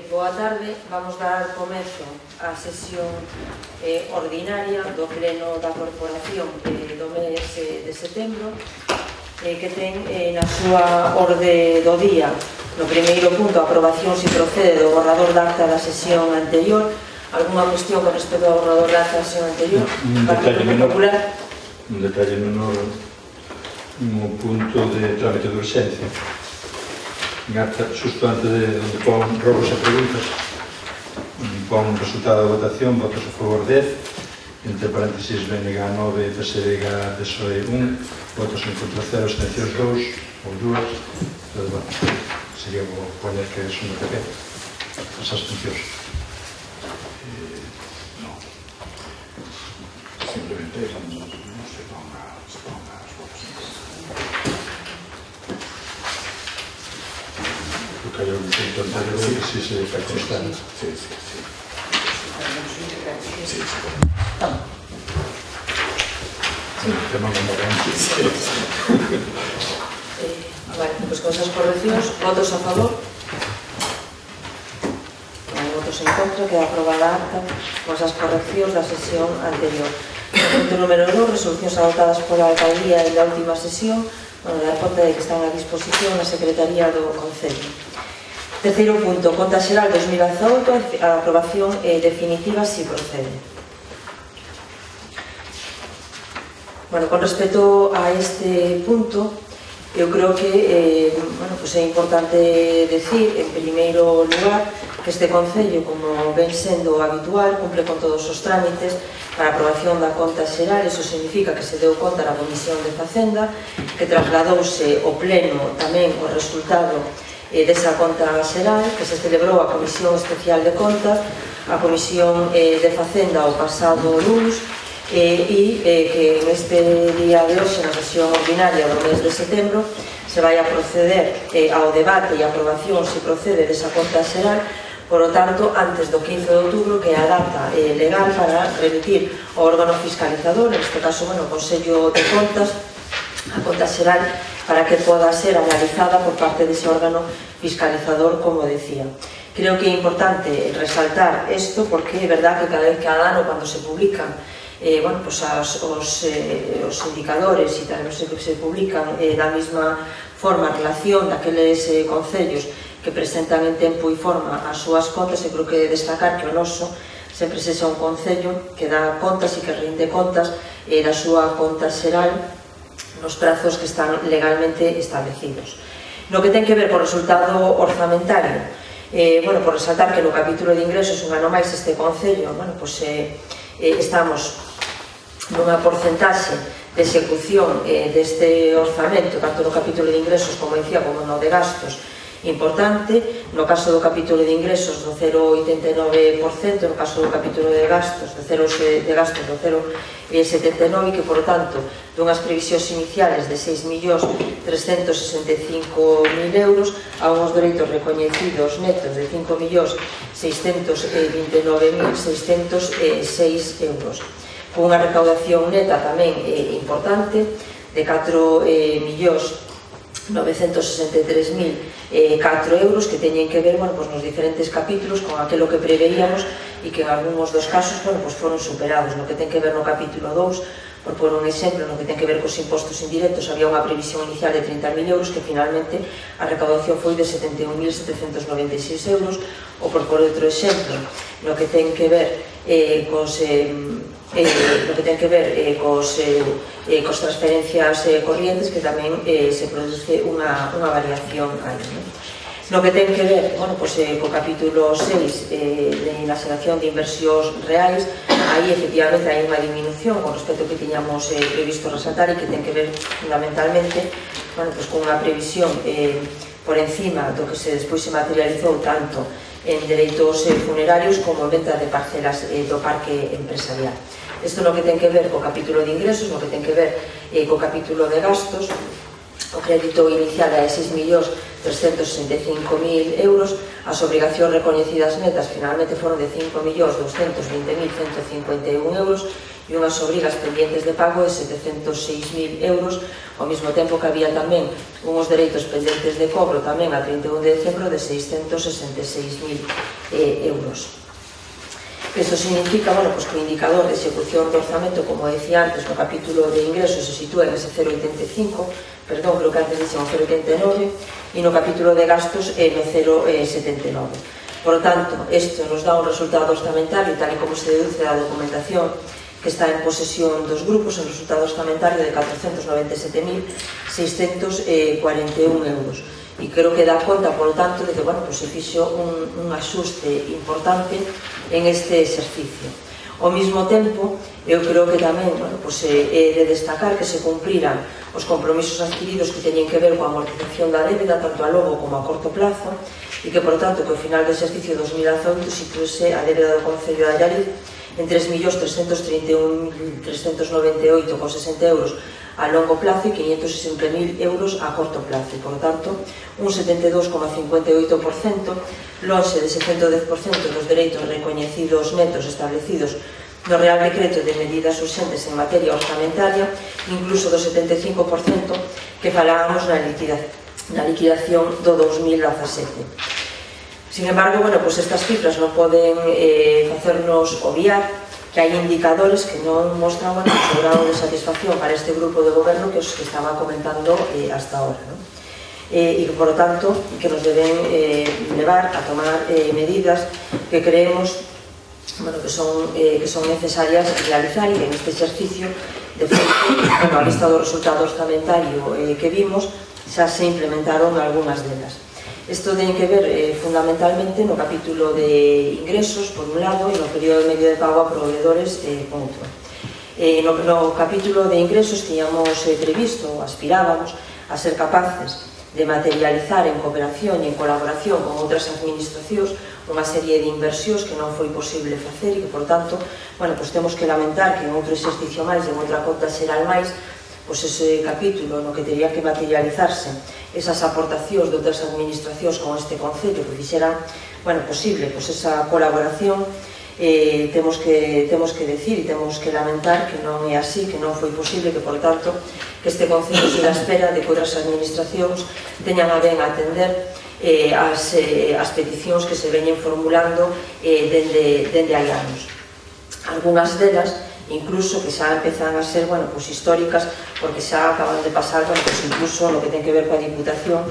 Boa tarde, vamos dar comezo á sesión ordinaria do Pleno da Corporación do mes de setembro, que ten na súa orde do día, no primeiro punto, a aprobación se procede do borrador de acta da sesión anterior. Alguna cuestión con respecto ao borrador de acta da sesión anterior? Un detalle menor no punto de trámite de urxencia. Xusto antes de onde pon robos e preguntas, pon resultado da votación, votos a favor 10, entre paréntesis BNG 9 e PSDG PSOE 1, votos en contra 0, abstencións 2 ou 2. Entón, bueno, sería como poñer que son de PP as abstencións. No. Simplemente no se ponga as votos. Porque hai un punto anterior que si se constata. Sí. Tema como Bueno, pois con esas correccións, votos a favor, votos en contra, queda aprobada a acta con esas correccións da sesión anterior. Punto número 2, resolucións adoptadas pola alcaldía en la última sesión, dar conta de que están a disposición na Secretaría do Concello. Terceiro punto, conta xeral 2018, a aprobación definitiva si procede. Bueno, con respecto a este punto, eu creo que é importante decir, en primeiro lugar, que este Concello, como ven sendo habitual, cumple con todos os trámites para a aprobación da conta xeral. Iso significa que se deu conta na Comisión de Facenda, que trasladouse ao Pleno tamén o resultado desa conta xeral, que se celebrou a Comisión Especial de Contas, a Comisión de Facenda o pasado luns, e que neste día de hoxe, na sesión ordinaria do mes de setembro, se vai a proceder ao debate e aprobación se procede desa conta xeral. Por lo tanto, antes do 15 de outubro, que é a data legal para remitir ao órgano fiscalizador, neste caso, o Consello de Contas, a conta xeral, para que poda ser analizada por parte dese órgano fiscalizador, como decía. Creo que é importante resaltar isto, porque é verdad que cada ano, cando se publican os indicadores e tamén se publican da mesma forma en relación daqueles concellos que presentan en tempo e forma as súas contas, e creo que destacar que o noso sempre sexa un concello que dá contas e que rinde contas da súa conta xeral nos prazos que están legalmente establecidos. No que ten que ver co resultado orzamentario, por resaltar que no capítulo de ingresos un ano máis este concello, estamos nunha porcentaxe de execución deste orzamento, tanto no capítulo de ingresos, como decía, como no de gastos, importante. No caso do capítulo de ingresos do 0,89%, no caso do capítulo de gastos do 0,79%, que, por tanto, dunhas previsións iniciales de 6.365.000 euros a unhos dereitos recoñecidos netos de 5.629.606 euros, con unha recaudación neta tamén importante de 4.963.004 euros, que teñen que ver nos diferentes capítulos con aquilo que preveíamos e que en algúns dos casos foron superados. No que ten que ver no capítulo 2, por pôr un exemplo, no que ten que ver cos impostos indirectos, había unha previsión inicial de 30.000 euros, que finalmente a recaudación foi de 71.796 euros. Ou, por pôr outro exemplo, no que ten que ver cos transferencias corrientes, que tamén se produce unha variación aí. No que ten que ver co capítulo 6 de la asignación de inversións reais, aí efectivamente hai unha disminución con respecto ao que tiñamos previsto resaltar, e que ten que ver fundamentalmente con unha previsión por encima do que despois se materializou tanto en dereitos funerarios como en venta de parcelas do parque empresarial. Isto no que ten que ver co capítulo de ingresos. No que ten que ver co capítulo de gastos, o crédito inicial é de 6.365.000 euros, as obrigacións recoñecidas netas finalmente foron de 5.220.151 euros, e unhas obrigas pendientes de pago de 706.000 euros, ao mesmo tempo que había tamén unhos dereitos pendentes de cobro tamén a 31 de decembro de 666.000 euros. Isto significa, bueno, pues que o indicador de execución do orzamento, como decía antes, no capítulo de ingresos se sitúa en ese 0,85, perdón, creo que antes dixen o 0,89, e no capítulo de gastos no 0,79. Por lo tanto, isto nos dá un resultado orzamentario, tal e como se deduce da documentación que está en posesión dos grupos, un resultado orzamentario de 497.641 euros. E creo que dá conta, por lo tanto, de que, bueno, pues se fixo un axuste importante en este exercicio. Ao mesmo tempo, eu creo que tamén, bueno, pues, é de destacar que se cumpriran os compromisos adquiridos que teñen que ver coa amortización da débeda, tanto a longo como a corto plazo, e que, por tanto, que ao final do exercicio 2018 situese a débeda do Concello de Allariz en 3.331.398,60 euros a longo plazo e 560.000 euros a corto plazo. E, por tanto, un 72,58%, lonxe dese 110% dos dereitos recoñecidos netos establecidos no Real Decreto de Medidas Urxentes en materia orzamentaria, incluso do 75% que falábamos na liquidación do 2017. Sin embargo, bueno, pues estas cifras non poden facernos obviar que hai indicadores que non mostran, bueno, o grado de satisfacción para este grupo de goberno que os que estaba comentando hasta ahora, ¿no? E que, por lo tanto, que nos deben levar a tomar medidas que creemos, bueno, que son necesarias realizar, e en este exercicio, de feito, bueno, a vista do resultado orzamentario que vimos, xa se implementaron algunhas delas. Isto ten que ver fundamentalmente no capítulo de ingresos, por un lado, e no período medio de pago a proveedores, por outro. No capítulo de ingresos tiñamos previsto, aspirábamos a ser capaces de materializar en cooperación e en colaboración con outras administracións unha serie de inversións que non foi posible facer e que, por tanto, bueno, pues temos que lamentar que en outro exercicio máis, en outra conta xeral máis, pois ese capítulo no que teria que materializarse esas aportacións de outras administracións con este Concello que fixeran, bueno, posible, pois esa colaboración, temos que decir e temos que lamentar que non é así, que non foi posible, que, por tanto, que este Concello se dá espera de que outras administracións teñan a ben atender as peticións que se veñen formulando dende hai anos. Algúnas delas incluso que xa empezan a ser, bueno, pues históricas, porque xa acaban de pasar, bueno, pues incluso no que ten que ver coa Diputación,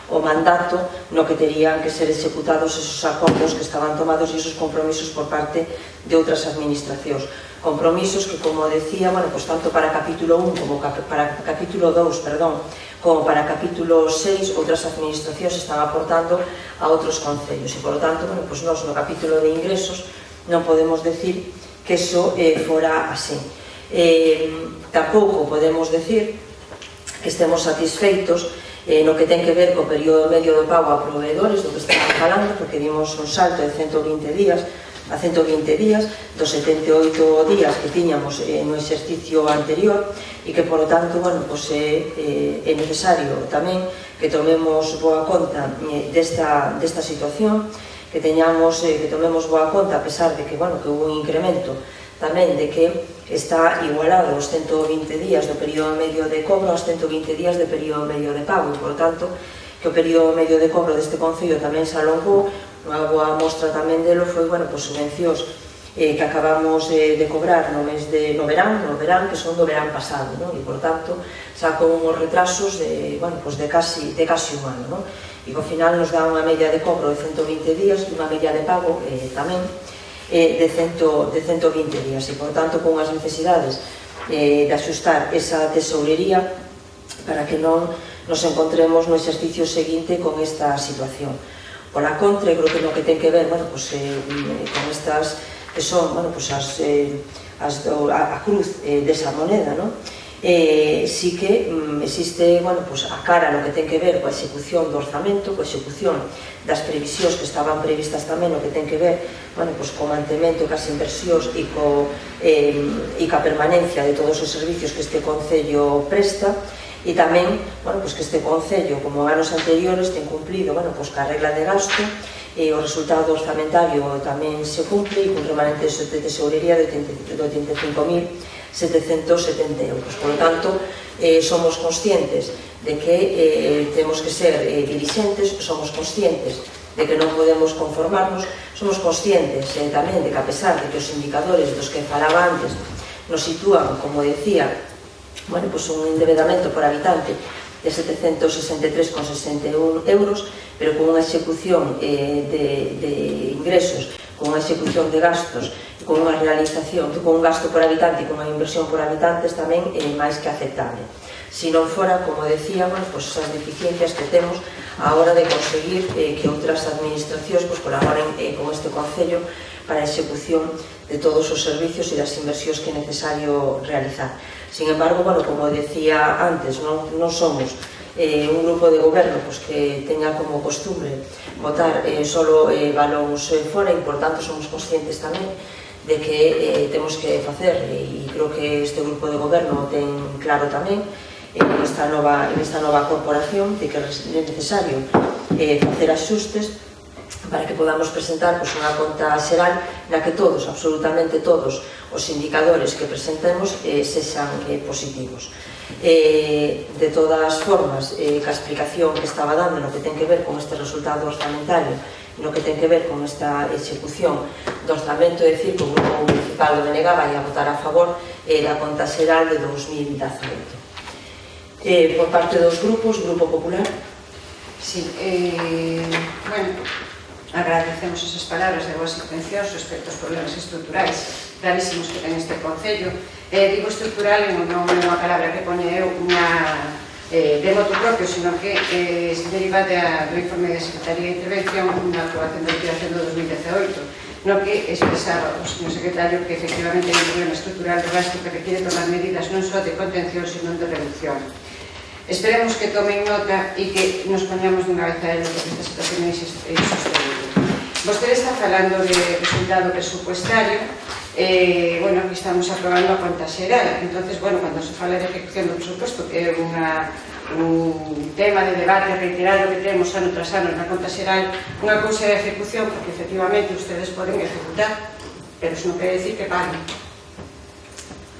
o mandato no que terían que ser executados esos acordos que estaban tomados e esos compromisos por parte de outras administracións. Compromisos que, como decía, bueno, pues tanto para capítulo 1 como para capítulo 2, perdón, como para capítulo 6, outras administracións están aportando a outros concellos. E, por lo tanto, bueno, pues nós no capítulo de ingresos non podemos decir que eso fora así. Tampouco podemos decir que estemos satisfeitos no que ten que ver co período medio de pago a proveedores, do que estamos falando, porque dimos un salto de 120 días a 120 días, dos 78 días que tiñamos no exercicio anterior, e que, por lo tanto, bueno, pues é necesario tamén que tomemos boa conta desta situación, que tomemos boa conta, a pesar de que, bueno, que hubo un incremento tamén de que está igualado os 120 días do período medio de cobro aos 120 días de período medio de pago, e, por tanto, que o período medio de cobro deste Concello tamén se alongou. Unha boa mostra tamén delo foi, bueno, pues subvencións que acabamos de cobrar no verán, que son do verán pasado, non? E, por tanto, xa con uns retrasos de, bueno, pues de casi un ano, non? E ao final nos dá unha media de cobro de 120 días e unha media de pago tamén de 120 días, e, por tanto, con as necesidades de axustar esa tesourería para que non nos encontremos no exercicio seguinte con esta situación. Pola contra, creo que no que ten que ver, bueno, pues, con estas que son, bueno, pues a cruz desa moneda, non? Sí que existe, bueno, pues a cara no que ten que ver coa execución do orzamento, coa execución das previsións que estaban previstas tamén, no que ten que ver, bueno, pues co mantemento, cas inversións e ca permanencia de todos os servicios que este Concello presta. E tamén, bueno, pues que este Concello, como anos anteriores, ten cumplido, bueno, pues ca regla de gasto, e o resultado orzamentario tamén se cumple, e cun remanente de tesourería de 85.000 770 euros. Por lo tanto, somos conscientes de que temos que ser dirixentes, somos conscientes de que non podemos conformarnos, somos conscientes tamén de que, a pesar de que os indicadores dos que falaba antes nos sitúan, como decía, un endebedamento por habitante de 763,61 euros, pero con unha execución de ingresos, con unha execución de gastos, con unha realización, con un gasto por habitante e con unha inversión por habitantes tamén máis que aceptable. Si non fora, como decíamos, esas deficiencias que temos a hora de conseguir que outras administracións colaboren con este Concello para a execución de todos os servicios e das inversións que é necesario realizar. Sin embargo, como decía antes, non somos un grupo de goberno que teña como costumbre botar solo balóns fora, e por tanto somos conscientes tamén de que temos que facer, e creo que este grupo de goberno o ten claro tamén, nesta nova corporación, de que é necesario facer axustes para que podamos presentar unha conta xeral na que todos, absolutamente todos, os indicadores que presentemos sexan positivos. De todas formas, ca explicación que estaba dando no que ten que ver con este resultado orzamentario, no que ten que ver con esta execución do orzamento, é dicir, que o Grupo Municipal do BNG vai a votar a favor da conta xeral de 2018. Por parte dos grupos, Grupo Popular. Sí, agradecemos esas palabras de boas intencións respecto aos problemas estruturais gravísimos que ten este Concello. Digo estrutural e non é unha palabra que pone eu de motu propio, sino que se deriva do informe da Secretaría de Intervención na aprobación da liquidación do 2018, no que expresaba o señor secretario que efectivamente hai un problema estrutural do gasto que requiere tomar medidas non só de contención, sino de reducción. Esperemos que tomen nota e que nos poñamos dunha vez a ello, porque esta situación é insostenible. Vostede está falando de resultado presupuestario, aquí estamos aprobando a conta xeral, entonces, cando se fala de ejecución do presupuesto, que é un tema de debate reiterado que temos ano tras ano na conta xeral, unha cousa é a ejecución, porque efectivamente ustedes poden ejecutar, pero iso non quere decir que paguen.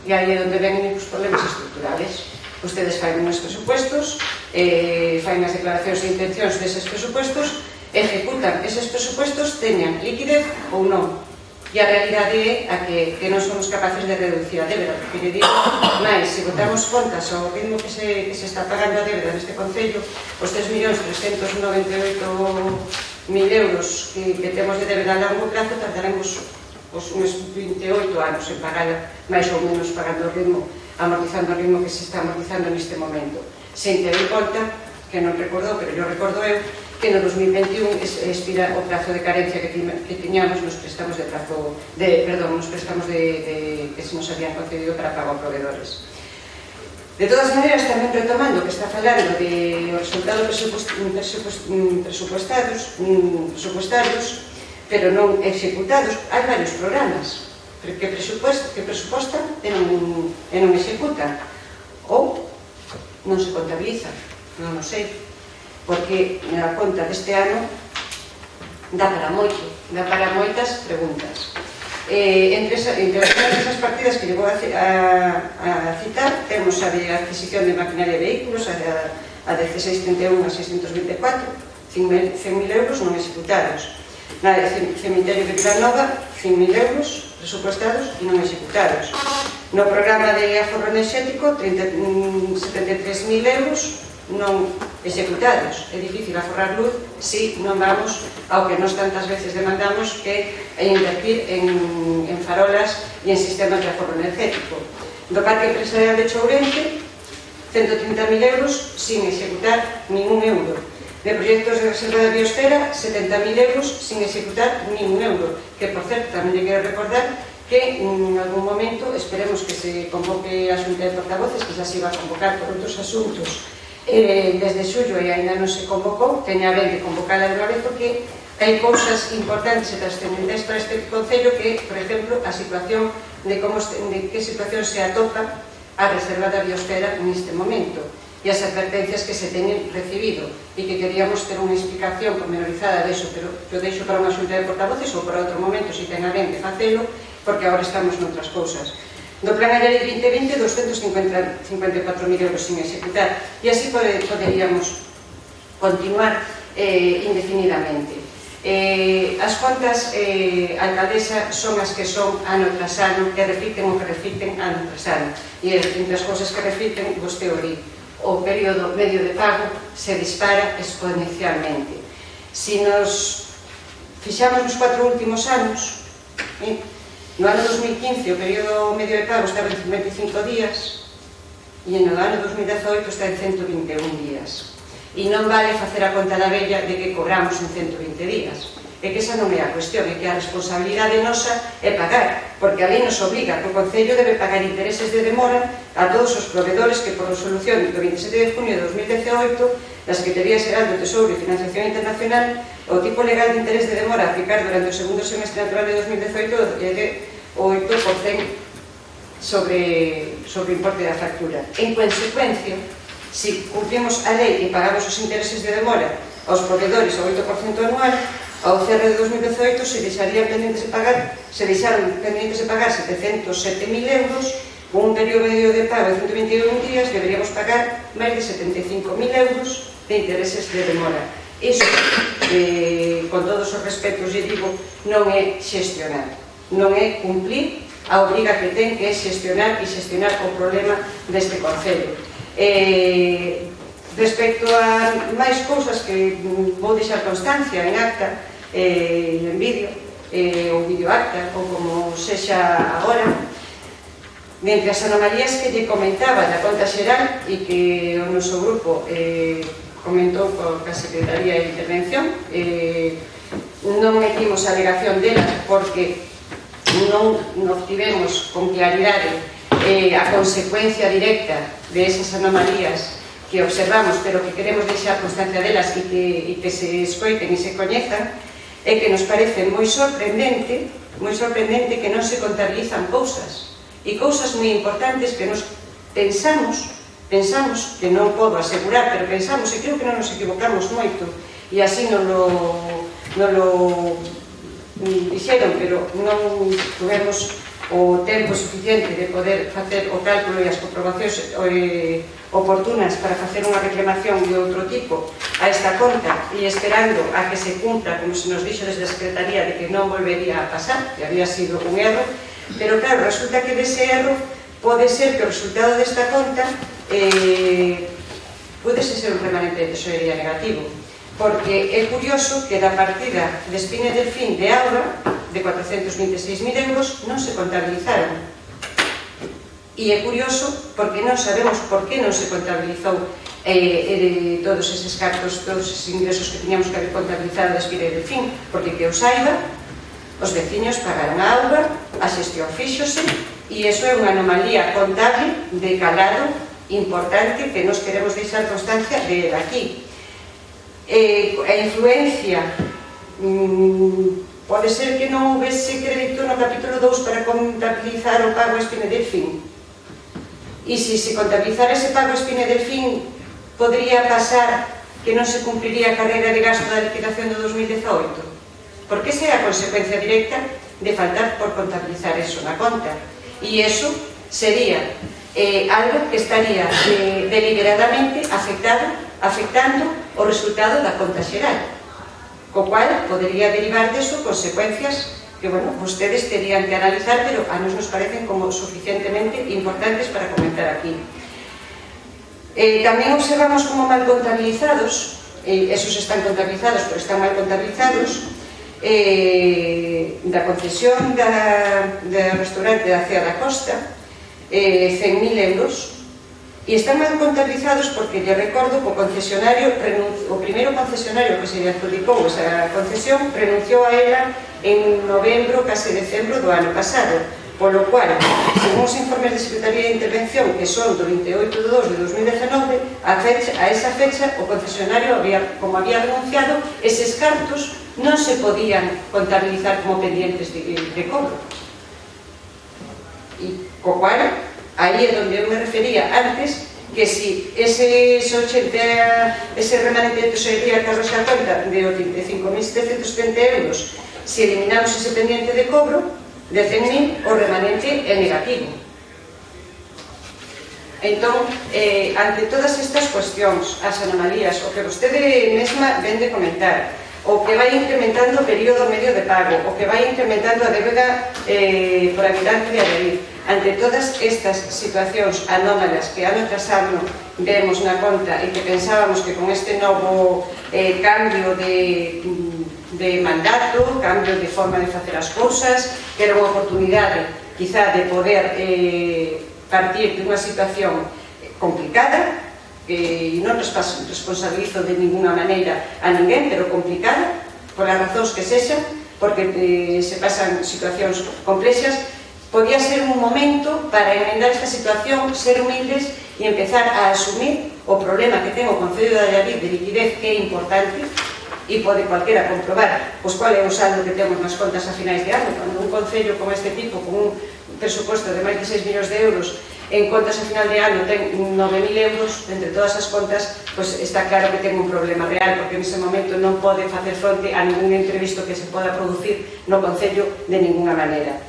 E aí é onde ven os problemas estruturales. Ustedes faen uns presupuestos, faen as declaracións de intencións deses presupuestos, ejecutan eses presupuestos, teñan liquidez ou non. E a realidade é a que non somos capaces de reducir a débeda, porque lle digo, máis, se botamos contas ao ritmo que se está pagando a débeda neste Concello, os 3.398.000 euros que temos de débeda a largo prazo, tardaremos uns 28 anos en pagala, máis ou menos pagando o ritmo, amortizando o ritmo que se está amortizando neste momento. Sen ter en conta, que non recordo, pero eu recordo eu, que no 2021 expira o prazo de carencia que tiñamos nos préstamos que se nos habían concedido para pago a proveedores. De todas maneiras, tamén retomando que está falando de resultados presupuestarios, pero non executados, hai varios programas que presupostan e non executan, ou non se contabilizan, non o sei, porque a conta deste ano dá para moitas preguntas. Entre esas partidas que vou a citar, temos a de adquisición de maquinaria e vehículos, a de 1631 a 624, 100.000 euros non executados. Na de cemiterio de Vilanova, 100.000 euros presupuestados e non executados. No programa de aforro enerxético, 73.000 euros non executados. É difícil aforrar luz se non vamos ao que nos tantas veces demandamos, que é invertir en farolas e en sistemas de aforro energético. Do Parque Empresarial de Chourente, 130.000 euros sin executar ningún euro. De proxectos de reserva de biosfera, 70.000 euros sin executar ningún euro, que, por certo, tamén lle quero recordar que en algún momento esperemos que se convoque a Xunta de Portavoces, que xa se iba a convocar por outros asuntos desde xullo e ainda non se convocou, teña ben de convocala unha vez, porque hai cousas importantes e trascendentes para este Concello, que, por exemplo, a situación de que situación se atopa a reserva da biosfera neste momento, e as advertencias que se teñen recibido, e que queríamos ter unha explicación pormenorizada deso, pero eu deixo para unha xunta de portavoces ou para outro momento, se ten a ben de facelo, porque agora estamos noutras cousas. Do Plan Agrario 2020, 254.000 euros sin executar. E así poderíamos continuar indefinidamente. As contas, alcaldesa, son as que son ano tras ano, que repiten o que repiten ano tras ano. E entre as cousas que repiten, vostede o di, o período medio de pago se dispara exponencialmente. Si nos fixamos nos 4 últimos anos, no ano 2015 o período medio de pago estaba en 55 días e no ano 2018 está en 121 días. E non vale facer a conta da vella de que cobramos en 120 días. É que esa non é a cuestión, é que a responsabilidade nosa é pagar, porque a lei nos obliga que o Concello debe pagar intereses de demora a todos os provedores que por resolución do 27 de junio de 2018 das Secretarías Xeral do Tesouro e Financiación Internacional, o tipo legal de interés de demora a aplicar durante o segundo semestre natural de 2018 é de 8% sobre o importe da factura. En consecuencia, si cumplimos a lei e pagamos os intereses de demora aos provedores ao 8% anual, ao cerre de 2018 se deixaron pendentes de pagar 707.000 euros, con un período medio de pago de 121 días deberíamos pagar máis de 75.000 euros de intereses de demora. Iso, con todos os respetos, lle digo, non é xestionar, non é cumplir a obriga que ten, que é xestionar o problema deste Concello. Respecto a máis cousas que vou deixar constancia en acta, en vídeo, ou videoacta, ou como sexa agora, entre as anomalías que lle comentaba da conta xeral e que o noso grupo comentou coa Secretaría de Intervención, non metimos a alegación dela porque non obtivemos con claridade a consecuencia directa de esas anomalías que observamos, pero que queremos deixar constancia delas e que se escoiten e se coñezan, é que nos parece moi sorprendente que non se contabilizan cousas, e cousas moi importantes que nos pensamos, que non podo asegurar, pero pensamos, e creo que non nos equivocamos moito, e así non lo dixeron, pero non tuvemos o tempo suficiente de poder facer o cálculo e as comprobacións oportunas para facer unha reclamación de outro tipo a esta conta e esperando a que se cumpla, como se nos dixo desde a Secretaría, de que non volvería a pasar, que había sido un erro, pero claro, resulta que dese erro pode ser que o resultado desta conta pode ser un remanente de tesorería negativo, porque é curioso que da partida de Espine Delfín de Auga de 426.000 euros non se contabilizaron. E é curioso porque non sabemos por que non se contabilizou todos eses cartos, todos eses ingresos que tiñamos que haber contabilizado de Espine Delfín, porque que eu saiba, os veciños pagaron a auga, a xestión fíxose, e iso é unha anomalía contable de calado importante que nos queremos deixar constancia de aquí. A influencia pode ser que non houvese crédito no capítulo 2 para contabilizar o pago a Espine Delfín. E se se contabilizara ese pago a Espine Delfín, podría pasar que non se cumpliría a carreira de gasto da liquidación do 2018? Porque esa é a consecuencia directa de faltar por contabilizar eso na conta. E eso sería algo que estaría deliberadamente afectando o resultado da conta xeral, co cual podería derivar deso consecuencias que, bueno, vostedes terían que analizar, pero a nos parecen como suficientemente importantes para comentar aquí. Tamén observamos como mal contabilizados, esos están contabilizados, pero están mal contabilizados, da concesión da restaurante da Cea da Costa, 100.000 euros, e están mal contabilizados porque lle recordo que o concesionario, o primeiro concesionario que se lle adjudicou esa concesión, renunciou a ela en novembro, case decembro do ano pasado, polo cual, según os informes de Secretaría de Intervención, que son do 28 de 2 de 2019, a esa fecha o concesionario, como había renunciado, eses cartos non se podían contabilizar como pendientes de cobro. E co cual, aí é onde eu me refería antes, que si ese remanente de tesorería que arroxa a conta de 85.770 euros, si eliminamos ese pendiente de cobro de 100.000, o remanente é negativo. Entón, ante todas estas cuestións, as anomalías, o que vostede mesma ven de comentar, o que vai incrementando o período medio de pago, o que vai incrementando a débeda por habitante de Allariz, ante todas estas situacións anómalas que ano tras ano vemos na conta e que pensábamos que con este novo cambio de mandato, cambio de forma de facer as cousas, que era unha oportunidade quizá de poder partir de unha situación complicada, que non responsabilizo de ninguna maneira a ninguén, pero complicada, por as razóns que sexan, porque se pasan situacións complexas, podía ser un momento para enmendar esta situación, ser humildes e empezar a asumir o problema que ten o Concello de Allariz de liquidez, que é importante, e pode cualquiera comprobar pois qual é o saldo que temos nas contas a finais de ano. Cando un concello como este tipo, con un presuposto de máis de 6 millóns de euros, en contas a final de ano ten 9.000 euros, entre todas as contas, pois está claro que ten un problema real, porque nese momento non pode facer fronte a ningún imprevisto que se poda producir no Concello de ninguna maneira.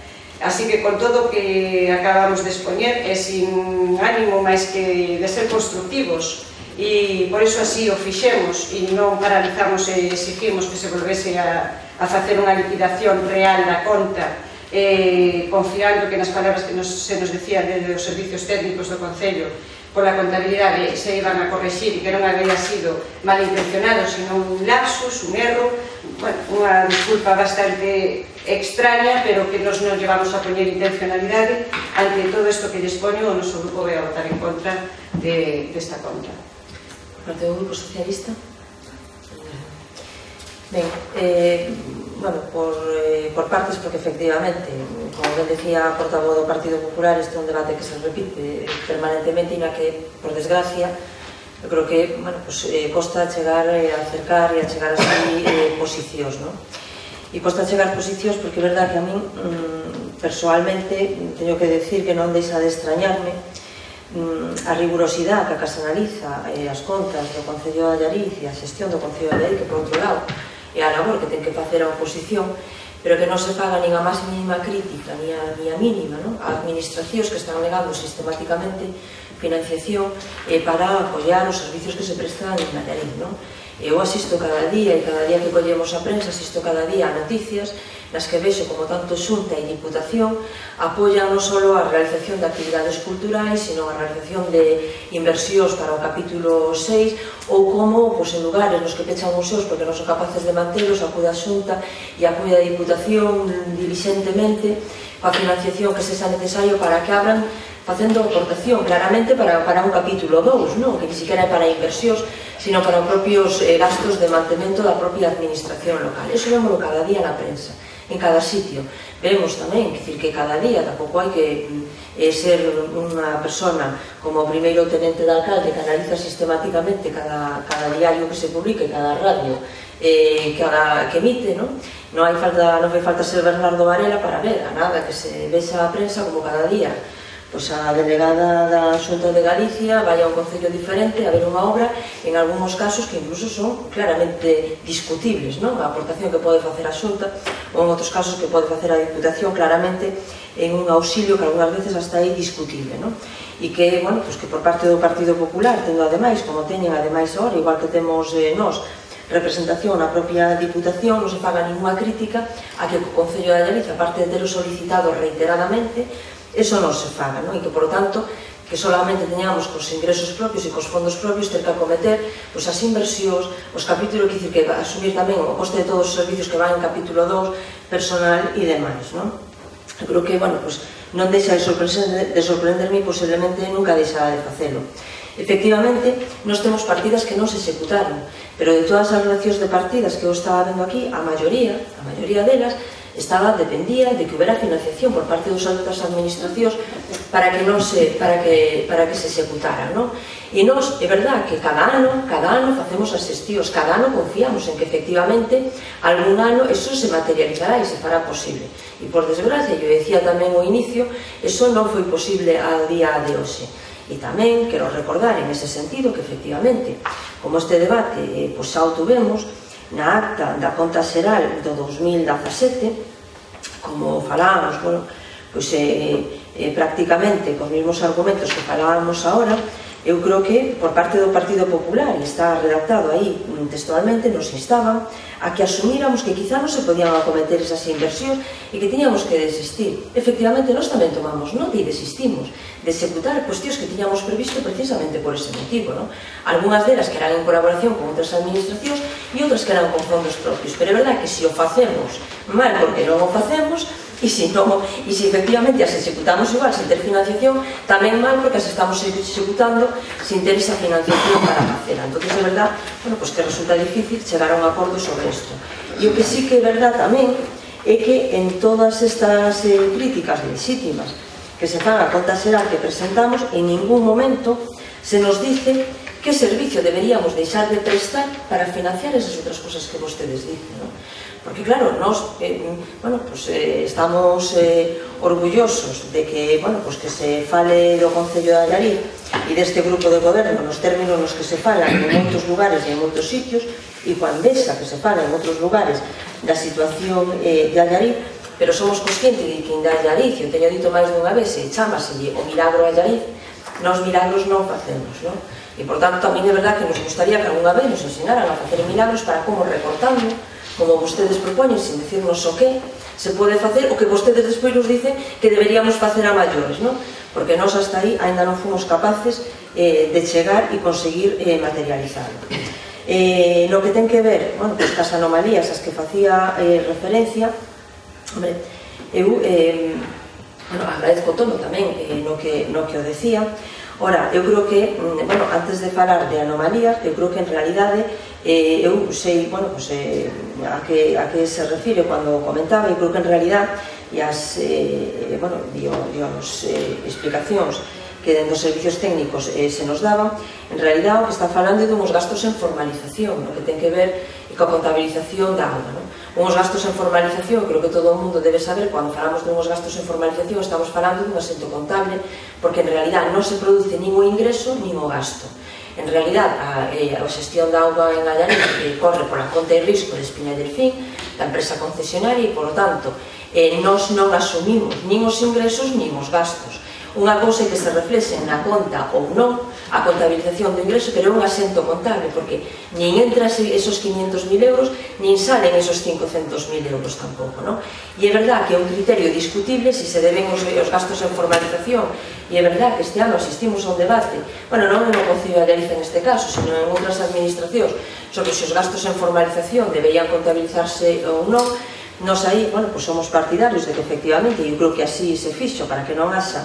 Así que con todo o que acabamos de expoñer, e sin ánimo máis que de ser constructivos, e por iso así o fixemos e non paralizamos e exigimos que se volvese a facer unha liquidación real da conta, confiando que nas palabras que se nos decía desde os servicios técnicos do Concello pola contabilidade se iban a correxir e que non había sido malintencionado, sino un lapsus, un erro, unha disculpa bastante extraña, pero que nos non llevamos a poñer intencionalidade. Ante todo isto que dispoño, o noso grupo vai a votar en contra desta conta. Parte do Grupo Socialista. Ben, bueno, por partes, porque efectivamente, como ben decía a portavoz do Partido Popular, este é un debate que se repite permanentemente e na que, por desgracia, eu creo que, bueno, pues, costa chegar a acercar e a chegar así posicións, non? E costa chegar posicións porque é verdad que a min, personalmente, teño que decir que non deixa de extrañarme a rigurosidade que se analiza as contas do Concello de Allariz e a xestión do Concello de Allariz, que por outro lado é a labor que ten que facer a oposición, pero que non se faga nin a máis mínima crítica ni a mínima, non? A administracións que están negando sistemáticamente financiación para apoiar os servicios que se prestan en Allariz, non? Eu asisto cada día, e cada día que collemos a prensa, asisto cada día a noticias nas que vexo como tanto Xunta e Diputación apoian non só a realización de actividades culturais, sino a realización de inversións para o capítulo 6, ou como, pois, en lugares nos que pechan museos porque non son capaces de mantelos, acude a Xunta e acude a Diputación diligentemente coa financiación que sexa necesario para que abran, facendo aportación claramente para un capítulo 2, non? Que ni siquiera é para inversións, sino para os propios gastos de mantemento da propia administración local. Eso vemos cada día na prensa, en cada sitio. Vemos tamén, que cada día tampouco hai que ser unha persona como o primeiro tenente de alcalde que analiza sistemáticamente cada diario que se publica e cada radio que emite, non? Non fai falta ser Bernardo Varela para ver a nada que se vexa a prensa como cada día pois a delegada da Xunta de Galicia vai a un concello diferente a ver unha obra, en algúns casos que incluso son claramente discutibles, non? A aportación que pode facer a Xunta, ou en outros casos que pode facer a Diputación claramente en un auxilio que algunhas veces hasta aí discutible, non? E que, bueno, pues que por parte do Partido Popular, tendo ademais, como teñen ademais ahora, igual que temos nós, representación na propia Diputación, non se faga ninguna crítica a que o Concello de Allariz, aparte de ter o solicitado reiteradamente, eso non se faga, non? E que, por lo tanto, que solamente teñamos cos ingresos propios e cos fondos propios ter que acometer pois, as inversións, os capítulos, que dicir que asumir tamén o coste de todos os servicios que van en capítulo 2, personal e demais, non? Eu creo que, bueno, pues, non deixa de sorprenderme e posiblemente nunca deixará de facelo. Efectivamente, nós temos partidas que non se executaron, pero de todas as relacións de partidas que eu estaba vendo aquí, a maioría delas, dependía de que houbera financiación por parte dos outras administracións para que se executara, non? E nós, é verdad que cada ano facemos as xestións, cada ano confiamos en que efectivamente algún ano eso se materializará e se fará posible. E por desgracia, eu decía tamén ao inicio, eso non foi posible ao día de hoxe. E tamén quero recordar en ese sentido que efectivamente, como este debate pois xa o tuvemos na acta da conta xeral do 2017, como falábamos, bueno, pois prácticamente cos mesmos argumentos que falábamos agora, eu creo que por parte do Partido Popular, e está redactado aí textualmente, nos instaban a que asumíramos que quizá non se podían acometer esas inversións e que tiñamos que desistir. Efectivamente, nós tamén tomamos nota e desistimos de executar cuestións que tiñamos previsto precisamente por ese motivo, non? Algúnas delas que eran en colaboración con outras administracións e outras que eran con fondos propios, pero é verdad que se o facemos mal porque non o facemos, e se efectivamente as executamos igual sin ter financiación, tamén mal porque as estamos executando sin ter esa financiación para facela. Entón, é verdad, que resulta difícil chegar a un acordo sobre isto. E o que sí que é verdad tamén é que en todas estas críticas legítimas que se fan a conta xeral que presentamos, en ningún momento se nos dice que servicio deberíamos deixar de prestar para financiar esas outras cosas que vostedes dicen, non? Porque claro, nós estamos orgullosos de que se fale do Concello de Allariz e deste grupo de goberno nos términos nos que se fala en moitos lugares e en moitos sitios, e coa envexa que se fala en outros lugares da situación de Allariz, pero somos conscientes de que en Allariz, eu teño dito máis dunha vez, chámaselle o milagro Allariz, nós milagros non facemos, non? E por tanto, tamén é verdad que nos gustaría que algunha vez nos ensinaran a facer milagros para como recortando, como vostedes propoñen, sin decirnos o que se pode facer, o que vostedes despois nos dicen que deberíamos facer a maiores, non? Porque nós hasta aí ainda non fomos capaces de chegar e conseguir materializarlo. No que ten que ver, as anomalías as que facía referencia, eu agradezco todo tamén no que o decía. Ora, eu creo que, antes de falar de anomalías, eu creo que en realidade eu sei, a que se refire cando comentaba, e creo que en realidade e as explicacións que dentro dos servicios técnicos se nos daban, en realidade o que está falando é de uns gastos en formalización, no que ten que ver coa contabilización da auga, non? Uns gastos en formalización, creo que todo o mundo debe saber, cando falamos de uns gastos en formalización estamos falando dun asento contable, porque en realidad non se produce nin o ingreso nin o gasto. En realidad, a xestión da auga en Allariz corre pola conta e risco de Espiña Delfín, da empresa concesionaria, e, por tanto, nós non asumimos nin os ingresos nin os gastos. Unha cousa é que se reflexe na conta ou non a contabilización do ingreso, pero é un asento contable, porque nin entra esos 500.000 euros, nin salen esos 500.000 euros tampouco, non? E é verdad que é un criterio discutible se se deben os gastos en formalización, e é verdad que este ano asistimos a un debate, non no Concello de Allariz en este caso, sino en outras administracións, sobre se os gastos en formalización deberían contabilizarse ou non. Nos aí, somos partidarios de que efectivamente, e eu creo que así se fixo para que non haxa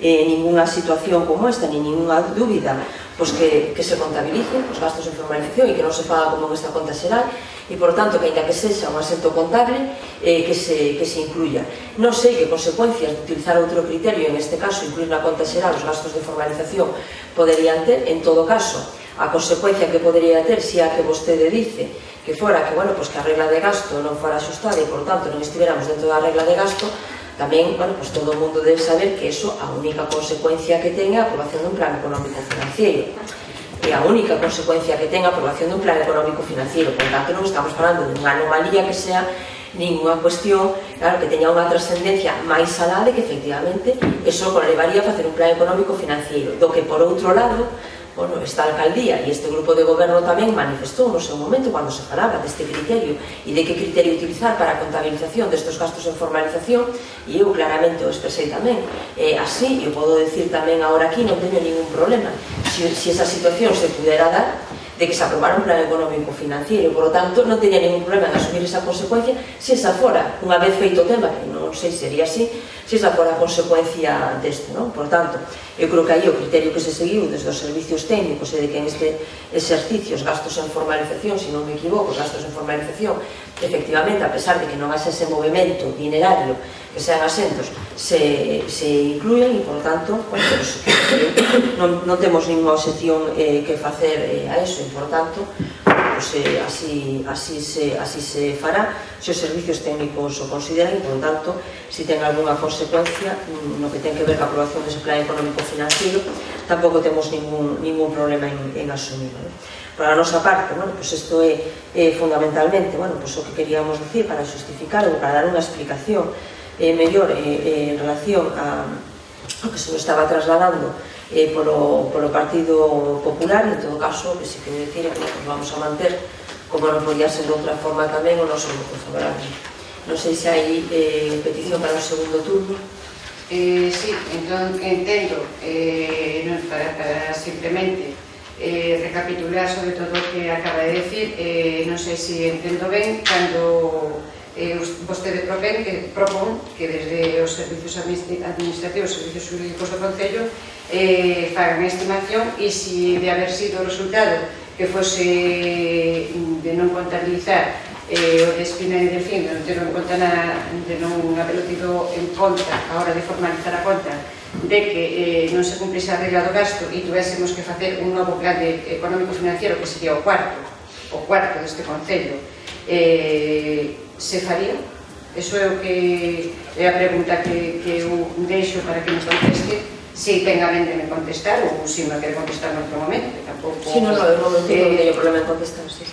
ninguna situación como esta, ni ninguna dúbida, que se contabilicen os gastos en formalización e que non se faga como nesta conta xeral, e por tanto que ainda que sexa un asento contable que se incluya. Non sei que consecuencias de utilizar outro criterio, en este caso incluir na conta xeral os gastos de formalización, poderían ter. En todo caso, a consecuencia que podería ter se a que vostede dice que fora que a regla de gasto non fora axustada e por tanto non estiveramos dentro da regla de gasto, tamén, todo o mundo debe saber que eso a única consecuencia que ten é a aprobación dun plan económico financiero. E a única consecuencia que ten a aprobación dun plan económico financiero. Por tanto, non estamos falando de unha anomalía que sea ninguna cuestión, claro, que teña unha trascendencia máis alá de que efectivamente eso levaría a facer un plan económico financiero, do que por outro lado esta alcaldía e este grupo de goberno tamén manifestou no seu momento cando se falaba deste criterio e de que criterio utilizar para a contabilización destes gastos en formalización, e eu claramente o expresei tamén así, e podo decir tamén agora aquí, non teño ningún problema se esa situación se pudera dar de que se aprobara un plan económico financiero, por lo tanto non teña ningún problema en asumir esa consecuencia se esa fora, unha vez feito o tema, que non sei se sería así, se esa fora a consecuencia deste, non? Por tanto, eu creo que aí o criterio que se seguiu desde os servicios técnicos é de que en este exercicio os gastos en formalización, se non me equivoco, os gastos en formalización, efectivamente, a pesar de que non haxe ese movimento dinerario que sean asentos, se incluyen e, por tanto, non temos ninguna obxección que facer a eso, e, por tanto, así se fará se os servicios técnicos o consideran, e, por tanto, se ten algunha consecuencia no que ten que ver ca aprobación dese plan económico financiero, tampouco temos ningún problema en asumirlo. Por a nosa parte, isto é fundamentalmente o que queríamos decir para justificar ou para dar unha explicación mellor en relación a o que se nos estaba trasladando polo Partido Popular. En todo caso, que sí que decir que nos vamos a manter, como non podía ser de outra forma tamén, o noso voto favorable. Non sei se hai petición para o segundo turno. Sí, entón entendo, para simplemente recapitular sobre todo o que acaba de decir, non sei se entendo ben cando vostede propón que desde os servicios administrativos, os servicios jurídicos do Concello fagan a estimación e se de haber sido o resultado que fose de non contabilizar o de Espina e Delfín, de non haberlo tido en conta a hora de formalizar a conta, de que non se cumprise a regla do gasto e tuvésemos que facer un novo plan económico-financiero que sería o cuarto deste Concello, se faría? Eso é o que é a pregunta que eu deixo para que nos conteste, se ten a mente me contestar ou se me quere contestar en outro momento, que tampouco... Si, non teño problema en contestar, sí.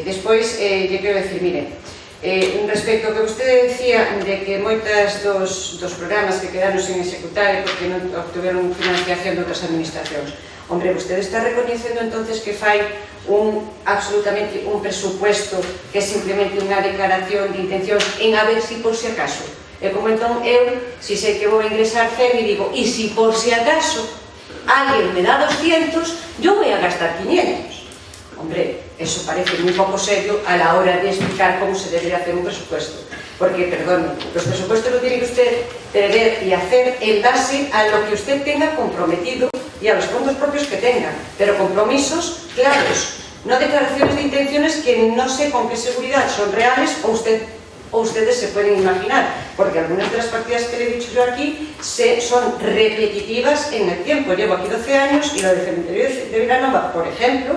Despois, lle quero decir, mire, respecto ao que vostede decía de que moitas dos programas que quedaron sen executar porque non obtiveron financiación de outras administracións, hombre, vostede está recoñecendo entonces que fai absolutamente un presupuesto que é simplemente unha declaración de intencións en a ver si por si acaso. E como entón eu, si sei que vou ingresar 100 e digo, e si por si acaso alguén me dá 200, yo voy a gastar 500. Hombre, eso parece muy poco serio a la hora de explicar cómo se debería hacer un presupuesto. Porque, perdone, los presupuestos lo tiene que usted prever y hacer en base a lo que usted tenga comprometido y a los fondos propios que tenga, pero compromisos claros, no declaraciones de intenciones que no sé con qué seguridad son reales o ustedes se pueden imaginar, porque algunas de las partidas que le he dicho yo aquí son repetitivas en el tiempo. Llevo aquí 12 años y lo del cementerio de Vilanova, por ejemplo,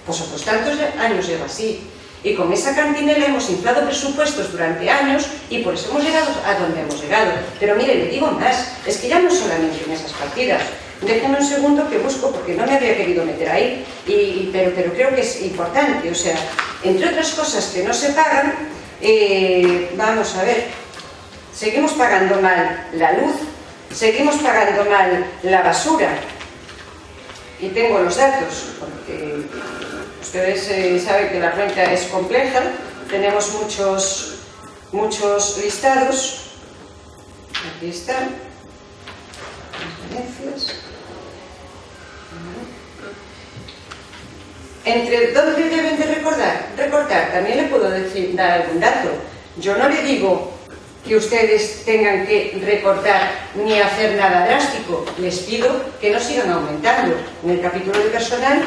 pues otros tantos años lleva así. Y con esa cantinela hemos inflado presupuestos durante años y por eso hemos llegado a donde hemos llegado. Pero mire, le digo más, es que ya no solamente en esas partidas. Déjenme un segundo que busco, porque no me había querido meter ahí, pero creo que es importante. O sea, entre otras cosas que no se pagan, vamos a ver, seguimos pagando mal la luz, seguimos pagando mal la basura. Y tengo los datos, porque ustedes saben que la cuenta es compleja, tenemos muchos listados. Aquí están las diferencias. ¿Entre dónde deben de recortar? También le puedo dar algún dato. Yo no le digo que ustedes tengan que recortar ni hacer nada drástico. Les pido que no sigan aumentando. En el capítulo de personal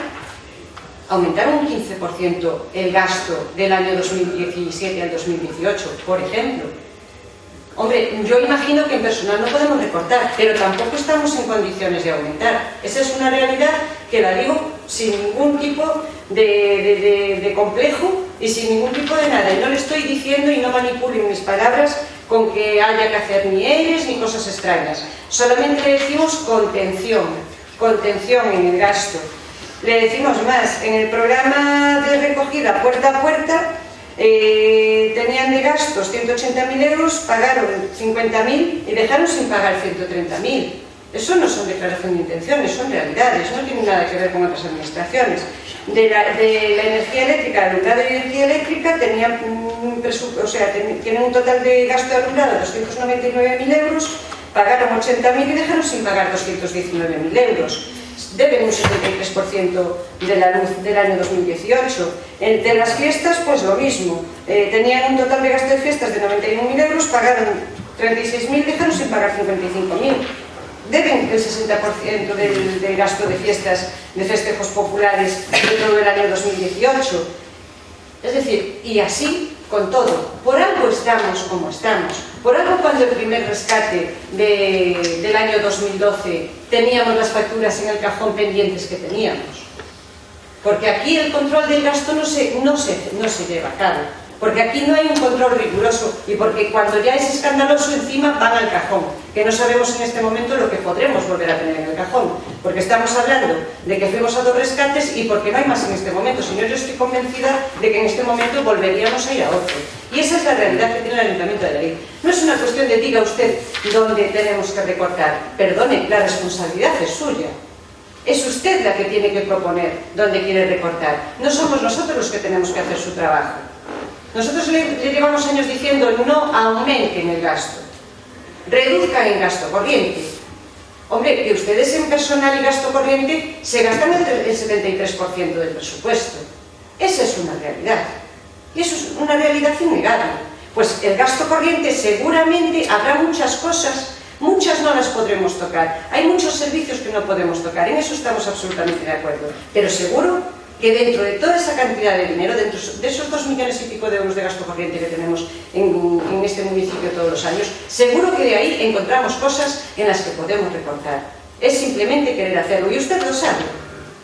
aumentaron un 15% el gasto del año 2017 al 2018, por ejemplo. Hombre, yo imagino que en personal no podemos recortar, pero tampoco estamos en condiciones de aumentar. Esa es una realidad que la digo sin ningún tipo de complejo y sin ningún tipo de nada. Y no le estoy diciendo, y no manipulen mis palabras, con que haya que hacer ni ERES ni cosas extrañas. Solamente le decimos contención en el gasto. Le decimos más, en el programa de recogida puerta a puerta, tenían de gastos 180.000 euros, pagaron 50.000 y dejaron sin pagar 130.000. Eso no son declaraciones de intenciones, son realidades, no tienen nada que ver con otras administraciones. De la energía eléctrica, alumbrado y energía eléctrica tienen un total de gasto de alumbrado de 299.000 euros, pagaron 80.000 y dejaron sin pagar 219.000 euros. Deben un 73% de la luz del año 2018. De las fiestas, pues lo mismo. Tenían un total de gasto de fiestas de 91.000 euros, pagaron 36.000, dejaron sin pagar 55.000. Deben el 60% del gasto de fiestas, de festejos populares de todo el año 2018. Es decir, y así con todo. Por algo estamos como estamos. Por algo cuando el primer rescate del año 2012 teníamos las facturas en el cajón pendientes que teníamos. Porque aquí el control del gasto no se lleva a cabo. porque aquí no hay un control riguroso y porque cuando ya es escandaloso encima van al cajón, que no sabemos en este momento lo que podremos volver a tener en el cajón, porque estamos hablando de que fuimos a 2 rescates y porque no hay más en este momento, sino yo estoy convencida de que en este momento volveríamos a ir a otro. Y esa es la realidad que tiene el Ayuntamiento de Allariz. No es una cuestión de diga usted dónde tenemos que recortar, perdone, la responsabilidad es suya. Es usted la que tiene que proponer dónde quiere recortar. No somos nosotros los que tenemos que hacer su trabajo. Nosotros le llevamos años diciendo no aumenten el gasto, reduzcan el gasto corriente. Hombre, que ustedes en personal y gasto corriente se gastan el 73% del presupuesto. Esa es una realidad. Y eso es una realidad innegable. Pues el gasto corriente seguramente habrá muchas cosas. Muchas no las podremos tocar. Hay muchos servicios que no podemos tocar. En eso estamos absolutamente de acuerdo. Pero seguro que dentro de toda esa cantidad de dinero, dentro de esos 2 millones y pico de euros de gasto corriente que tenemos en este municipio todos los años, seguro que de ahí encontramos cosas en las que podemos recortar. Es simplemente querer hacerlo. Y usted lo sabe.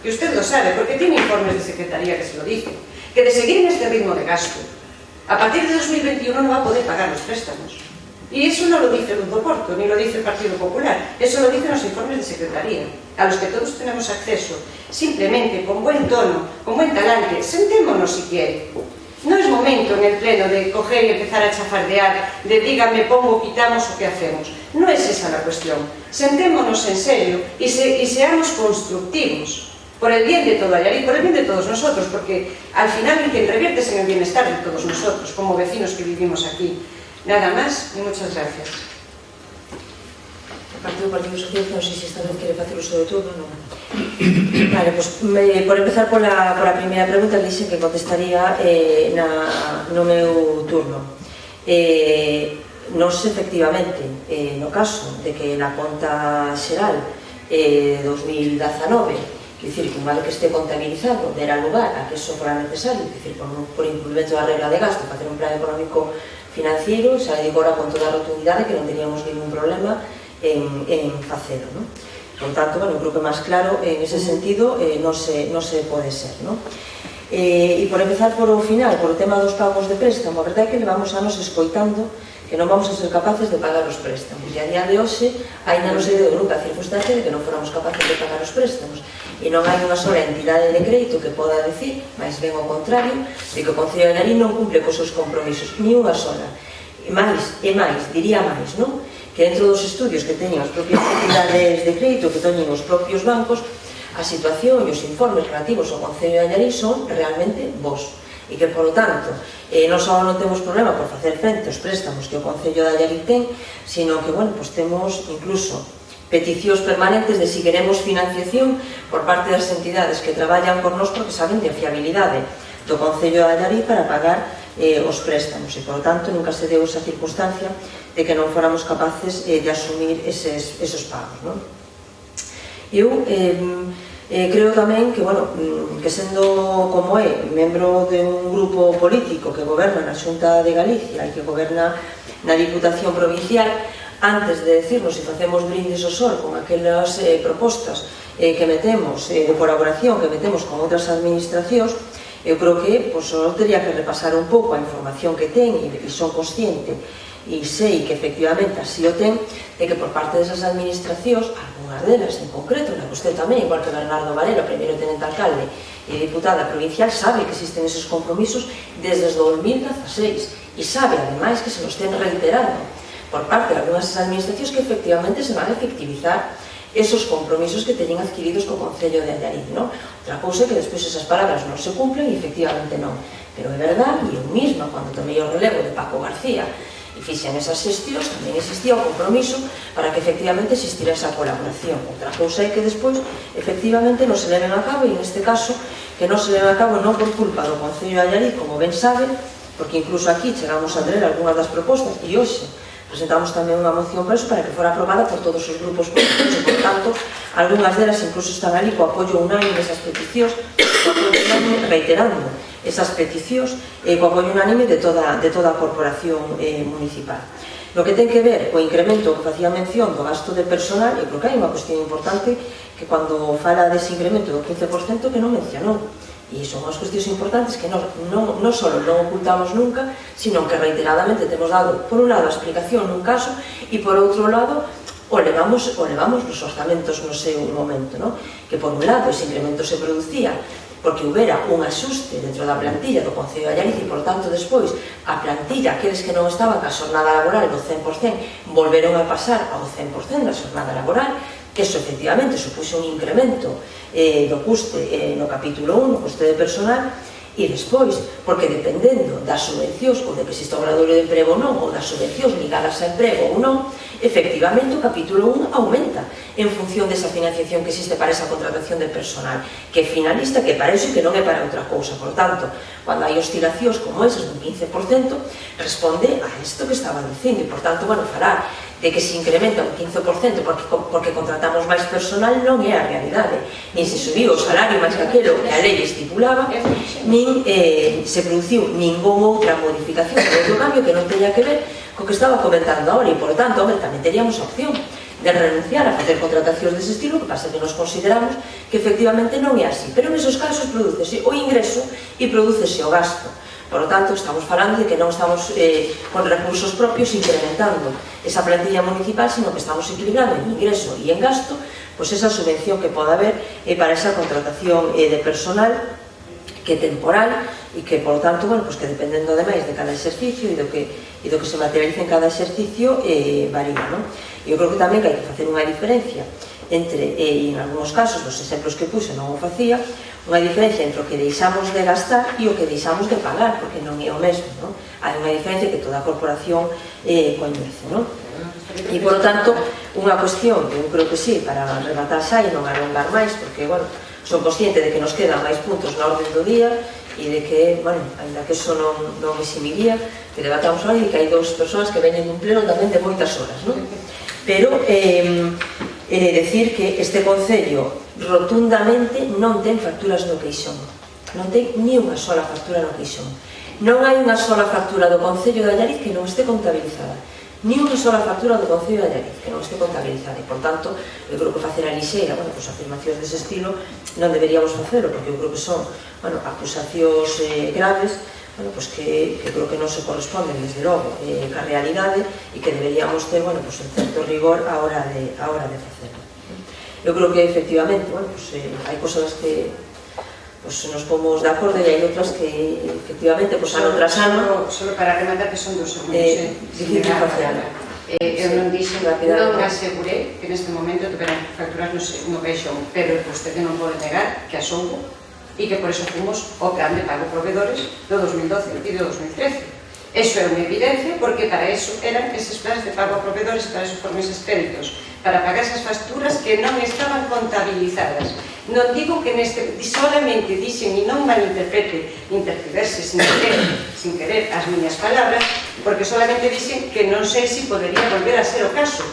Y usted lo sabe, porque tiene informes de secretaría que se lo dicen. Que de seguir en este ritmo de gasto, a partir de 2021 no va a poder pagar los préstamos. Y eso no lo dice Luz do Porto, ni lo dice el Partido Popular, eso lo dicen los informes de secretaría, a los que todos tenemos acceso. Simplemente, con buen tono, con buen talante, sentémonos si quiere. No es momento en el pleno de coger y empezar a chafardear, de dígame, pongo, quitamos o qué hacemos. No es esa la cuestión. Sentémonos en serio y seamos constructivos. Por el bien de todo Allariz, por el bien de todos nosotros, porque al final el que revierte es en el bienestar de todos nosotros, como vecinos que vivimos aquí. Nada más y muchas gracias. O Partido Socialista, non sei se esta vez quere facer uso de turno, non? Vale, pues, por empezar pola primeira pregunta, dixe que contestaría no meu turno. Nos, efectivamente, no caso de que na conta xeral 2019, quer dicir, que vale que este contabilizado dera lugar a que eso fora necesario, quer dicir, por incumprimento da regla de gasto, facer un plan económico financiero, xa digo ahora con toda a rotundidade que non teníamos ningún problema en facelo, non? Por tanto, bueno, creo que máis claro en ese sentido non se pode ser, non? E por empezar por o final, por o tema dos pagos de préstamo, a verdade é que levamos anos escoitando que non vamos a ser capaces de pagar os préstamos, e a día de hoxe ainda non se deu nunca a circunstancia de que non fóramos capaces de pagar os préstamos, e non hai unha sola entidade de crédito que poda decir, máis ben ao contrario, de que o Concello de Allariz non cumple cos seus compromisos, ni unha sola. E máis, diría máis, non? Que dentro dos estudios que teñen as propias entidades de crédito, que teñen os propios bancos, a situación e os informes relativos ao Concello de Allariz son realmente bons. E que, por lo tanto, non só non temos problema por facer frente aos préstamos que o Concello de Allariz ten, sino que, bueno, pues temos incluso peticións permanentes de si queremos financiación por parte das entidades que traballan con nós porque saben de fiabilidade do Concello de Allariz para pagar os préstamos e, por lo tanto, nunca se deu esa circunstancia de que non fóramos capaces de asumir esos pagos, non? Eu creo tamén que, bueno, que sendo como é membro de un grupo político que goberna na Xunta de Galicia e que goberna na Diputación Provincial, antes de decirnos se facemos brindis ao sol con aquelas propostas que metemos de colaboración que metemos con outras administracións, eu creo que só teria que repasar un pouco a información que ten e son consciente e sei que efectivamente así o ten, de que por parte desas administracións, algunhas delas en concreto, na que usted tamén, igual que Bernardo Varela, primeiro tenente alcalde e diputada provincial, sabe que existen esos compromisos desde 2016 e sabe ademais que se los ten reiterado por parte de algunhas administracións que efectivamente se van a efectivizar esos compromisos que teñen adquiridos co Concello de Allariz, non? Outra cousa é que despois esas palabras non se cumplen e efectivamente non, pero é verdade, e eu mesma, cando tomei o relevo de Paco García e fixen esas xestións, tamén existía o compromiso para que efectivamente existira esa colaboración. Outra cousa é que despois efectivamente non se leven a cabo, e neste caso que non se leven a cabo non por culpa do Concello de Allariz, como ben saben, porque incluso aquí chegamos a tener algunhas das propostas e hoxe presentamos tamén unha moción para eso, para que fora aprobada por todos os grupos políticos e, por tanto, algunhas delas incluso están ali co apoio unánime esas peticións, co apoio unánime reiterando esas peticións co apoio unánime de toda a corporación municipal. No que ten que ver co incremento que facía mención do gasto de personal, eu creo que hai unha cuestión importante que cando fala dese incremento do 15% que non mencionou, E son as cuestións importantes que non só non ocultamos nunca, sino que reiteradamente temos dado, por un lado, a explicación nun caso, e por outro lado, o levamos nos orzamentos no seu momento, non? Que por un lado ese incremento se producía porque houbera un axuste dentro da plantilla do Concello de Allariz e, por tanto, despois a plantilla, aqueles que non estaban ca xornada laboral do 100%, volveron a pasar ao 100% da xornada laboral, que eso efectivamente supuxo un incremento do custe no capítulo 1, no custe de personal, e despois, porque dependendo das subvencións ou de que exista obradoiro de emprego ou non, ou das subvencións ligadas a emprego ou non, efectivamente o capítulo 1 aumenta en función desa financiación que existe para esa contratación de personal, que é finalista, que para iso e que non é para outra cousa. Por tanto, cando hai oscilacións como esas dun 15%, responde a isto que estaba dicindo, e por tanto, falar de que se incrementa un 15% porque contratamos máis personal non é a realidade. Nin se subiu o salario máis que aquelo que a lei estipulaba, nin se produciu ningún outra modificación ou outro cambio que non teña que ver co que estaba comentando agora, e por tanto, tamén teríamos a opción de renunciar a facer contratacións dese estilo, que pasa que nos consideramos que efectivamente non é así, pero nesos casos producese o ingreso e producese o gasto. Por lo tanto, estamos falando de que non estamos con recursos propios incrementando esa plantilla municipal, sino que estamos equilibrando en ingreso e en gasto esa subvención que poda haber para esa contratación de personal que é temporal e que, por tanto, que dependendo ademais de cada exercicio e do que se materializa en cada exercicio varía, non? Eu creo que tamén que hai que facer unha diferencia entre, e en algúns casos, dos exemplos que puse non o facía, unha diferencia entre o que deixamos de gastar e o que deixamos de pagar, porque non é o mesmo, non? Hai unha diferencia que toda a corporación coñece, non? E, por lo tanto, unha cuestión que eu creo que sí, para rematar xa e non alongar máis, porque, son consciente de que nos quedan máis puntos na orden do día e de que, ainda que eso non eximiría, que debatamos ahora e que hai dous persoas que veñen dun pleno tamén de moitas horas, non? Pero, decir que este Concello rotundamente non ten facturas no queixón, non ten ni unha sola factura no queixón. Non hai unha sola factura do Concello de Allariz que non este contabilizada, ni unha sola factura do Concello de Allariz que non este contabilizada, e, por tanto, eu creo que facer a lixeira, afirmacións dese estilo non deberíamos facelo, porque eu creo que son acusacións graves, que creo que non se corresponden, desde logo, ca realidade, e que deberíamos ter, un certo rigor a hora de facelo. Eu creo que, efectivamente, hai cosas que nos pomos de acordo e hai outras que, efectivamente, ano tras ano... Solo para rematar, que son 2 segundos. Difícil facer. Eu non dixen, non asegurei que neste momento tuveran facturas no queixón, pero vostede non pode negar que as houbo e que por eso fomos o plan de pago proveedores do 2012 e do 2013. Eso é unha evidencia, porque para eso eran eses plans de pago a proveedores e para eso foron eses créditos, para pagar esas facturas que non estaban contabilizadas. Non digo que solamente dixen, e non malinterprete, interferirse sin querer as miñas palabras, porque solamente dixen que non sei se podería volver a ser o caso,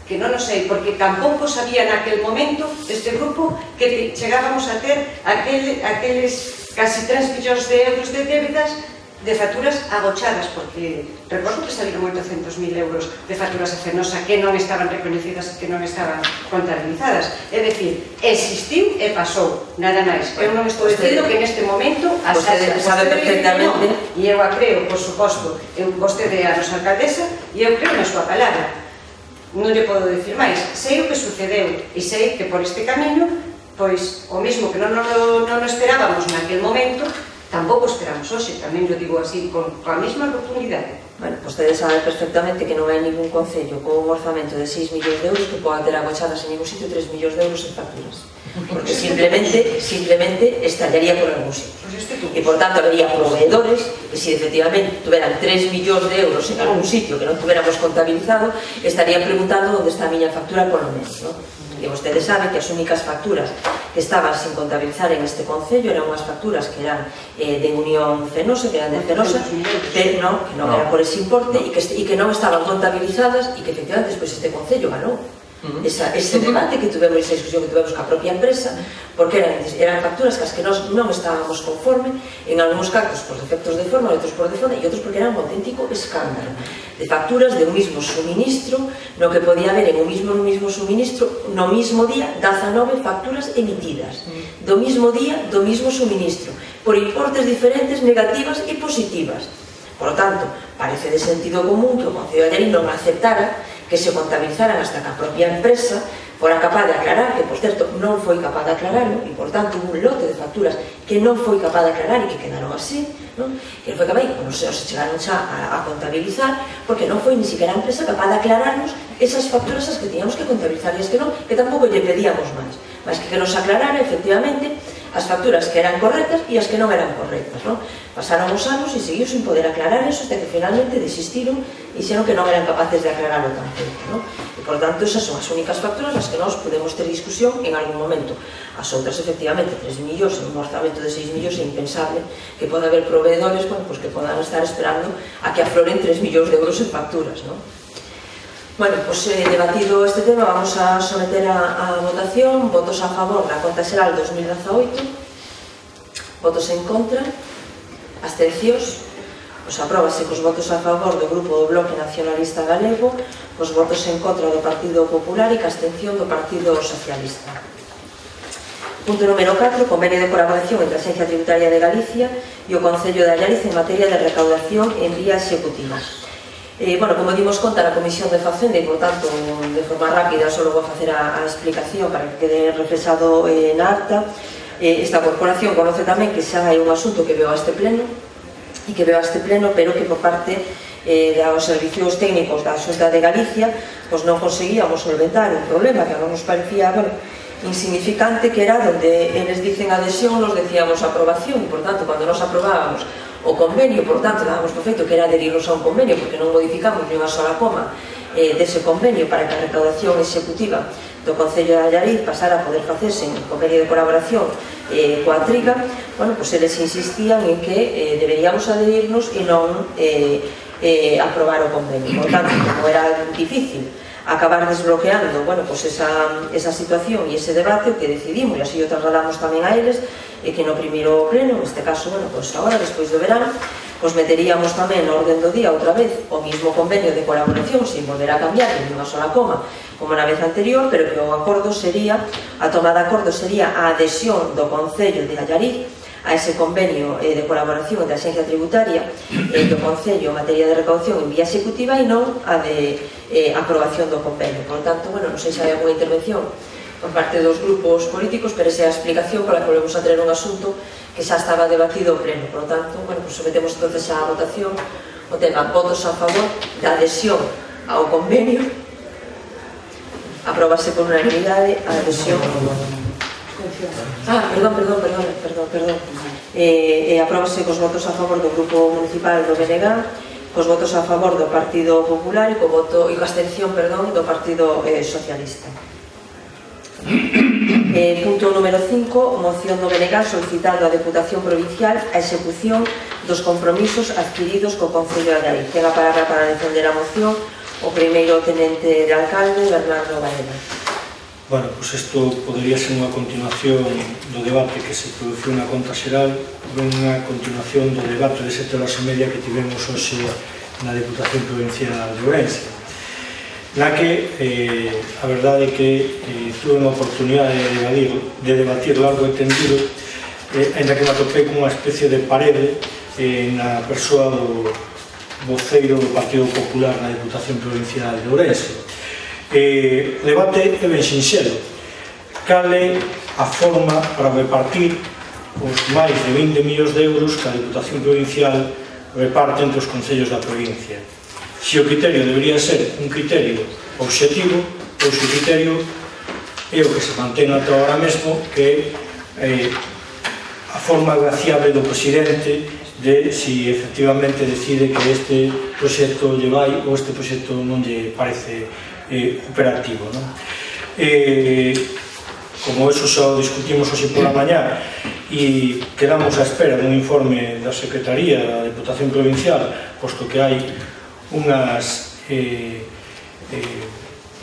que non o sei, porque tampouco sabía naquel momento este grupo que chegábamos a ter aqueles casi 3 millóns de euros de débedas de facturas agochadas, porque recordo que saliron 800.000 euros de facturas a Fenosa que non estaban reconhecidas e que non estaban contabilizadas. É dicir, existiu e pasou, nada máis. Eu non estou dicindo que neste momento vostede sabe perfectamente, e eu a creo, por suposto, vostede é a nosa alcaldesa e eu creo na súa palabra. Non lle podo dicir máis. Sei o que sucedeu e sei que por este camiño, pois o mesmo que non o esperábamos naquel momento, tampouco esperamos hoxe, tamén lo digo así, con a mesma rotundidade. Vostedes saben perfectamente que non hai ningún concello con un orzamento de 6 millóns de euros que poda ter agochadas en ningún sitio 3 millóns de euros en facturas, porque simplemente estallaría por algún sitio, e por tanto habería proveedores que se efectivamente tuveran 3 millóns de euros en algún sitio que non tuveramos contabilizado, estarían preguntando onde está a miña factura por lo menos, non? E vostedes saben que as únicas facturas que estaban sin contabilizar en este Concello eran unhas facturas que eran de Unión Fenosa, que eran de Fenosa, que non era por ese importe e que non estaban contabilizadas e que efectivamente despois este Concello ganou. ese debate que tuvemos, esa discusión que tuvemos ca propia empresa, porque eran facturas que as que nós non estábamos conforme, en algúns casos por defectos de forma, outros por defecto, e outros porque era un auténtico escándalo de facturas de un mismo suministro, no que podía haber en un mismo suministro, no mismo día, 19 facturas emitidas, do mismo día, do mismo suministro, por importes diferentes, negativas e positivas. Por lo tanto, parece de sentido común que o Concello de Allariz non aceptara que se contabilizaran hasta que a propia empresa fora capaz de aclarar, que por certo non foi capaz de aclararlo, e por tanto un lote de facturas que non foi capaz de aclarar e que quedaron así, que non foi capaz, e non se chegaron xa a contabilizar, porque non foi ni siquiera a empresa capaz de aclararnos esas facturas as que teníamos que contabilizar, e as que non, que tampouco lle pedíamos máis, mas que nos aclarara efectivamente as facturas que eran correctas e as que non eran correctas. Pasaron os anos e seguiu sin poder aclarar eso, hasta que finalmente desistiron e dixeron que non eran capaces de aclararlo tampouco. E, por tanto, esas son as únicas facturas as que nós podemos ter discusión en algún momento. As outras, efectivamente, 3 millóns en un orzamento de 6 millóns é impensable que poda haber proveedores que podan estar esperando a que afloren 3 millóns de euros en facturas. Bueno, pues debatido este tema, vamos a someter a votación. Votos a favor da conta xeral 2018, votos en contra, abstencións. Pues apróbase cos votos a favor do Grupo do Bloque Nacionalista Galego, cos votos en contra do Partido Popular e ca abstención do Partido Socialista. Punto número 4, convenio de colaboración entre a Axencia Tributaria de Galicia e o Concello de Allariz en materia de recaudación en vía executiva. Bueno, como dimos conta na Comisión de Facenda, e, por tanto, de forma rápida, só vou facer a explicación para que quede reflexado na acta. Esta corporación conoce tamén que xa hai un asunto que veo a este pleno, pero que por parte dos servicios técnicos da Xunta de Galicia non conseguíamos solventar un problema que non nos parecía insignificante, que era donde eles dicen adhesión, nos decíamos aprobación, e, por tanto, cando nos aprobábamos o convenio, por tanto, dábamos por feito que era adherirnos a un convenio, porque non modificamos ni unha sola coma dese convenio para que a recaudación executiva do Concello de Allariz pasara a poder facerse en convenio de colaboración coa Triga. Bueno, pues eles insistían en que deberíamos adherirnos e non aprobar o convenio. Por tanto, como era difícil acabar desbloqueando, bueno, pues esa situación e ese debate, o que decidimos, e así o trasladamos tamén a eles, e que no primeiro pleno, neste caso, bueno, pues agora, despois do verano, pues meteríamos tamén na orden do día outra vez o mismo convenio de colaboración sin volver a cambiar en unha sola coma como na vez anterior, pero que o acordo sería, a toma de acordo sería a adhesión do Concello de Allariz a ese convenio de colaboración entre a Axencia Tributaria do Concello en materia de recaudación en vía executiva e non a de aprobación do convenio. Por tanto, bueno, non sei se hai alguna intervención por parte dos grupos políticos, pero esa é a explicación pola que volvemos a traer un asunto que xa estaba debatido pleno. Por tanto, bueno, pues sometemos entonces a votación o tema votos a favor da adhesión ao convenio. Apróbase por unanimidade a adhesión. Perdón. Apróbase cos votos a favor do Grupo Municipal do BNG, cos votos a favor do Partido Popular e co abstención, do Partido Socialista. Punto número 5, moción do BNG solicitando a Deputación Provincial a execución dos compromisos adquiridos co Concello de Allariz. Ten a palabra para defender a moción o primeiro tenente de alcalde, Bernardo Varela. Bueno, pues isto podería ser unha continuación do debate que se produciu na conta xeral, unha continuación do debate de 7 horas e media que tivemos hoxe na Deputación Provincial de Ourense, na que a verdade é que tuve unha oportunidade de debatir largo e tendido, ainda que me atopei con unha especie de parede na persoa do voceiro do Partido Popular na Deputación Provincial de Ourense. O debate é ben sinxelo. Cal é a forma para repartir os máis de 20 millóns de euros que a Deputación Provincial reparte entre os concellos da provincia? Se o criterio debería ser un criterio obxectivo ou se o criterio é o que se mantén ata ahora mesmo, que é a forma graciable do presidente de si efectivamente decide que este proxecto lle vai ou este proxecto non lle parece operativo. Como eso xa o discutimos hoxe pola mañá e quedamos á espera dun informe da Secretaría da Deputación Provincial, posto que hai unhas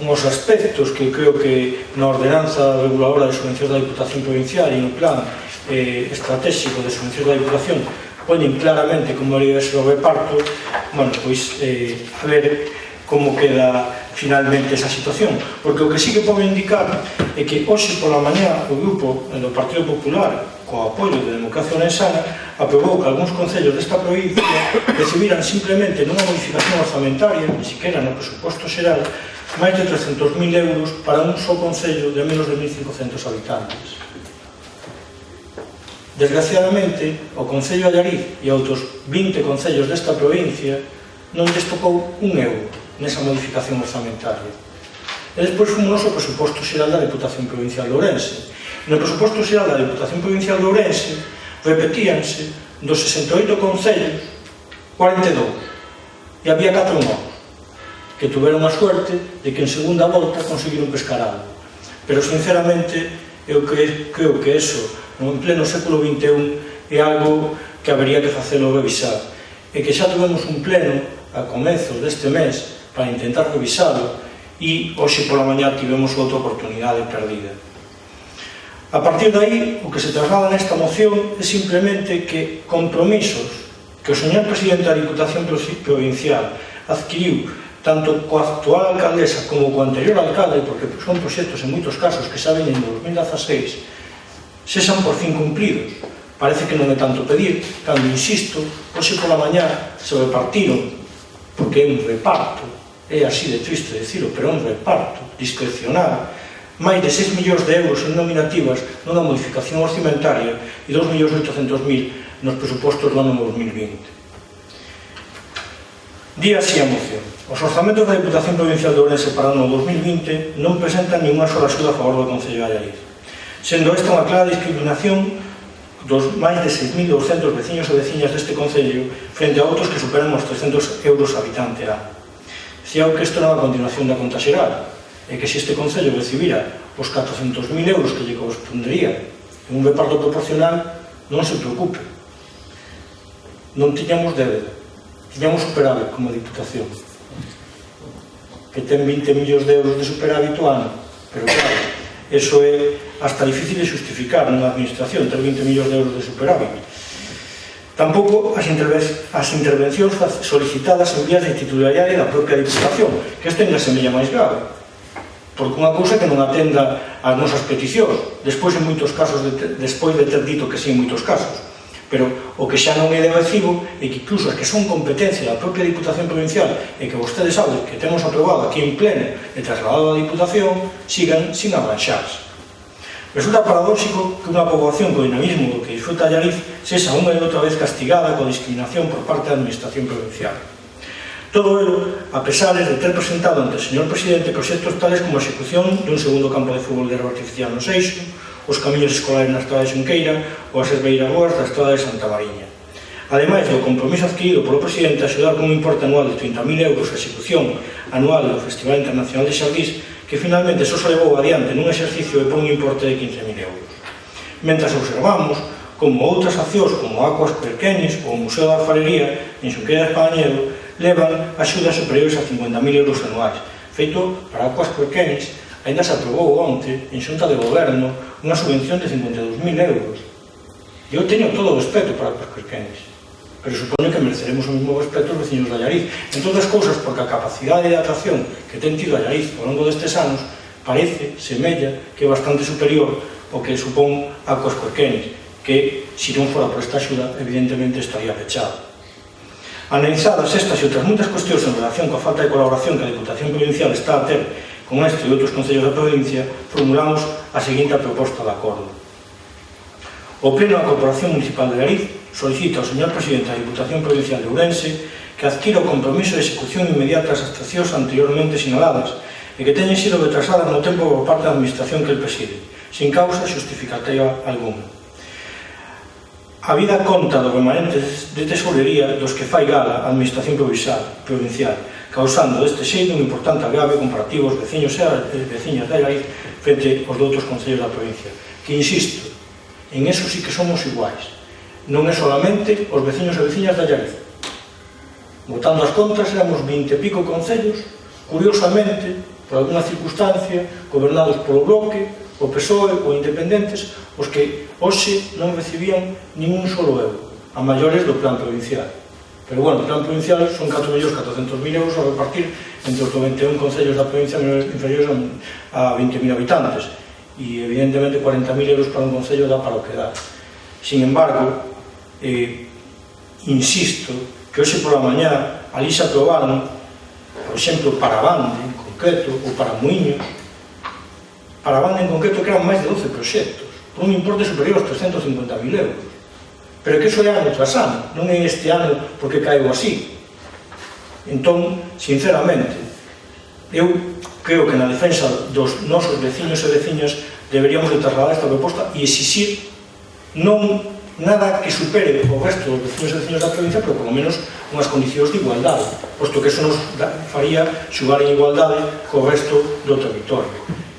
unhos aspectos que creo que na ordenanza reguladora de subvencións da Diputación Provincial e no plan estratégico de subvencións da Diputación poñen claramente como debería ser o reparto, pois a ver como queda finalmente esa situación, porque o que sí que podo indicar é que hoxe pola mañá o grupo do Partido Popular, co apoio de Democracia Orensana, aprobou que algúns concellos desta provincia recibiran simplemente nunha modificación orzamentaria, ni siquiera no presuposto xeral, máis de 300.000 euros para un só concello de menos de 1.500 habitantes. Desgraciadamente, o Concello de Allariz e outros 20 concellos desta provincia non lles tocou un euro nesa modificación orzamentaria. E despois fomos ao presuposto xeral da Diputación Provincial de Ourense. No presuposto xeral da Diputación Provincial de Ourense repetíanse dos 68 concellos 42 e había 4 novos que tuveron a suerte de que en segunda volta conseguiron pescar algo. Pero sinceramente eu creo que eso en pleno século XXI é algo que habería que facelo revisar e que xa tuvemos un pleno a comezos deste mes para intentar revisalo e hoxe pola mañá tivemos outra oportunidade perdida. A partir de aí, o que se traslada nesta moción é simplemente que compromisos que o señor presidente da Diputación Provincial adquiriu tanto coa actual alcaldesa como co anterior alcalde, porque son proxectos en moitos casos que xa veñen en 2016, sexan por fin cumpridos. Parece que non é tanto pedir, cando insisto, hoxe pola mañá se repartiron, porque é un reparto, é así de triste decirlo, pero é un reparto discrecional, máis de 6 millóns de euros en nominativas nunha modificación orzamentaria e 2.800.000 nos presupostos do ano 2020. Di así a moción: os orzamentos da Diputación Provincial de Ourense para o ano 2020 non presentan ninguna sola axuda a favor do Concello de Allariz, sendo esta unha clara discriminación dos máis de 6.200 veciños e veciñas deste Concello frente a outros que superan os 300 euros habitante ano. Dicía que isto era a continuación da conta xeral, e que se este Concello recibira os 400.000 euros que lle correspondería en un reparto proporcional, non se preocupe, non tiñamos débeda, tiñamos superávit como Diputación, que ten 20 millóns de euros de superávit o ano, pero claro, eso é hasta difícil de justificar nunha administración, ter 20 millóns de euros de superávit. Tampouco as intervencións solicitadas en vías de titularidade da propia Diputación, que este ainda semella máis grave, porque unha cousa que non atenda ás nosas peticións, despois en moitos casos, despois de ter dito que sí en moitos casos, pero o que xa non é de recibo é que incluso as que son competencia da propia Diputación Provincial e que vostedes saben que temos aprobado aquí en pleno e trasladado a Diputación sigan sin avanxarse. Resulta paradóxico que unha poboación co dinamismo do que disfruta Allariz sexa unha e outra vez castigada coa discriminación por parte da Administración Provincial. Todo ello, a pesar de ter presentado ante o señor presidente proxectos tales como a execución dun segundo campo de fútbol de herba artificial no Seixo, os camiños escolares na estrada de Xunqueira ou as herbeiragoas da estrada de Santa Mariña. Ademais do compromiso adquirido polo presidente a axudar con un importe anual de 30.000 euros a execución anual do Festival Internacional de Xardís, que finalmente só se levou adiante nun exercicio e por un importe de 15.000 euros. Mentras observamos como outras accións como Aquas Perquenis ou o Museo da Alfarería en Xunqueira de Espadañedo levan axudas superiores a 50.000 euros anuais. Feito para Aquas Perquenis, ainda se aprobou onte en Xunta de Goberno unha subvención de 52.000 euros. Eu teño todo o respeto para Aquas Perquenis, pero supoño que mereceremos o mesmo respeto os veciños de Allariz, entre outras cousas porque a capacidade de atracción que ten tido Allariz ao longo destes anos parece, semella, que é bastante superior ao que supón Aquas Perquenis, que, se non fora por esta axuda, evidentemente estaría pechado. Analizadas estas e outras moitas cuestións en relación coa falta de colaboración que a Diputación Provincial está a ter con este e outros concellos da provincia, formulamos a seguinte proposta de acordo. O Pleno da Corporación Municipal de Allariz solicita ao señor presidente da Diputación Provincial de Ourense que adquira o compromiso de execución inmediata das actuacións anteriormente sinaladas e que teñen sido retrasadas no tempo por parte da administración que el preside, sin causa xustificativa alguna. A vida conta dos remanentes de tesorería dos que fai gala a administración provincial, causando deste xeito un importante agrave comparativo aos veciños e veciñas de Allariz frente aos de outros concellos da provincia, que, insisto, en eso sí que somos iguais. Non é solamente os veciños e veciñas de Allariz. Botando as contas, éramos 20 e pico concellos Curiosamente, por alguna circunstancia, gobernados polo Bloque, o PSOE ou independentes, os que hoxe non recibían nin un solo euro, a maiores do plan provincial. Pero, bueno, o plan provincial son 4.400.000 euros a repartir entre os 91 concellos da provincia inferiores a 20.000 habitantes. E, evidentemente, 40.000 euros para un concello dá para o que dá. Sin embargo, insisto que hoxe por la mañá ali se aprobaron, por exemplo, para Bande en concreto, ou para Muiños, para Bande en concreto que eran máis de 12 proxectos, por un importe superior aos 350.000 euros. Pero que iso é ano tras ano, non é este ano porque caigo así. Entón, sinceramente, eu creo que na defensa dos nosos veciños e veciñas deberíamos de trasladar esta proposta e exixir non nada que supere o resto dos veciños e veciñas da provincia, pero polo menos unhas condicións de igualdade, posto que eso nos faría xugar en igualdade co resto do territorio.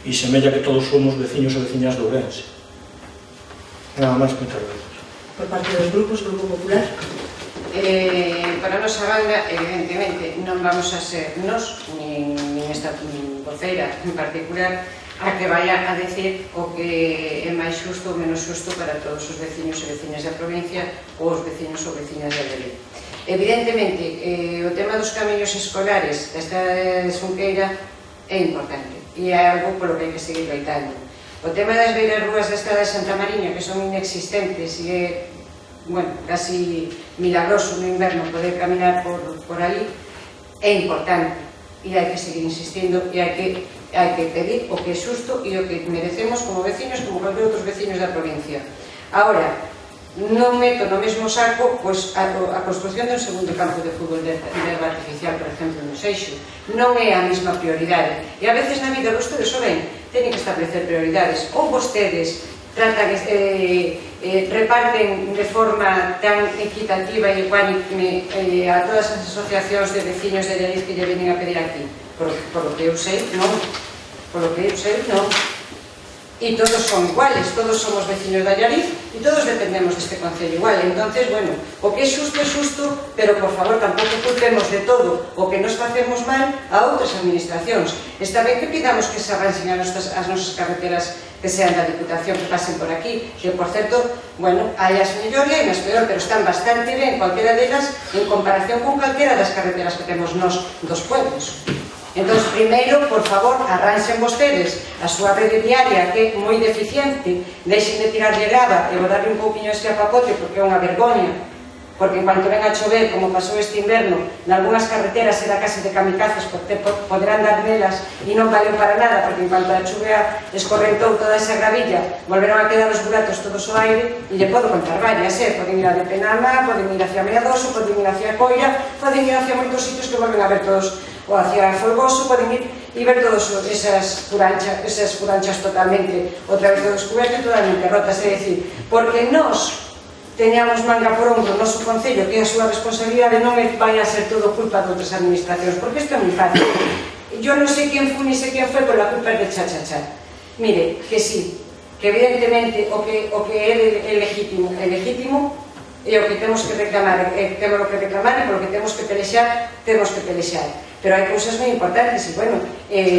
E semella que todos somos veciños e veciñas de Ourense. Nada máis, moitas gracias. Por parte dos grupos, Grupo Popular. Para a nosa banda, evidentemente, non vamos a ser nos, nin esta voceira en particular, a que vaya a decir o que é máis xusto ou menos xusto para todos os veciños e veciñas da provincia ou os veciños ou veciñas da Lele. Evidentemente, o tema dos camiños escolares desta Xunqueira é importante e é algo polo que hai que seguir loitando. O tema das beiras rúas da Estrada de Santa Mariña, que son inexistentes e é, bueno, casi milagroso no inverno poder caminar por ali, é importante e hai que seguir insistindo e hai que pedir o que é xusto e o que merecemos como veciños, como calquer outros veciños da provincia. Agora, non meto no mesmo saco a construcción de un segundo campo de fútbol de herba artificial, por exemplo, no Seixo. Non é a mesma prioridade. E a veces na vida vostedes o ven, teñen que establecer prioridades. Ou vostedes reparten de forma tan equitativa e ecuánime a todas as asociacións de veciños de Lleiz que lle venen a pedir aquí. Por lo que eu sei, non. Por lo que eu sei, non. E todos son iguales, todos somos veciños da Llariz e todos dependemos deste concello igual. Entonces, bueno, o que é xusto, pero por favor tampouco culpemos de todo o que nos facemos mal a outras administracións. Está ben que pidamos que se arranxen as nosas carreteras que sean da Diputación, que pasen por aquí, que por certo, bueno, hai as mellor e hai as peor, pero están bastante ben cualquera delas en comparación con calquera das carreteras que temos nós dos pueblos. Entón, primeiro, por favor, arranxen vostedes a súa rede viaria, que é moi deficiente, deixen de tirarlle grava e vou darle un pouquinho este apapote porque é unha vergoña, porque en cuanto ven a chover, como pasou este inverno, nalgúnas carreteras era case de kamikazes, porque poderán dar nelas e non valeu para nada, porque en cuanto a chuvia escorrentou toda esa gravilla, volveron a quedar os buratos todos ao aire, e lle podo contar varias, poden ir a de Penama, poden ir hacia Meadoso, poden ir hacia Coira, poden ir hacia moitos sitios que volven a ver todos, ou hacia Folgoso, poden ir e ver todas esas furanchas totalmente outra vez descubertas e totalmente rotas, é dicir, porque nós teñamos manga por ombro o noso concello, que é a súa responsabilidade, non vai a ser todo culpa de outras administracións, porque isto é moi fácil. Yo non sei quen foi, ni sei quen foi, por la culpa de cha-cha-cha. Mire, que sí, que evidentemente o que é legítimo é legítimo, e o que temos que reclamar e polo que temos que pelexar, pero hai cousas moi importantes e, bueno,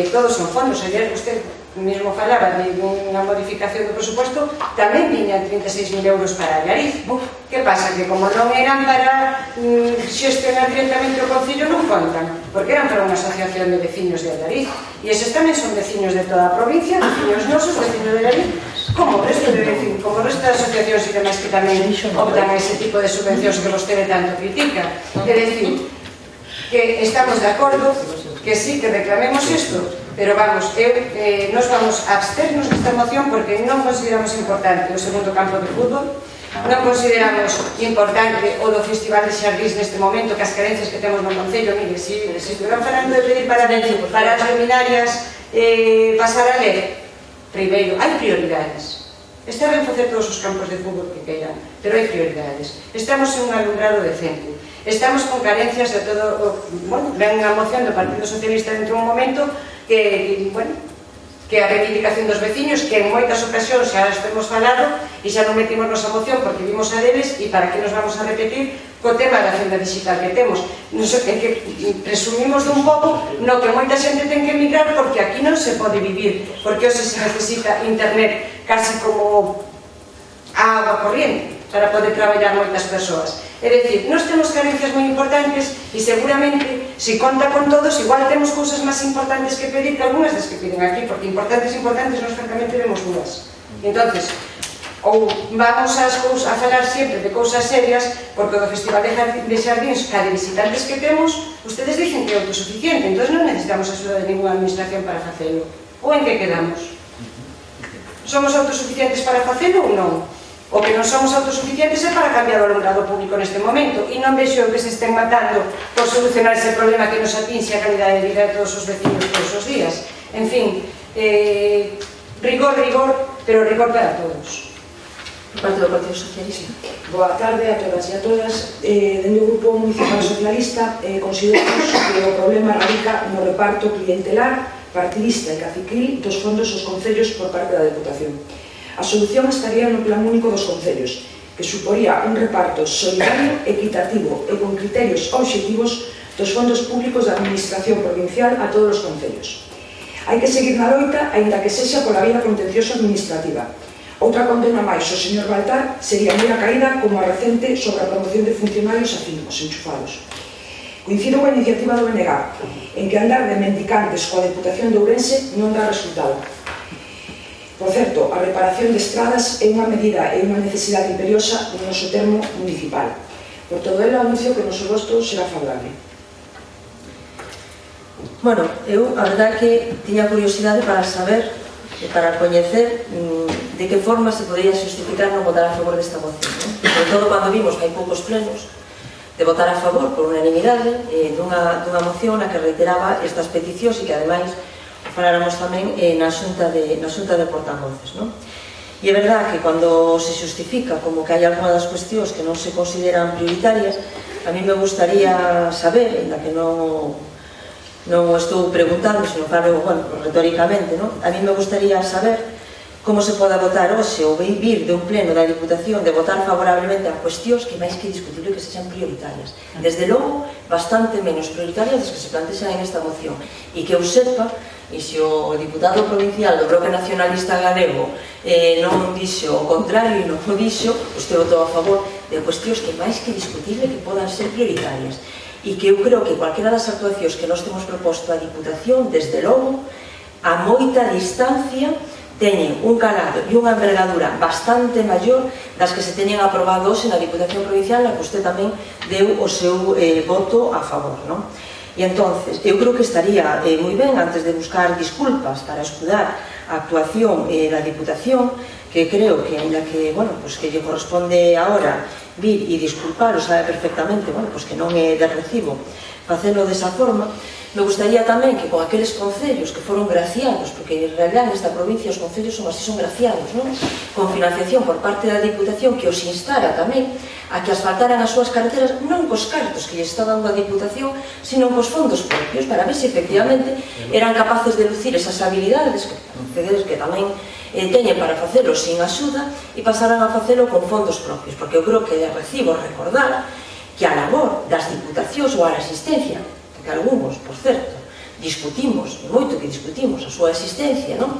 todos son fondos. Ayer usted mesmo falaba de unha modificación do presupuesto, tamén viñan 36.000 euros para Llariz. Que pasa? Que como non eran para xestionar directamente o concello, non contan, porque eran para unha asociación de veciños de Llariz, e eses tamén son veciños de toda a provincia, veciños nosos, veciños de Llariz, como o resto de asociacións e demais que tamén optan a ese tipo de subvencións que vostede tanto critica. É dicir, que estamos de acordo, que sí, que reclamemos isto, pero vamos, nos vamos a absternos desta moción porque non consideramos importante o segundo campo de fútbol, non consideramos importante o do Festival de Xardís neste momento, que as carencias que temos no concello, mire, se estuveran falando de pedir para as luminarias pasar a ler, primeiro, hai prioridades. Está ben facer todos os campos de fútbol que queiran, pero hai prioridades. Estamos en un alumbrado decente. Estamos con carencias de todo, bueno, ven unha moción do Partido Socialista dentro de un momento que que a reivindicación dos veciños, que en moitas ocasións xa estemos falado e xa non metimos nosa moción porque vimos a deles, e para que nos vamos a repetir co tema da agenda digital que temos, en que presumimos dun pouco no que moita xente ten que emigrar porque aquí non se pode vivir, porque hoxe se necesita internet casi como a agua corriente para poder traballar moitas persoas. É dicir, nós temos carencias moi importantes e seguramente, se conta con todos, igual temos cousas máis importantes que pedir que algunhas das que piden aquí, porque importantes, nós francamente vemos dúas. Entonces, ou vamos a falar sempre de cousas serias, porque do Festival de Xardíns, cada visitantes que temos, ustedes dicen que é autosuficiente, entón non necesitamos axuda de ninguna administración para facelo. Ou en que quedamos? Somos autosuficientes para facelo ou non? O que non somos autosuficientes é para cambiar o alumbrado público neste momento, e non vexo que se estén matando por solucionar ese problema que nos atinxe a calidade de vida de todos os vecinos todos os días. En fin, rigor, pero rigor para todos. Por parte do Partido Socialista. Boa tarde a todas e a todas. Dende o Grupo Municipal Socialista consideramos que o problema radica no reparto clientelar, partidista e caciquil dos fondos aos concellos por parte da Deputación. A solución estaría no plan único dos concellos, que suporía un reparto solidario, equitativo e con criterios obxectivos dos fondos públicos da Administración provincial a todos os concellos. Hai que seguir na loita, aínda que sexa pola vía contencioso administrativa. Outra condena máis ao señor Baltar sería moi a caída como a recente sobre a promoción de funcionarios afínicos enchufados. Coincido coa iniciativa do BNG, en que andar de mendicantes coa Deputación de Ourense non dá resultado. Por certo, a reparación de estradas é unha medida e unha necesidade imperiosa no noso termo municipal. Por todo elo, anuncio que o noso voto será favorable. Bueno, eu a verdade que tiña curiosidade para saber e para coñecer de que forma se podría justificar non votar a favor desta moción, non? Sobre todo cando vimos que hai poucos plenos de votar a favor por unanimidade dunha moción na que reiteraba estas peticións e que ademais faláramos tamén na xunta de portavoces, non? E é verdad que cando se justifica como que hai algunha das cuestións que non se consideran prioritarias, a mí me gustaría saber, ainda que non estou preguntando, sino falo, bueno, retóricamente, non? A mí me gustaría saber como se poda votar hoxe ou vir de un pleno da Diputación de votar favorablemente a cuestións que máis que discutible que sexan prioritarias. Desde logo, bastante menos prioritarias das que se plantexan en esta moción. E que eu sepa, e se o diputado provincial do Bloque Nacionalista Galego non dixo o contrario e non o dixo, usted votou a favor de cuestións que máis que discutible que podan ser prioritarias. E que eu creo que cualquiera das actuacións que nós temos proposto a Diputación, desde logo, a moita distancia, teñen un calado e unha envergadura bastante maior das que se teñen aprobado hoxe na Diputación Provincial, na que usted tamén deu o seu voto a favor, non? E entonces, eu creo que estaría moi ben, antes de buscar disculpas para escudar a actuación da Diputación, que creo que, ainda que, bueno, pues que lle corresponde agora vir e disculpar, o sabe perfectamente, bueno, pues que non é de recibo facelo desa forma. Me gustaría tamén que con aqueles concellos que foron graciados, porque en realidad nesta provincia os concellos son así, son graciados, non? Con financiación por parte da Diputación, que os instara tamén a que asfaltaran as súas carreteras non cos cartos que lle está dando a Diputación, sino cos fondos propios, para ver se efectivamente eran capaces de lucir esas habilidades que tamén teñen para facelo sin axuda e pasaran a facelo con fondos propios, porque eu creo que é recibo recordar que a labor das Diputacións ou a asistencia, que algúns, por certo, discutimos, e moito que discutimos a súa existencia, non?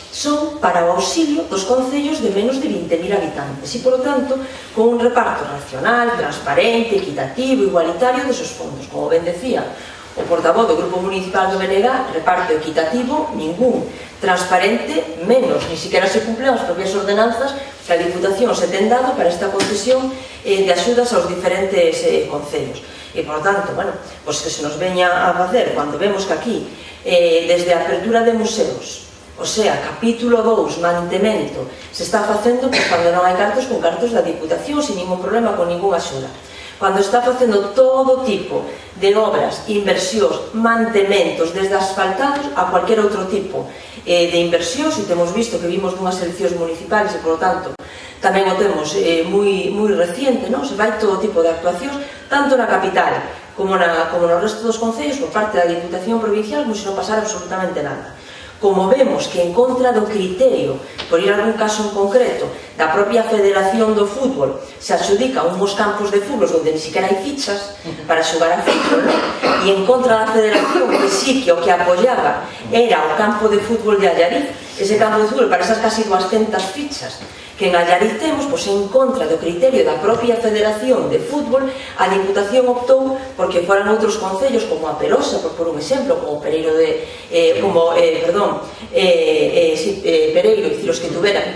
Son para o auxilio dos concellos de menos de 20.000 habitantes e, por lo tanto, con un reparto racional, transparente, equitativo, igualitario desos fondos. Como ben decía o portavoz do Grupo Municipal do BNG, reparto equitativo, ningún, transparente, menos, ni siquiera se cumplen as propias ordenanzas que a Diputación se ten dado para esta concesión de axudas aos diferentes concellos. E, por tanto, bueno, pois que se nos veña a facer, cando vemos que aquí, desde a apertura de museos, o sea, capítulo 2, mantemento, se está facendo, pois cando non hai cartos, con cartos da Diputación, sin ningún problema, con ningún axuda. Cando está facendo todo tipo de obras, inversións, mantementos, desde asfaltados a cualquier outro tipo de inversións, e temos visto que vimos dunhas eleccións municipales e, por lo tanto, tamén o temos moi reciente, non? Se vai todo tipo de actuacións, tanto na capital como no resto dos concellos por parte da Diputación Provincial, como se non pasara absolutamente nada. como vemos que en contra do criterio, por ir a algún caso en concreto, da propia Federación do Fútbol, se adxudica unhos campos de fútbol onde ni siquiera hai fichas para xogar a fútbol, e en contra da Federación, que sí que o que apoyaba era o campo de fútbol de Allariz, ese campo de fútbol para esas casi 200 fichas que en Allariz temos, pois en contra do criterio da propia Federación de Fútbol, a Diputación optou porque foran outros concellos como a Perosa, por un exemplo, como Pereiro de Pereiro, dicir, os que tuveran,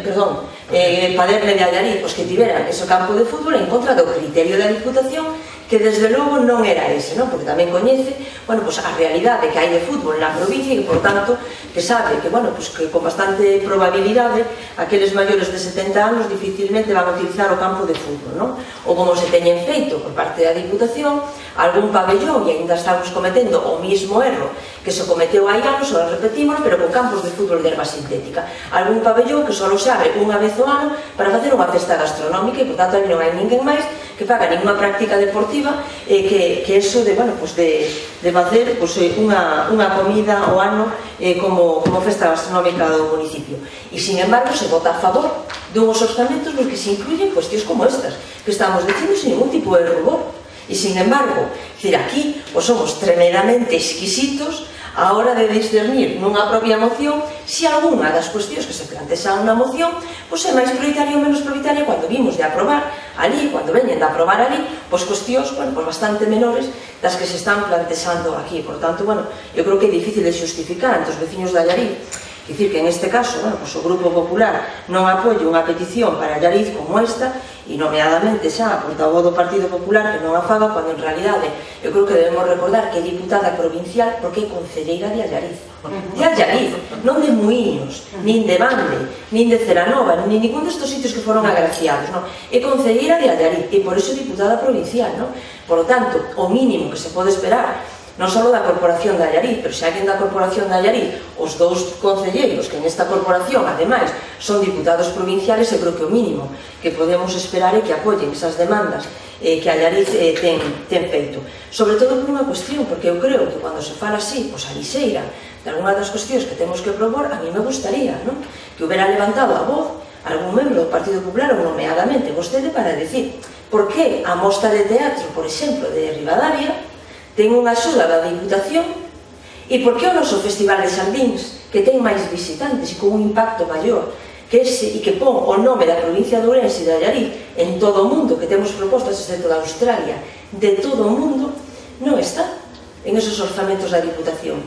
Paderne de Allariz, os que tiveran ese campo de fútbol en contra do criterio da Diputación, que desde logo non era ese, non? Porque tamén coñece, bueno, pues, a realidade que hai de fútbol na provincia e, por tanto, que sabe que, bueno, pues, que con bastante probabilidade aqueles maiores de 70 anos dificilmente van a utilizar o campo de fútbol, non? Ou como se teñen feito por parte da Diputación, algún pabellón, e ainda estamos cometendo o mismo erro que se cometeu hai anos, ahora repetimos, pero con campos de fútbol de erva sintética. Algún pabellón que só se abre unha vez ao ano para facer unha festa gastronómica e, por tanto, ali non hai ninguén máis que faga ninguna práctica deportiva que eso de, bueno, pues de facer pues, unha comida ao ano como festa gastronómica do municipio. E, sin embargo, se vota a favor dunhos orzamentos nos que se incluyen cuestións como estas, que estamos dicindo sin ningún tipo de rubor. E, sin embargo, aquí pues, somos tremendamente exquisitos a hora de discernir nunha propia moción se algunha das cuestións que se plantexan na moción pois é máis prioritaria ou menos prioritaria cando vimos de aprobar ali, cando veñen de aprobar ali, pois cuestións bastante menores das que se están plantexando aquí. Por tanto, eu creo que é difícil de xustificar entre os veciños de Allariz. É dicir, que en este caso, o Grupo Popular non apoia unha petición para Allariz como esta, e nomeadamente xa a portavoz do Partido Popular que non a faga, cando en realidade eu creo que debemos recordar que é diputada provincial porque é concelleira de Allariz. De Allariz, non de Muíños, nin de Bande, nin de Ceranova, nin ningún destos sitios que foron agraciados, non? É concelleira de Allariz e por iso é diputada provincial, non? Por lo tanto, o mínimo que se pode esperar non só da Corporación de Allariz, pero se alguén da Corporación de Allariz, os dous concelleiros que nesta corporación, ademais, son diputados provinciales, eu creo que o mínimo que podemos esperar é que apoyen esas demandas que Allariz ten feito. Sobre todo por unha cuestión, porque eu creo que cando se fala así, pois a lixeira, de algunha das cuestións que temos que propor, a mí me gustaría, non? Que hubiera levantado a voz algún membro do Partido Popular ou nomeadamente vostede para decir por que a mostra de teatro, por exemplo, de Ribadavia ten unha axuda da Diputación e por que o noso Festival de Sardins, que ten máis visitantes e con un impacto maior que ese, e que pon o nome da provincia de Ourense e de Allariz en todo o mundo, que temos propostas excepto da Australia, de todo o mundo, non está en esos orzamentos da Diputación.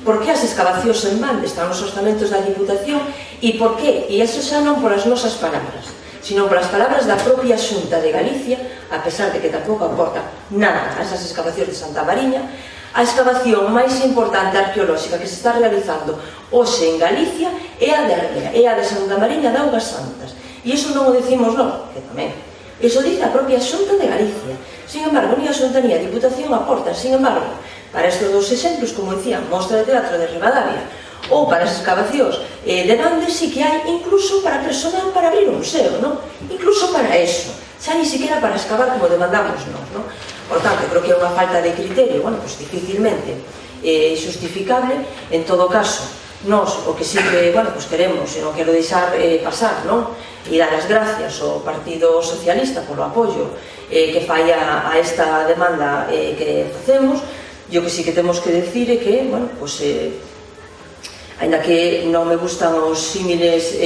Por que as excavacións en balde están nos orzamentos da Diputación e por que, e iso xa non polas nosas palabras, sino por as palabras da propia Xunta de Galicia, a pesar de que tampouco aporta nada a esas excavacións de Santa Mariña, a excavación máis importante arqueolóxica que se está realizando hoxe en Galicia é a de Santa Mariña de Augas Santas. E iso non o decimos non, que tamén. Iso dice a propia Xunta de Galicia. Sin embargo, ni a Xunta ni a Diputación aportan. Sin embargo, para estes dos exemplos, como decía, mostra de teatro de Ribadavia, ou para as excavacións de Bande, sí que hai incluso para personal para abrir un museo, non? Incluso para eso, xa ni siquiera para excavar como demandamos nós, non? Por tanto, creo que é unha falta de criterio, pues dificilmente justificable. En todo caso, nós o que sí que, pues queremos, e non quero deixar pasar, non? E dar as gracias ao Partido Socialista polo apoio que fai a esta demanda que facemos. E o que sí que temos que decir é que, pues ainda que non me gustan os símiles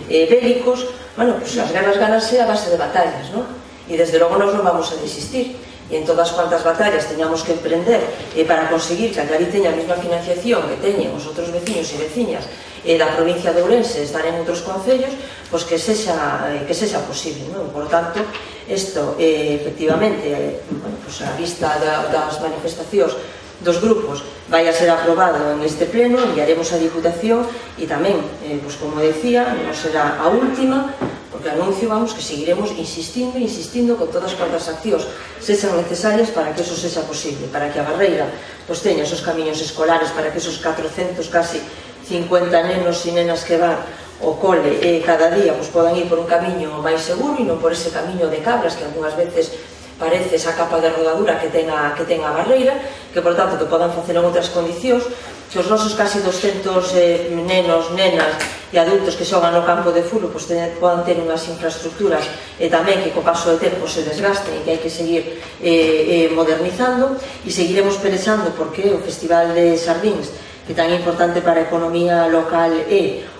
bélicos, pues as guerras ganase a base de batallas, non? E desde logo nós non vamos a desistir. E en todas cuantas batallas teñamos que emprender para conseguir que Allariz teña a mesma financiación que teñen os outros veciños e veciñas da provincia de Ourense, estar en outros concellos, pues que sexa posible, non? Por tanto, isto, efectivamente, pues a vista das manifestacións dos grupos vai a ser aprobado en este pleno, enviaremos a Diputación e tamén, pues como decía, non será a última, porque anuncio, que seguiremos insistindo con todas cuantas accións sexan necesarias para que eso sexa posible, para que a Barreira pues teña esos camiños escolares, para que esos 400, casi 50 nenos e nenas que van ao cole cada día pues podan ir por un camiño máis seguro e non por ese camiño de cabras que algunhas veces parece esa capa de rodadura que ten a barreira, que por tanto que podan facer en outras condicións, que os nosos casi 200 nenos, nenas e adultos que xogan no campo de fútbol podan ter unhas infraestructuras e tamén que co paso do tempo se desgasten e que hai que seguir modernizando, e seguiremos pelexando porque o Festival de Sardins, que tan importante para a economía local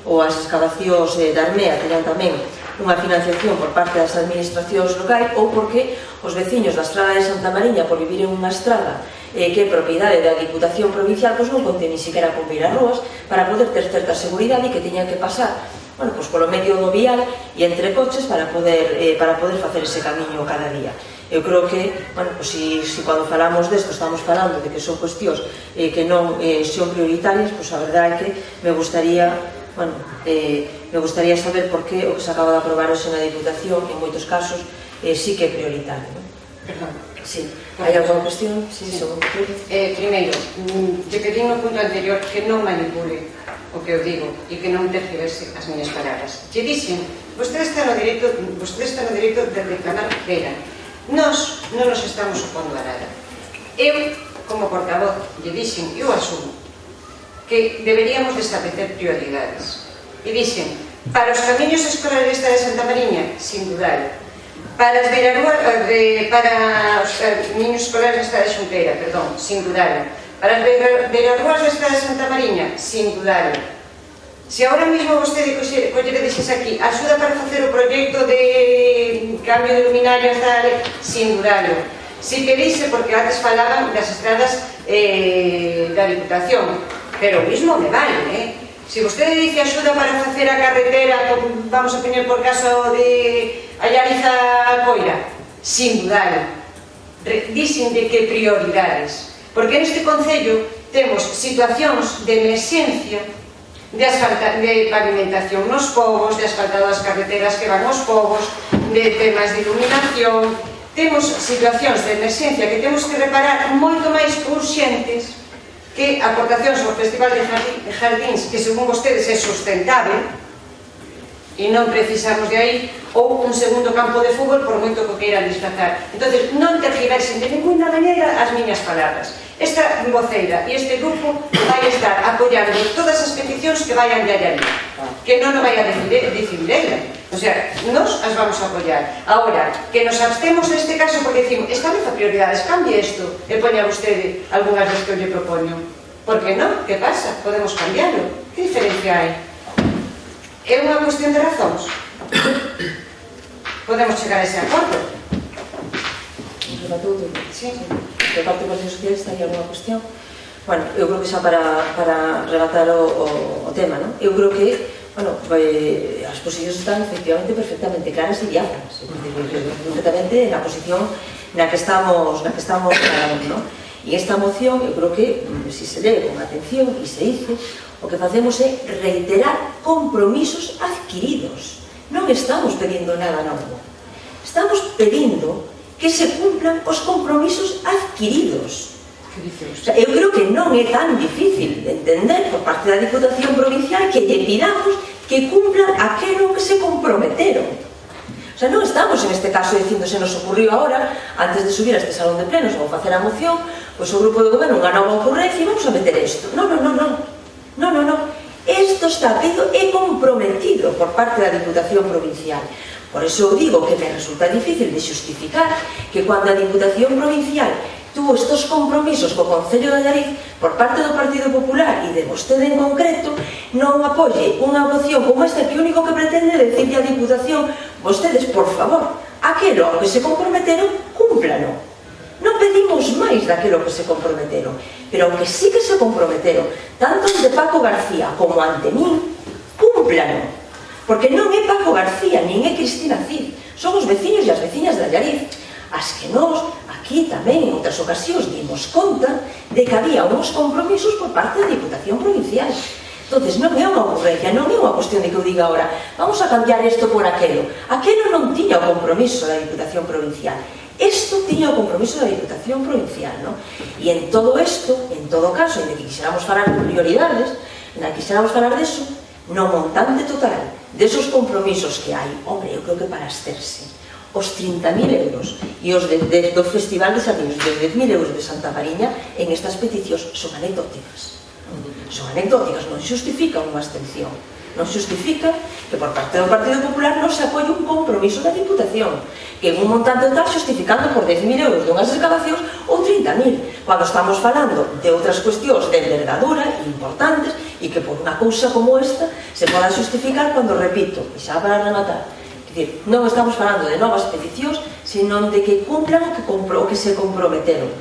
ou as excavacións da Armea teñan tamén unha financiación por parte das administracións locais, ou porque os veciños da estrada de Santa Mariña, por vivir en unha estrada que é propiedade da Diputación Provincial, pois non conten ni siquiera cumprir as ruas para poder ter certa seguridade e que teñan que pasar polo medio do vial e entre coches para poder facer ese camiño cada día. Eu creo que, se cando falamos desto estamos falando de que son cuestións que non son prioritarias, pois a verdade é que me gustaría saber por que o que se acaba de aprobar hoxe na Diputación en moitos casos sí que é prioritario. Perdón. Sí. Hai alguna cuestión? Sí, primeiro, lle pedí no punto anterior que non manipule o que eu digo e que non tergiverse as miñas palabras. Lle dixen, vostede está no dereito de reclamar que queiran. Nós non nos estamos opondo a nada. Eu, como portavoz, lle dixen, eu asumo que deberíamos de establecer prioridades. E dixen, para os camiños escolares de Santa Mariña, sin dudar. Para os niños escolares da Xunqueira, perdón, sin dudar. Para as beirarrúas da Estrada de Santa Mariña, sin dudar. Se agora mesmo vostede collere dixes aquí axuda para facer o proxecto de cambio de luminarias sin dudar. Si quereise, porque antes falaban das estradas da Diputación, pero o mismo me vale, Se vostede dice axuda para facer a carretera, vamos a poñer por caso de Allariza-Coira, sin dudar, dicen de que prioridades, porque neste concello temos situacións de emerxencia de pavimentación nos povos, de asfaltado as carreteras que van aos povos, de temas de iluminación, temos situacións de emerxencia que temos que reparar moito máis urxentes que aportacións ao Festival de Jardins, que según vostedes é sustentable, e non precisamos de aí, ou un segundo campo de fútbol por moito que queiran disfrazar. Entón, non tergiversen de ninguna maneira as miñas palabras. Esta voceira e este grupo vai estar apoiando todas as peticións que vayan de allá, que non vai a decidir ela. O sea, nos as vamos a apoiar. Ahora, que nos abstemos neste caso porque decimos, estableza prioridades, cambie isto e poña vostede algunhas das que eu lle propoño. Por que non? Que pasa? Podemos cambiarlo. Que diferencia hai? É unha cuestión de razóns. Podemos chegar a ese acordo. Sí. De parte do Partido Socialista hai alguna cuestión? Bueno, eu creo que xa para relatar o tema, non? Eu creo que, bueno, as posicións están efectivamente perfectamente claras e diáfanas, perfectamente na posición na que estamos cada un, non? E esta moción, eu creo que, se se lee con atención e se dice, o que facemos é reiterar compromisos adquiridos. Non estamos pedindo nada novo. Estamos pedindo que se cumplan os compromisos adquiridos. Eu creo que non é tan difícil de entender por parte da Diputación Provincial que lle pidamos que cumplan aquilo que se comprometeron. O sea, non estamos en este caso dicindo se nos ocurriu agora, antes de subir a este salón de plenos ou facer a moción, pois o grupo de goberno unha nova ocurrencia e vamos a meter isto. Non. Isto está pedido e comprometido por parte da Diputación Provincial. Por iso eu digo que me resulta difícil de xustificar que cando a Diputación Provincial tuvo estos compromisos co Concello de Allariz por parte do Partido Popular e de vostede en concreto non apoie unha moción como esta que o único que pretende decirle a Diputación vostedes, por favor, aquilo que se comprometeron, cúmplano. Non pedimos máis daquilo que se comprometeron, pero aunque sí que se comprometeron, tanto ante Paco García como ante min, cúmplano. Porque non é Paco García, nin é Cristina Cid, son os veciños e as veciñas de Allariz, as que nós, aquí tamén, en outras ocasións, dimos conta de que había uns compromisos por parte da Diputación Provincial. Entón, non é unha ocurrencia, non é unha cuestión de que eu diga ahora, vamos a cambiar isto por aquelo. Aquelo non tiña o compromiso da Diputación Provincial. Isto tiña o compromiso da Diputación Provincial, non? E en todo isto, en todo caso, en que quixéramos falar de prioridades, en que quixéramos falar deso, no montante total desos compromisos que hai, hombre, eu creo que para absterse os 30.000 euros e os do Festival de Sardiños, os 10.000 euros de Santa Mariña en estas peticións son anecdóticas. Son anecdóticas, non xustifica unha abstención. Non xustifica que por parte do Partido Popular non se apoie un compromiso da Diputación, que en un montante total xustificando por 10.000 euros dunhas excavacións ou 30.000, cando estamos falando de outras cuestións de envergadura importantes e que por unha cousa como esta se poda xustificar cando, repito, e xa para rematar, non estamos falando de novas peticións, senón de que cumplan o que se comprometeron.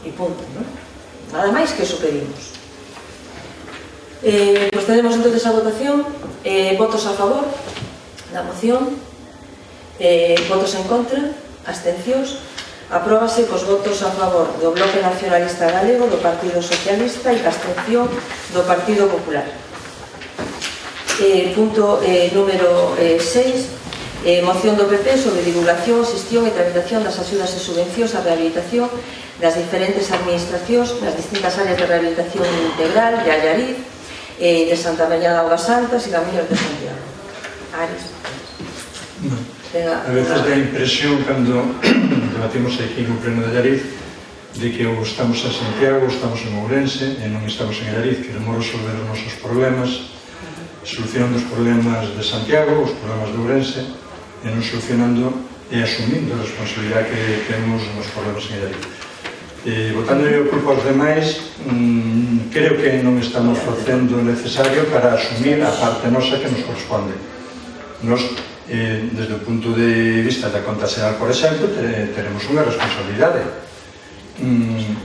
E punto, non? Nada máis que eso pedimos. Procedemos entonces a votación. Votos a favor da moción, votos en contra, abstencións. Apróbase cos votos a favor do Bloque Nacionalista Galego, do Partido Socialista e a abstención do Partido Popular. Punto número 6, moción do PP sobre divulgación, xestión e tramitación das axudas e subvencións á rehabilitación das diferentes administracións nas distintas áreas de rehabilitación integral de Allariz, de Santa María de Augas Santas e Camiños de Santiago. Ares. A veces dá a impresión, cando debatimos aquí no pleno de Allariz, de que ou estamos en Santiago ou estamos en Ourense e non estamos en Allariz. Queremos resolver os nosos problemas solucionando os problemas de Santiago, os problemas de Ourense, e non solucionando e asumindo a responsabilidade que temos nos problemas en Allariz. Botando eu culpa aos demais, creo que non estamos facendo o necesario para asumir a parte nosa que nos corresponde. Nos, desde o punto de vista da conta xeral, por exemplo, teremos unha responsabilidade.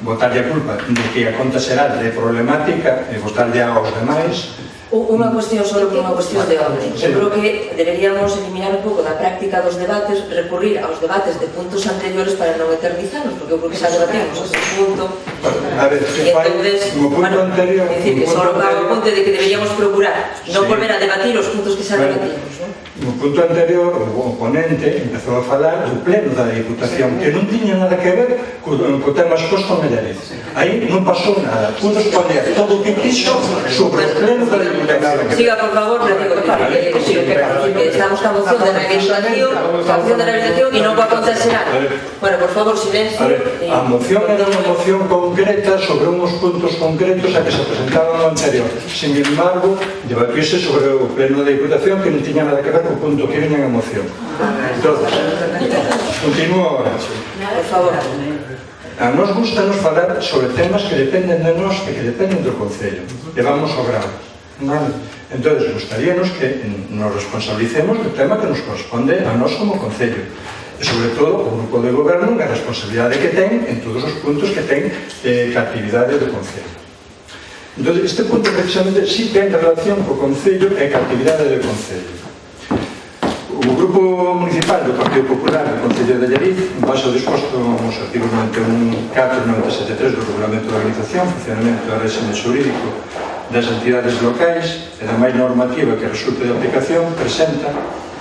Botarlle a culpa de que a conta xeral é problemática e botarlle aos demais. Unha cuestión só por unha cuestión de orden. Eu creo que deberíamos eliminar un pouco da práctica dos debates, recurrir aos debates de puntos anteriores para non eternizarnos, porque eu creo que xa debatimos ese punto. A ver, que fai no punto anterior... É dicir, que só cabe o punto de que deberíamos procurar non volver a debatir os puntos que xa debatimos, non? No punto anterior, o ponente empezou a falar do pleno da Diputación, que non tiña nada que ver co tema exposto en Allariz. Aí non pasou nada. Pudo exponer todo o que quiso sobre o pleno da Diputación. Siga, por favor, platico que estamos ca moción de rehabilitación e non coa conta xeral. Bueno, por favor, silencio. A moción era unha moción concreta sobre uns puntos concretos a que se presentaban no anterior. Sin embargo, debatise sobre o pleno da Diputación que non tiña nada que ver co punto que viña a moción. Entonces, continúo agora. Por favor. A nos gusta nos falar sobre temas que dependen de nós e que dependen do Concello. E vamos ao grau. Entón, gustaríanos que nos responsabilicemos do tema que nos corresponde a nós como Concello. E, sobre todo, o Grupo de Goberno a responsabilidade que ten en todos os puntos que ten que actividade do Concello. Entón, este punto precisamente sí ten relación co Concello e ca actividade do Concello. O Grupo Municipal do Partido Popular do Concello de Allariz, en base ao disposto nos artigos 91.4 e 97.3 do Regulamento de Organización, Funcionamento e Réxime Xurídico das entidades locais e da máis normativa que resulte de aplicación, presenta,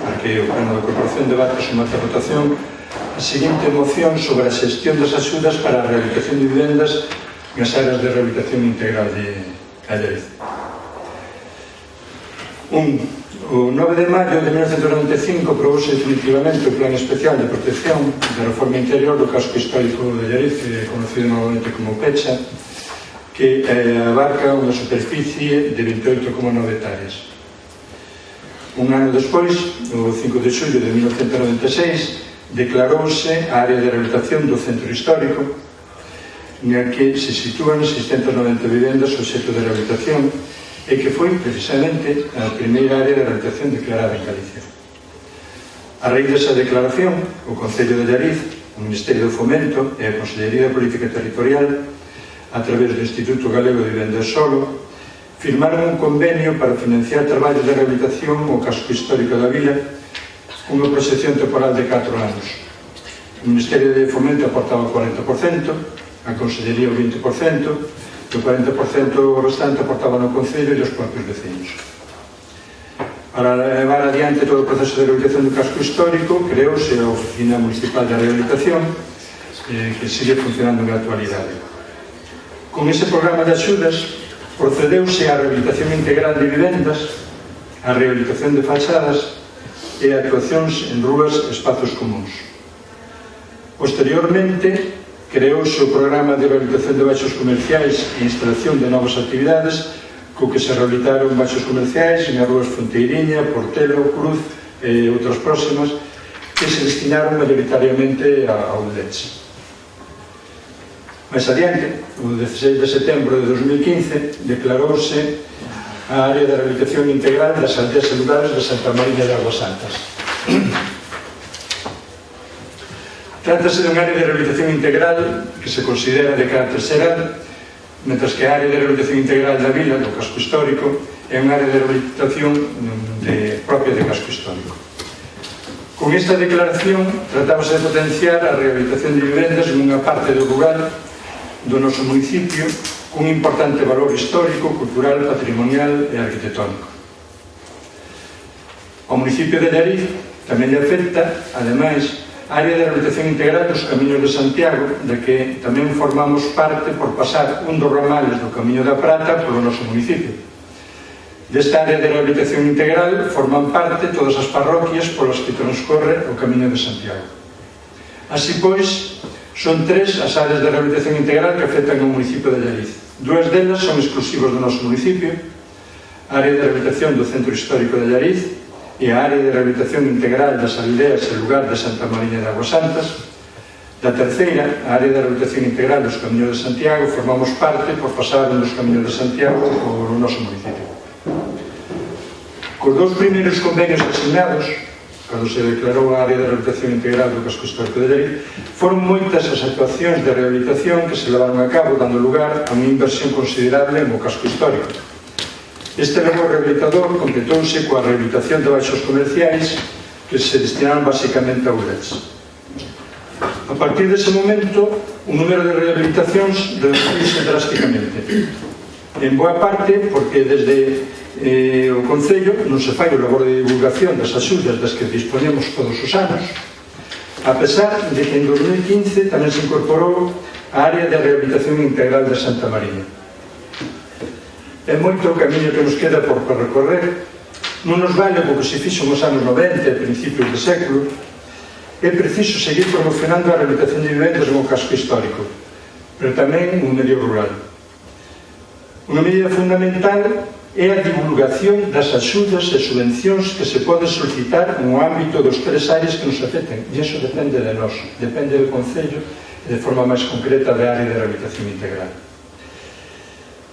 para que o Pleno da Corporación debate e somete a votación, a seguinte moción sobre a xestión das axudas para a rehabilitación de vivendas nas áreas de rehabilitación integral de Allariz. O 9 de maio de 1995 aprobouse definitivamente o Plan Especial de Protección de Reforma Interior do Casco Histórico de Allariz, que é conocido normalmente como PECHA, que abarca unha superficie de 28,9 hectáreas. Un ano despois, o 5 de xullo de 1996, declarouse a área de rehabilitación do Centro Histórico, na que se sitúan 690 vivendas obxecto de rehabilitación, e que foi precisamente a primeira área de rehabilitación declarada en Galicia. A raíz desa declaración, o Concello de Allariz, o Ministerio do Fomento e a Consellería de Política Territorial, a través do Instituto Galego de Vivenda e Solo, firmaron un convenio para financiar traballos de rehabilitación ao casco histórico da vila, unha proxección temporal de 4 anos. O Ministerio de Fomento aportaba o 40%, a Consellería o 20%, o 40% restante aportaba no Concello e os propios vecinos. Para levar adiante todo o proceso de rehabilitación do casco histórico, creouse a Oficina Municipal de Rehabilitación, que sigue funcionando na actualidade. Con ese programa de axudas, procedeuse á rehabilitación integral de vivendas, a rehabilitación de fachadas e actuacións en rúas e espazos comuns. Posteriormente, creouse o programa de rehabilitación de baixos comerciais e instalación de novas actividades, co que se rehabilitaron baixos comerciais nas rúas Fonteiriña, Portelo, Cruz e outras próximas, que se destinaron mayoritariamente ao leche. Mais adiante, o 16 de setembro de 2015, declarouse a área de rehabilitación integral das aldeas e lugares de Santa Mariña de Aguas Santas. Trátase de unha área de rehabilitación integral que se considera de carácter xeral, mentras que a área de rehabilitación integral da vila, do casco histórico, é unha área de rehabilitación propia de casco histórico. Con esta declaración tratábase de potenciar a rehabilitación de vivendas nunha parte do rural do noso municipio cun importante valor histórico, cultural, patrimonial e arquitectónico. Ao municipio de Allariz tamén lle afecta, ademais, a área de rehabilitación integral dos Camiños de Santiago, da que tamén formamos parte por pasar un dos ramales do Camiño da Prata polo noso municipio. Desta área de rehabilitación integral forman parte todas as parroquias polas que transcorre o Camiño de Santiago. Así pois, son 3 as áreas de rehabilitación integral que afectan ao municipio de Allariz. 2 delas son exclusivos do noso municipio, a área de rehabilitación do Centro Histórico de Allariz e a área de rehabilitación integral das aldeas e lugar de Santa Mariña de Aguas Santas. Da terceira, a área de rehabilitación integral dos Camiños de Santiago, formamos parte por pasar un dos Camiños de Santiago polo noso municipio. Cos 2 primeiros convenios asignados, cando se declarou a área de rehabilitación integral do casco histórico de Allariz, foron moitas as actuacións de rehabilitación que se levaron a cabo, dando lugar a unha inversión considerable no casco histórico. Este labor rehabilitador completouse coa rehabilitación de baixos comerciais que se destinaron basicamente a outlets. A partir dese momento, o número de rehabilitacións reduciuse drásticamente. En boa parte, porque desde o Concello non se fai o labor de divulgación das axudas das que disponemos todos os anos, a pesar de que en 2015 tamén se incorporou a área de rehabilitación integral de Santa Mariña. É moito o camiño que nos queda por recorrer, non nos vale o que se fixo nos anos 90 e principios de século. É preciso seguir promocionando a rehabilitación de vivendas no casco histórico, pero tamén no medio rural. Unha medida fundamental é a divulgación das axudas e subvencións que se poden solicitar no ámbito dos 3 áreas que nos afecten, e iso depende de nós, depende do Concello e de forma máis concreta da área de rehabilitación integral.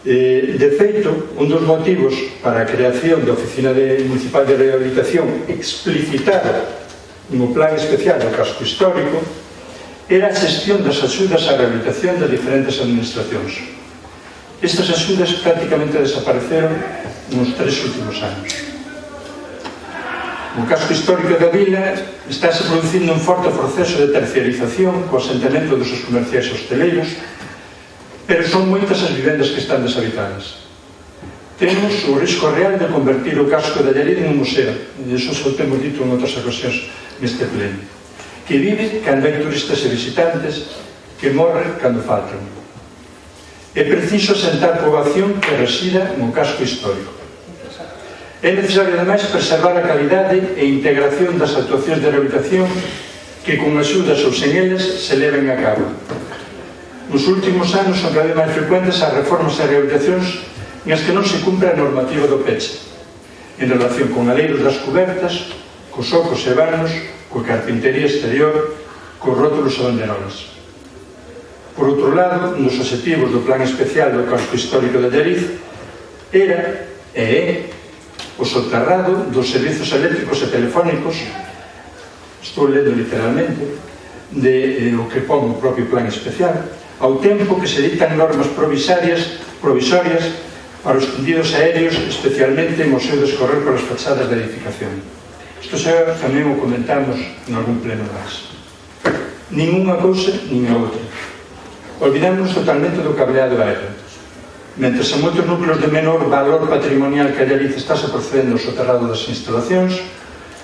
De feito, un dos motivos para a creación da Oficina Municipal de Rehabilitación explicitada no Plan Especial do Casco Histórico era a xestión das axudas á rehabilitación das diferentes administracións. Estas axudas prácticamente desapareceron nos 3 últimos anos. No casco histórico da vila estáse producindo un forte proceso de terciarización co asentamento dos comerciais hosteleiros, pero son moitas as vivendas que están deshabitadas. Temos o risco real de convertir o casco de Allariz en un museo, e iso xa o temos dito en outras ocasións neste pleno, que vive cando hai turistas e visitantes, que morre cando faltan. É preciso asentar poboación que resida no casco histórico. É necesario, ademais, preservar a calidade e integración das actuacións de rehabilitación que, con axudas ou sen elas, se leven a cabo. Nos últimos anos son cada vez máis frecuentes as reformas e rehabilitacións nas que non se cumpre a normativa do peche, en relación con aleiros das cubertas, cos ocos e vanos, coa carpintería exterior, cos rótulos e banderolas. Por outro lado, nos obxectivos do Plan Especial do Casco Histórico de Allariz era e é o soterrado dos servizos eléctricos e telefónicos, estou lendo literalmente, de o que pon o propio Plan Especial, ao tempo que se dictan normas provisorias para os tendidos aéreos, especialmente en o seu descorrer polas fachadas da edificación. Isto xa tamén o comentamos en algún pleno máis. Nin unha cousa, nin a outra. Olvidamos totalmente do cableado aéreo. Mentres en moitos núcleos de menor valor patrimonial que Allariz estáse procedendo ao soterrado das instalacións,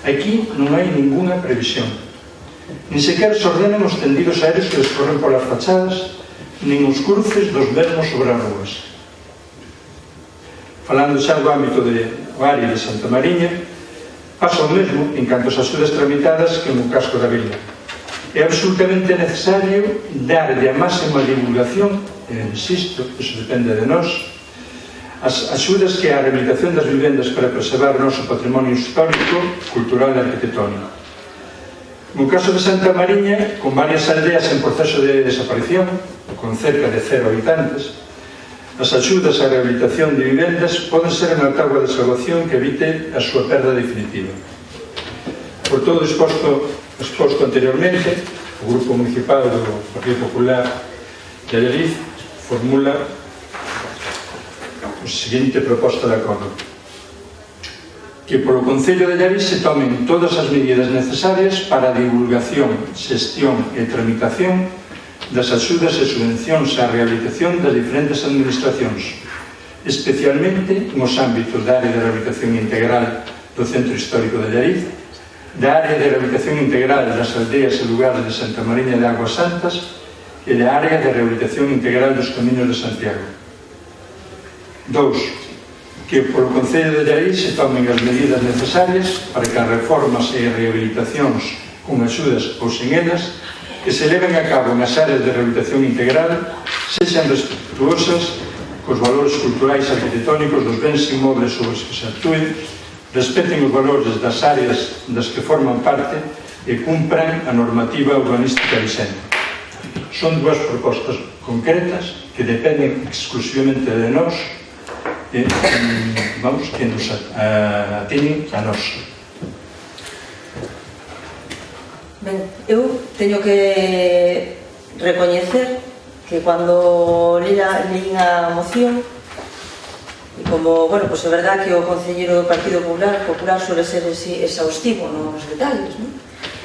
aquí non hai ninguna previsión. Nin sequer se ordenan os tendidos aéreos que descorren polas fachadas, nin os cruces dos mesmos sobre as rúas. Falando xa do ámbito do área de Santa Mariña, pasa o mesmo en canto as axudas tramitadas que no casco da vila. É absolutamente necesario darlle a máxima divulgación, insisto, iso depende de nós, as axudas que a rehabilitación das vivendas para preservar o noso patrimonio histórico, cultural e arquitectónico. No caso de Santa Mariña, con varias aldeas en proceso de desaparición, con cerca de 0 habitantes, as axudas á rehabilitación de vivendas poden ser unha tábua de salvación que evite a súa perda definitiva. Por todo exposto anteriormente, o Grupo Municipal do Partido Popular de Allariz formula a seguinte proposta de acordo: que polo Concello de Allariz se tomen todas as medidas necesarias para a divulgación, xestión e tramitación das axudas e subvencións á rehabilitación das diferentes administracións, especialmente nos ámbitos da área de rehabilitación integral do Centro Histórico de Allariz, da área de rehabilitación integral das aldeas e lugares de Santa Mariña de Aguas Santas e da área de rehabilitación integral dos Camiños de Santiago. 2. Que polo Concello de Allariz se tomen as medidas necesarias para que as reformas e rehabilitacións con axudas ou sen elas que se leven a cabo nas áreas de rehabilitación integral sexan respetuosas cos valores culturais e arquitectónicos dos bens inmobles sobre os que se actúen, respeten os valores das áreas das que forman parte e cumpran a normativa urbanística vigente. Son dúas propostas concretas que dependen exclusivamente de nós e, que nos atiñen a nós. Ben, eu teño que recoñecer que cando leín a moción, como, bueno, pois é verdad que o concelleiro do Partido Popular suele ser exhaustivo nos detalles, non?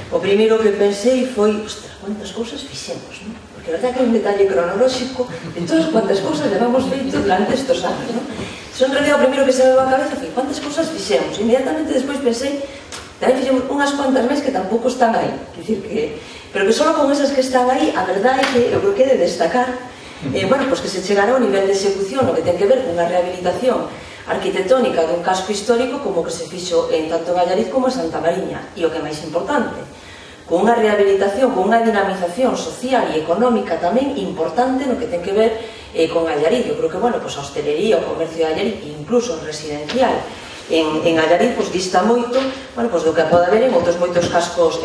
O primeiro que pensei foi, ostras, quantas cousas fixemos, non? Porque a verdad que é un detalle cronolóxico de todas quantas cousas levamos feito durante estes anos, non? Son, en realidad, o primeiro que se me va a cabeza foi quantas cousas fixemos. Inmediatamente despois pensei, tamén fixemos unhas cuantas máis que tampouco están aí, pero que só con esas que están aí, a verdade é que eu creo que é de destacar bueno, pues que se chegará ao nivel de execución o que ten que ver cunha rehabilitación arquitectónica dun casco histórico como que se fixo en tanto en Allariz como en Santa Mariña, e o que é máis importante, con unha rehabilitación, con unha dinamización social e económica tamén importante no que ten que ver con Allariz. Eu creo que, bueno, pues a hostelería, o comercio de Allariz, incluso en residencial en Allariz, pues dista moito, bueno, pues do que pode haber en outros moitos cascos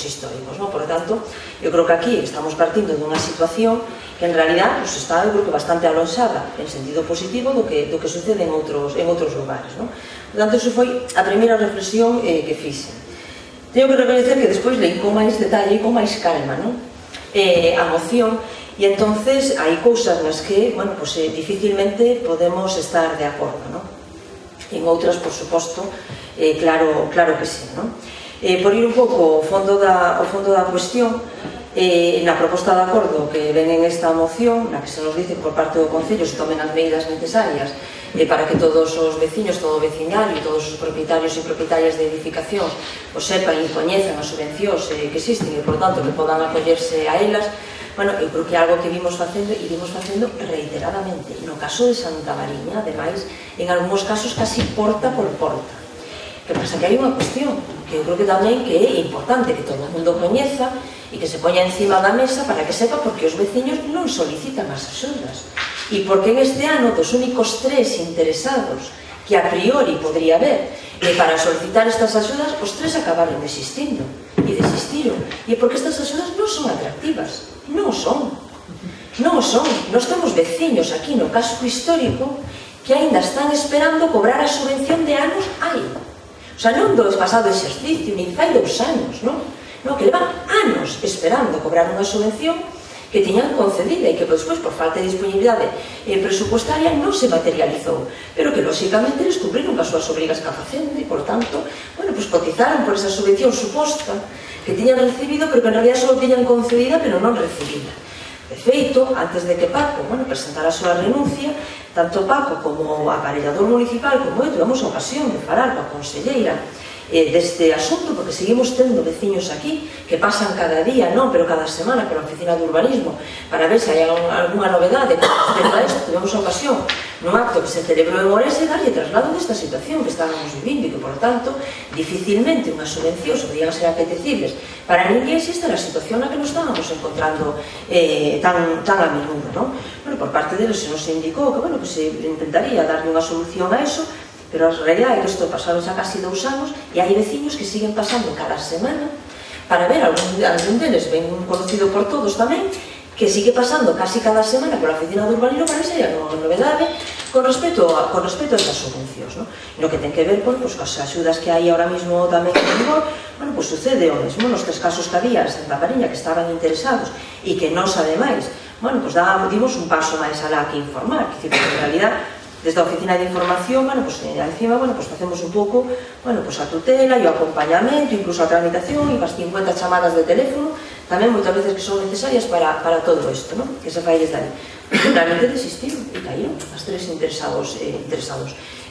históricos, non? Por lo tanto, eu creo que aquí estamos partindo dunha situación que en realidad pues, está, eu creo que bastante alonxada en sentido positivo do que sucede en outros lugares, non? Por tanto, iso foi a primeira reflexión que fixe. Teño que reconocer que despois leí con máis detalle e con máis calma, non? A moción, e entonces hai cousas nas que, bueno, pues dificilmente podemos estar de acordo, non? En outras, por suposto, claro que sí, non? Por ir un pouco ao fondo da cuestión, na proposta de acordo que ven en esta moción, na que se nos dice por parte do Concello se tomen as medidas necesarias para que todos os veciños, todo o vecinal e todos os propietarios e propietarias de edificacións os sepan e coñezan as subvencións que existen e, por tanto, que podan acollerse a elas. Bueno, eu creo que é algo que vimos facendo reiteradamente. No caso de Santa Mariña, ademais, en algúns casos casi porta por porta. Que pasa que hai unha cuestión que eu creo que tamén que é importante que todo o mundo coñeza e que se poña encima da mesa para que sepa porque os veciños non solicitan as axudas e porque en este ano dos únicos 3 interesados que a priori podría haber para solicitar estas axudas, os 3 acabaron desistindo e desistiron. E porque estas axudas non son atractivas, non o son. Nós temos veciños aquí no casco histórico que aínda están esperando cobrar a subvención de anos hai. O sea, non do pasado exercicio, nin fai 2 anos, non? Que levan anos esperando cobrar unha subvención que tiñan concedida e que despois, por falta de disponibilidade presupuestaria, non se materializou, pero que, lóxicamente, eles cumpriron as súas obrigas que a facenda e, por tanto, bueno, pues cotizaron por esa subvención suposta que tiñan recibido, pero que en realidad só tiñan concedida, pero non recibida. De feito, antes de que Paco, bueno, presentara a súa renuncia, tanto Paco como o aparellador municipal como eu tivemos a ocasión de falar coa conselleira deste asunto, porque seguimos tendo veciños aquí que pasan cada día, non, pero cada semana pola oficina de urbanismo para ver se hai algunha novedade con respecto a isto. Tivemos a ocasión nun acto que se celebrou en Ourense, darlle traslado desta situación que estábamos vivindo e que, por tanto, dificilmente unhas subvencións podían ser apetecibles para ninguén se esta era a situación na que nos estábamos encontrando tan a menudo, non? Bueno, por parte deles se nos indicou que, bueno, que se intentaría darlle unha solución a eso, pero a realidade é que isto pasaron xa casi 2 anos e hai veciños que siguen pasando cada semana para ver algún deles ben conocido por todos tamén, que sigue pasando casi cada semana pola oficina de urbanismo para que sería unha novedade con respecto a estas subvencións, ¿no? No que ten que ver con as axudas que hai ahora mismo tamén en vigor, bueno, pues sucede o mesmo nos 3 casos que había en Santa Mariña que estaban interesados e que nos, ademais, bueno, pues dimos un paso máis alá que informar, que en realidad desde a oficina de información, bueno, pues encima, bueno, pues facemos un pouco, bueno, pues a tutela e o acompañamento, incluso a tramitación e as 50 chamadas de teléfono, tamén moitas veces que son necesarias para todo isto, ¿no? Que se fai desde aí. Realmente desistiron e caíron as 3 interesados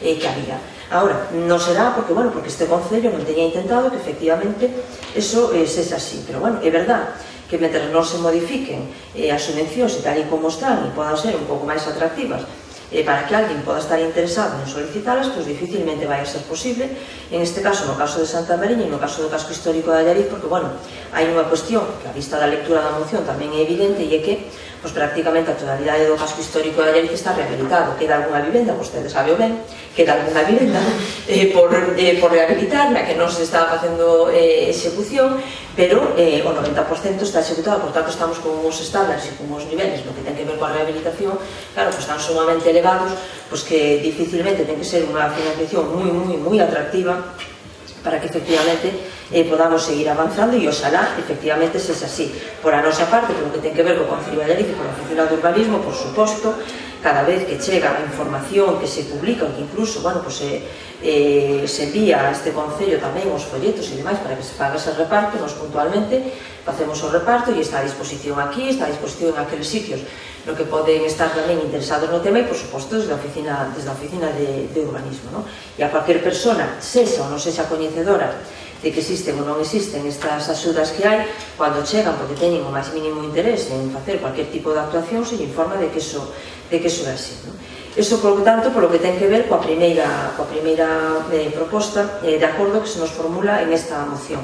que había. Ahora, non será porque, bueno, porque este Concello non teña intentado que efectivamente eso sexa así, pero bueno, é verdad que mentre non se modifiquen as subvencións e tal e como están e podan ser un pouco máis atractivas para que alguén poda estar interesado en solicitalas, pois dificilmente vai a ser posible. En este caso, no caso de Santa Mariña e no caso do casco histórico de Allariz, porque, bueno, hai unha cuestión que a vista da lectura da moción tamén é evidente e é que pois prácticamente a totalidade do casco histórico de Allariz está rehabilitado. Queda algunha vivenda, vostede sabe o ben, queda algunha vivenda por rehabilitar, na que non se está facendo execución, pero o 90% está executado, por tanto estamos con uns estándares e con uns niveles no que ten que ver coa rehabilitación, claro, pues están sumamente elevados, pues que dificilmente ten que ser unha financiación moi atractiva para que efectivamente podamos seguir avanzando e oxalá efectivamente sexa así. Por a nosa parte, por lo que ten que ver co Concello de Allariz e por a oficina de urbanismo, por suposto, cada vez que chega a información que se publica ou que incluso, bueno, pues se envía a este Concello tamén os folletos e demais para que se faga ese reparto, nos puntualmente facemos o reparto e está a disposición aquí, está a disposición en aqueles sitios no que poden estar tamén interesados no tema e, por suposto, desde a oficina de urbanismo, ¿no? E a cualquier persona, sexa ou non sexa coñecedora de que existen ou non existen estas axudas que hai, cando chegan porque teñen o máis mínimo interés en facer cualquier tipo de actuación, se informa de que eso é así, ¿no? Eso, por lo tanto, por lo que ten que ver coa primeira proposta de acordo que se nos formula en esta moción.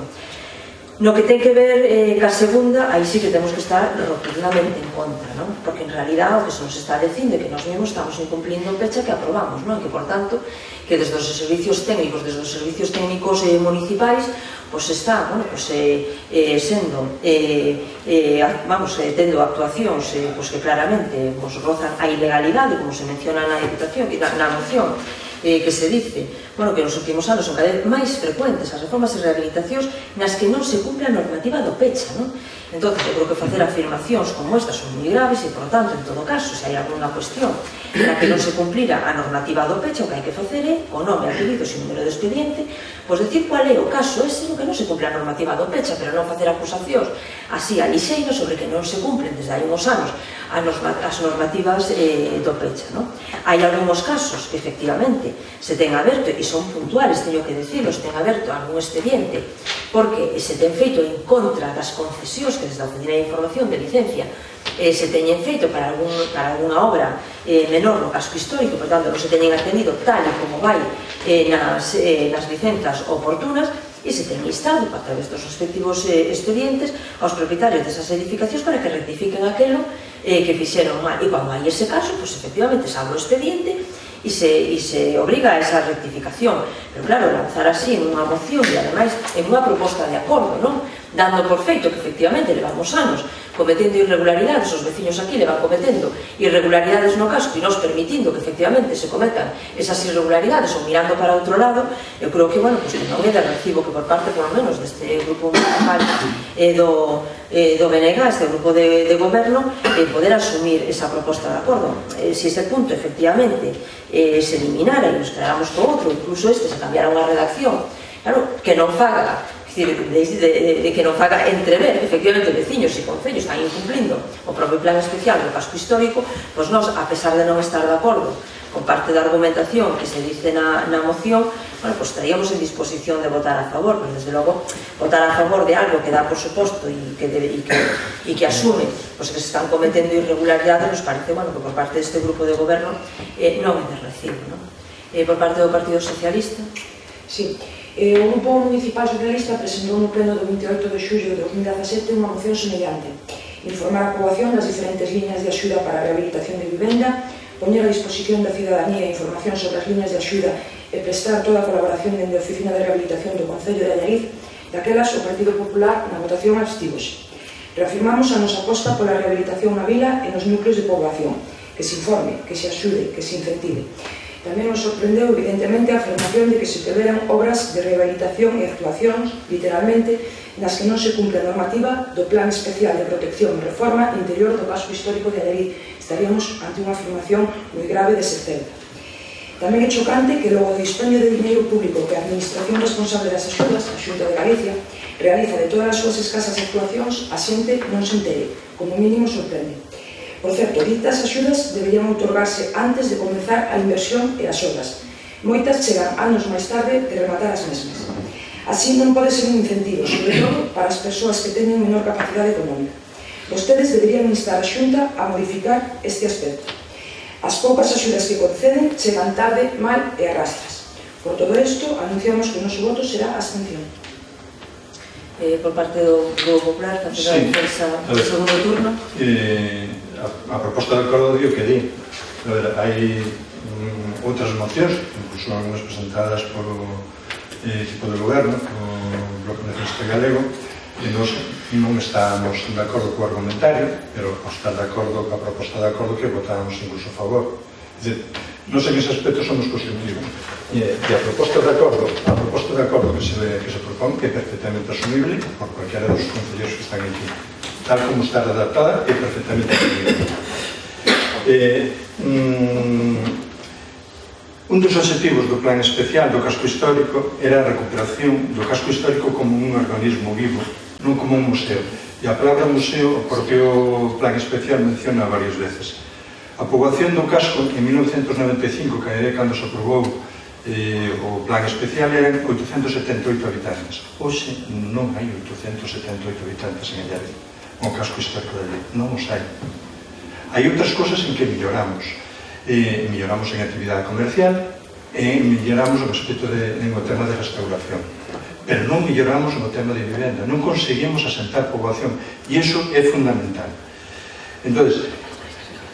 No que ten que ver ca segunda, aí sí que temos que estar rotundamente en contra, ¿no? Porque en realidad o que se nos está dicindo é que nós mesmos estamos incumplindo o pecha que aprobamos, ¿no? E que, por tanto, que desde os servicios técnicos municipais, pues está, bueno, pues sendo, tendo actuacións pues que claramente pues rozan a ilegalidade, como se menciona na Diputación, na moción, que se dice, bueno, que nos últimos anos son cada vez máis frecuentes as reformas e rehabilitacións nas que non se cumpre a normativa do pecha, non? Entón, eu creo que facer afirmacións como estas son moi graves e, por tanto, en todo caso, se hai alguna cuestión na que non se cumplira a normativa do pecha, o que hai que facer é, o nome, apelidos e número de expediente, pois decir cual é o caso ese no que non se cumpre a normativa do pecha, pero non facer acusacións así a lixeiro sobre que non se cumplen desde hai uns anos as normativas do pecha, non? Hai algúns casos que efectivamente se ten aberto e son puntuales, teño que decirlo, se ten aberto algún expediente porque se ten feito en contra das concesións que desde a Oficina de Información de Licencia se teñen feito para algunha obra menor no casco histórico, por tanto non se teñen atendido tal e como vai nas licenzas oportunas, e se ten instado a través dos respectivos expedientes aos propietarios desas edificacións para que rectifiquen aquelo que fixeron mal. E cando hai ese caso, pues efectivamente se abre o expediente e se obriga a esa rectificación. Pero claro, lanzar así en unha moción e ademais en unha proposta de acordo, non? Dando por feito que efectivamente levamos anos cometendo irregularidades, os veciños aquí levan cometendo irregularidades no casco e nos permitindo que efectivamente se cometan esas irregularidades ou mirando para outro lado, eu creo que, bueno, pues que non é de recibo que por parte, por lo menos, deste grupo municipal do BNG, este grupo de goberno, poder asumir esa proposta de acordo. Se ese punto efectivamente se eliminara e nos quedáramos con outro, incluso se cambiara unha redacción, claro, que non faga de que non faga entrever que efectivamente veciños e concellos están incumplindo o propio plan especial do casco histórico, pois nós, a pesar de non estar de acordo con parte da argumentación que se dice na moción, bueno, pues estaríamos en disposición de votar a favor, pero desde logo votar a favor de algo que dá por suposto e que asume pues, que se están cometendo irregularidades, nos parece, bueno, que por parte deste grupo de goberno non é de recibo, non? Por parte do Partido Socialista. Sí. O Grupo Municipal Socialista presentou no pleno do 28 de xullo de 2017 unha moción semellante: informar a poboación das diferentes líneas de axuda para a rehabilitación de vivenda, poñer a disposición da cidadanía información sobre as líneas de axuda e prestar toda a colaboración dende a Oficina de Rehabilitación do Concello de Allariz. Daquelas, o Partido Popular na votación abstívose. Reafirmamos a nosa aposta pola rehabilitación na vila e nos núcleos de poboación, que se informe, que se axude, que se incentive. Tamén nos sorprendeu, evidentemente, a afirmación de que se preveran obras de rehabilitación e actuacións, literalmente, nas que non se cumpre a normativa do Plan Especial de Protección e Reforma interior do casco histórico de Allariz. Estaríamos ante unha afirmación moi grave dese celta. Tamén é chocante que logo do dispendio de diñeiro público que a Administración responsable das axudas, a Xunta de Galicia, realiza de todas as súas escasas actuacións, a xente non se entere, como mínimo sorprende. Por certo, ditas axudas deberían outorgarse antes de comenzar a inversión e as obras. Moitas chegan anos máis tarde de rematar as mesmas. Así non pode ser un incentivo, sobre todo para as persoas que teñen menor capacidade económica. Vostedes deberían instar a Xunta a modificar este aspecto. As poucas axudas que conceden chegan tarde, mal e arrastras. Por todo isto, anunciamos que o noso voto será abstención. Por parte do Grupo Popular, tanto da defensa do segundo turno. A proposta de acordo dio que di. Hai outras mocións, incluso algunas presentadas polo equipo de goberno, o Bloque Nacionalista Galego, e nós non estamos de acordo co argumentario, pero ao estar de acordo coa proposta de acordo que votamos incluso a favor. Nós en ese aspecto somos constructivos. E a proposta de acordo que se propón é perfectamente asumible por cualquiera dos concellos que están aquí. Tal como está redactada, é perfectamente asumible. Un dos objetivos do plan especial do casco histórico era a recuperación do casco histórico como un organismo vivo, non como un museo. E a palabra museo, o propio plan especial menciona varias veces. A poboación do casco en 1995, que é cando se aprobou o plan especial, eran 878 habitantes. Hoxe non hai 878 habitantes en Allariz, o casco histórico de Allariz. Non os hai. Hai outras cosas en que melloramos. Melloramos en actividade comercial e melloramos no aspecto no tema de restauración. Pero non melloramos no tema de vivenda. Non conseguimos asentar poboación. E iso é fundamental. Entón,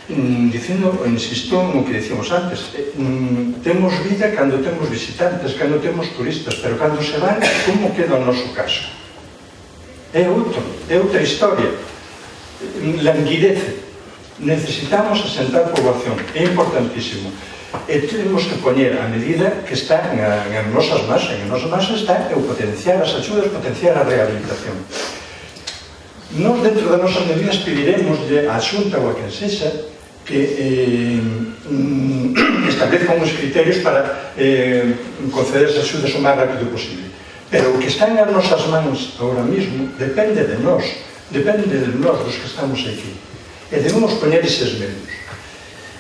insisto no que dicíamos antes, temos vida cando temos visitantes, cando temos turistas, pero cando se van, como queda o noso caso? É outra historia. Languidece. Necesitamos asentar poboación, é importantísimo. E temos que poñer a medida que está en nosas masas, está o potenciar as axudas, potenciar a rehabilitación. Nós, dentro das nosas medidas, pediremos a Xunta ou a quen sexa que establezca uns criterios para conceder as axudas o máis rápido posible. Pero o que está nas nosas mans agora mesmo depende de nós, dos que estamos aquí. E debemos poñer eses medios.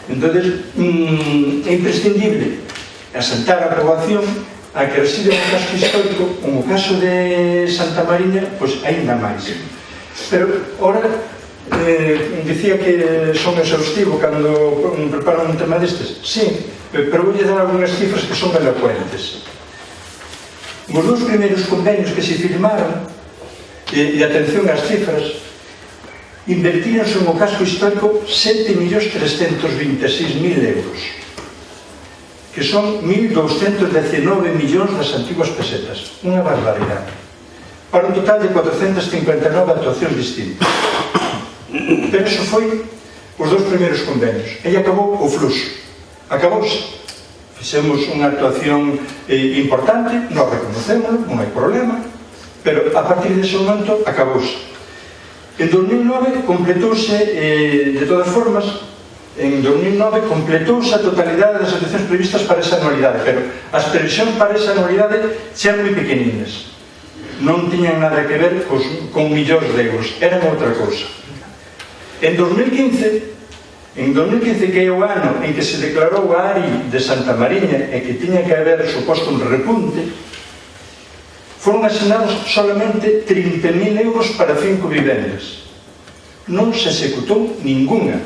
Entón, é imprescindible asentar a poboación a que reside no casco histórico, como o caso de Santa Mariña, pois aínda máis. Pero, ora, dicía que son exhaustivo cando preparan un tema destes. Sí, pero voulle dar algunhas cifras que son elocuentes. Os dous primeiros convenios que se firmaron, e atención ás cifras, invertíronse no casco histórico 7.326.000 euros, que son 1.219 millóns das antiguas pesetas, unha barbaridade, para un total de 459 actuacións distintas. Pero iso foi os dous primeiros convenios, e acabou o fluxo, acabouse. Fixemos unha actuación importante, nós reconocemos, non hai problema, pero a partir dese momento acabouse. En 2009 completouse, de todas formas, en 2009 completouse a totalidade das actuacións previstas para esa anualidade, pero as previsións para esa anualidade xean moi pequeninas. non tiñan nada que ver con millóns de euros, eran outra cousa. En 2015, que é o ano en que se declarou a ARI de Santa Mariña e que tiña que haber suposto un repunte, foron asignados solamente 30.000 euros para 5 vivendas. Non se executou ninguna.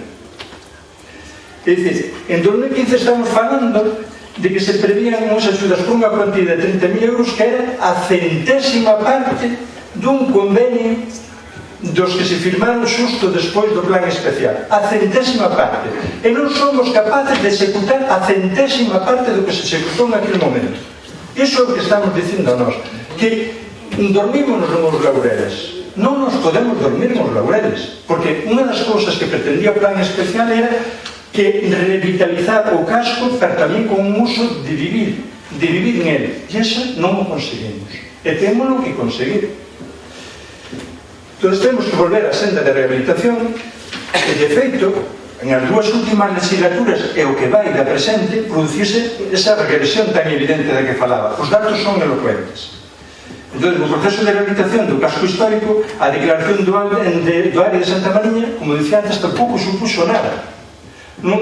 É dicir, en 2015 estamos falando de que se prevían unhas axudas por unha cuantía de 30.000 euros que era a centésima parte dun convenio dos que se firmaron xusto despois do plan especial. A centésima parte. E non somos capaces de executar a centésima parte do que se executou naquele momento. Iso é o que estamos dicindo a nós, que dormimos nos laureles. Non nos podemos dormir nos laureles, porque unha das cousas que pretendía o plan especial era que revitalizar o casco, pero tamén con un uso de vivir nele. E eso non o conseguimos. E temos que conseguir. Entón, temos que volver á senda de rehabilitación, e de feito, en as dúas últimas legislaturas e o que vai da presente, producirse esa regresión tan evidente da que falaba. Os datos son elocuentes. Entón, no proceso de rehabilitación do casco histórico, a declaración do área de Santa Mariña, como dicía antes, tampouco supuxo nada. Non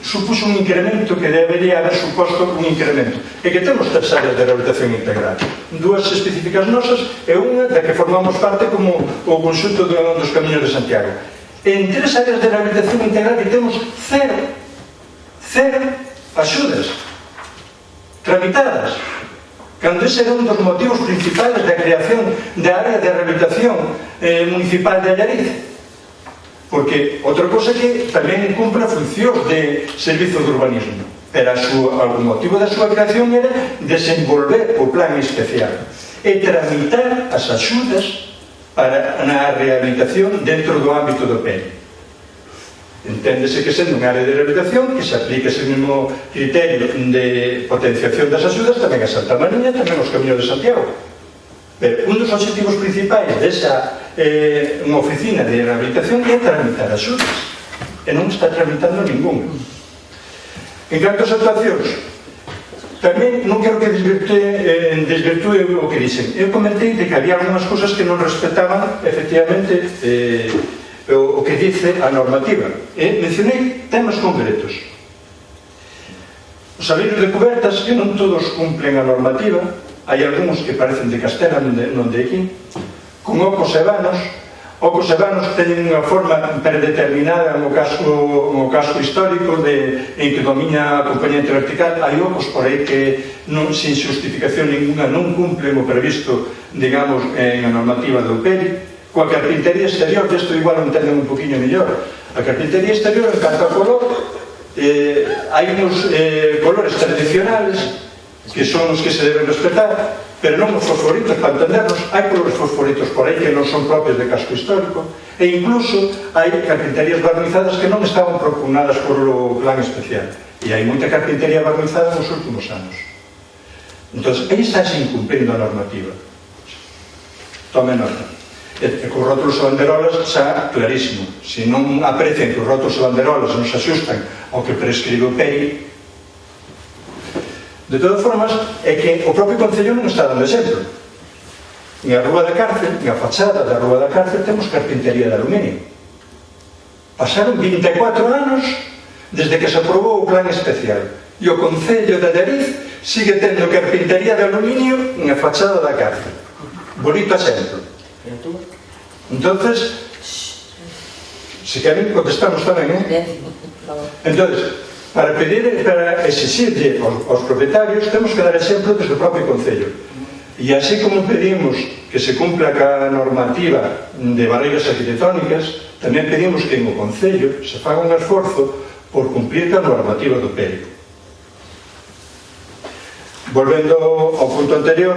supuxo un incremento que debería haber suposto un incremento. E que temos 3 áreas de rehabilitación integral, 2 específicas nosas e unha da que formamos parte como o conxunto dos Camiños de Santiago. En 3 áreas de rehabilitación integral que temos cero axudas tramitadas, cando ese era un dos motivos principales da creación da área de rehabilitación municipal de Allariz. Porque outra cosa que tamén cumpre funcións de servizo de urbanismo, pero o motivo da súa creación era desenvolver o plan especial e tramitar as axudas para a rehabilitación dentro do ámbito do PEN. Enténdese que sendo unha área de rehabilitación que se aplica ese mesmo criterio de potenciación das axudas tamén a Santa Mariña, tamén aos Camiños de Santiago. Pero un dos objetivos principais desa unha oficina de rehabilitación é tramitar axudas, e non está tramitando ninguna. En canto ás actuacións, tamén non quero que desvirtúe o que dixen. Eu comentei de que había algunhas cousas que non respetaban efectivamente o que dice a normativa, e mencionei temas concretos. Os aleiros de cubertas, que non todos cumplen a normativa, hai algúns que parecen de Castela, non de aquí, con ocos e vanos que teñen unha forma predeterminada no casco histórico en que domina a componente vertical. Hai ocos por aí que sin justificación ninguna non cumplen o previsto, digamos, en a normativa do PERI. Coa carpintería exterior, desto igual o entenden un poquinho mellor. A carpintería exterior, en canto a color, hai uns colores tradicionales que son os que se deben respetar, pero non os fosforitos, para entendernos. Hai colores fosforitos por aí que non son propios de casco histórico, e incluso hai carpinterías barnizadas que non estaban propugnadas por o plan especial, e hai moita carpintería barnizada nos últimos anos. Entón, aí estáse incumplindo a normativa. Tome nota. E con rótulos e banderolas xa clarísimo. Se non aprecian que os rótulos e banderolas non se axustan ao que prescribe o PERI, de todas formas, é que o propio Concello non está dando exemplo. En a Rúa da Cárcel, en a fachada da Rúa da Cárcel, temos carpintería de aluminio. Pasaron 24 anos desde que se aprobou o plan especial, e o Concello de Allariz sigue tendo carpintería de aluminio en a fachada da cárcel. Bonito exemplo. Entonces, se queren contestamos tamén, Entonces, para exigirle aos propietarios, temos que dar exemplo desde o propio Concello. E así como pedimos que se cumpla ca normativa de barreiras arquitectónicas, tamén pedimos que en o Concello se faga un esforzo por cumplir ca normativa do PERI. Volvendo ao punto anterior,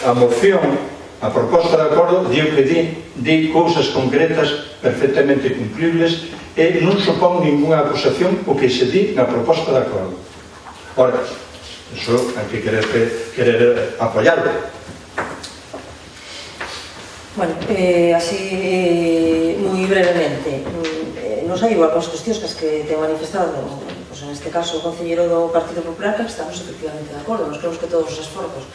a moción, a proposta de acordo, di o que di cousas concretas perfectamente cumplibles e non supón ninguna acusación o que se di na proposta de acordo. Ora, iso hai que querer apoiarlo. Bueno, así moi brevemente, nos hai algunhas cuestións que te manifestado, pues en este caso o concelleiro do Partido Popular, que estamos efectivamente de acordo. Nos creemos que todos os esforzos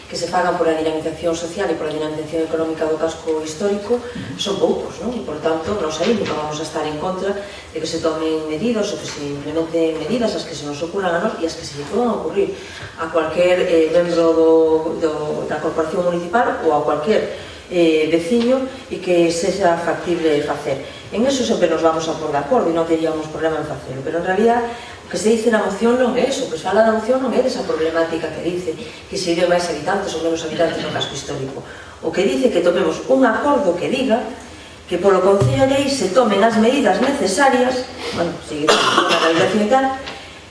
que se fagan pola dinamización social e pola dinamización económica do casco histórico son poucos, non? E, por tanto, nos aí nunca vamos a estar en contra de que se tomen medidas ou que se implementen medidas as que se nos ocurran a nos e as que se lle podan ocurrir a cualquier membro da corporación municipal ou a cualquier veciño e que sexa factible facer. En eso sempre nos vamos a pôr de acordo e non teríamos problema en facelo, pero en realidad o que se dice na moción non é eso, o que se fala na moción non é desa problemática que dice que se vive máis habitantes ou menos habitantes no casco histórico. O que dice que tomemos un acordo que diga que polo Concello de aí se tomen as medidas necesarias, bueno, sigue a realización e tal,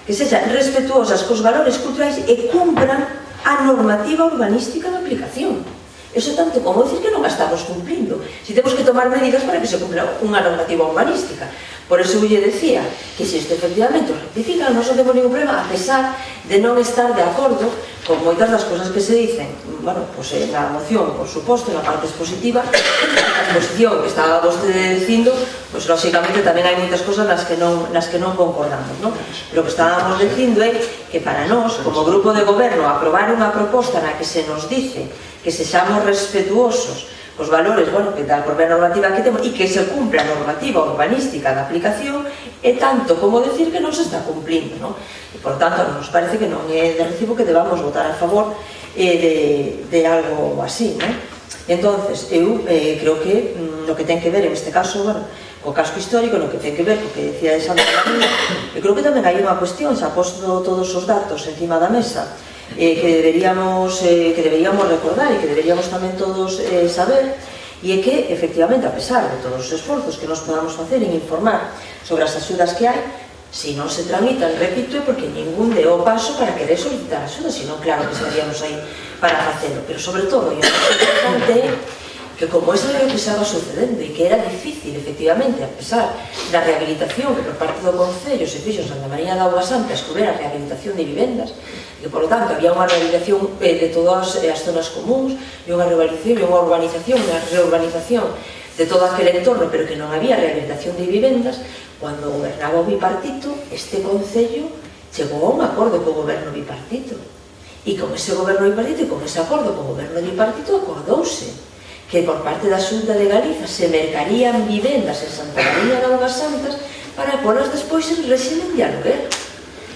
que sexan respetuosas cos valores culturais e cumpran a normativa urbanística de aplicación. Eso tanto como decir que non a estamos cumplindo. Si temos que tomar medidas para que se cumpla unha normativa urbanística. Por eso eu lle decía que se isto efectivamente o rectifica, non temos ningún problema, a pesar de non estar de acordo con moitas das cosas que se dicen, bueno, pues na moción, por suposto, na parte expositiva, na exposición que estaba vostede dicindo, pues lógicamente tamén hai moitas cosas nas que non concordamos, non? Pero o que estábamos dicindo é que para nós, como grupo de goberno, aprobar unha proposta na que se nos dice que sexamos respetuosos os valores, bueno, que da propia normativa que temos e que se cumpla a normativa urbanística da aplicación é tanto como decir que non se está cumplindo, non? E, por tanto, nos parece que non é de recibo que debamos votar a favor de algo así, non? Entonces, eu creo que no que ten que ver, en este caso, bueno, co casco histórico, no que ten que ver co que decía de Santa María, eu creo que tamén hai unha cuestión, se ha posto todos os datos encima da mesa, que deberíamos recordar e que deberíamos tamén todos saber, e é que, efectivamente, a pesar de todos os esforzos que nos podamos facer en informar sobre as axudas que hai, se non se tramitan, repito, é porque ningún deu o paso para querer solicitar axuda, senón claro que estaríamos aí para facelo, pero sobre todo, e o máis importante é que como eso era o que estaba sucedendo e que era difícil, efectivamente, a pesar da rehabilitación que por parte do Concello se fixo en Santa María de Auga Santa, escubera a rehabilitación de vivendas, e por lo tanto había unha rehabilitación de todas as zonas comuns e unha rehabilitación e unha urbanización, unha reurbanización de todo aquel entorno, pero que non había rehabilitación de vivendas. Cuando gobernaba o bipartito, este Concello chegou a un acordo co goberno bipartito, e con ese goberno bipartito e con ese acordo co goberno bipartito acordouse que por parte da Xunta de Galiza se mercarían vivendas en Santa María de Augas Santas para polas despois en régimen de aluguer.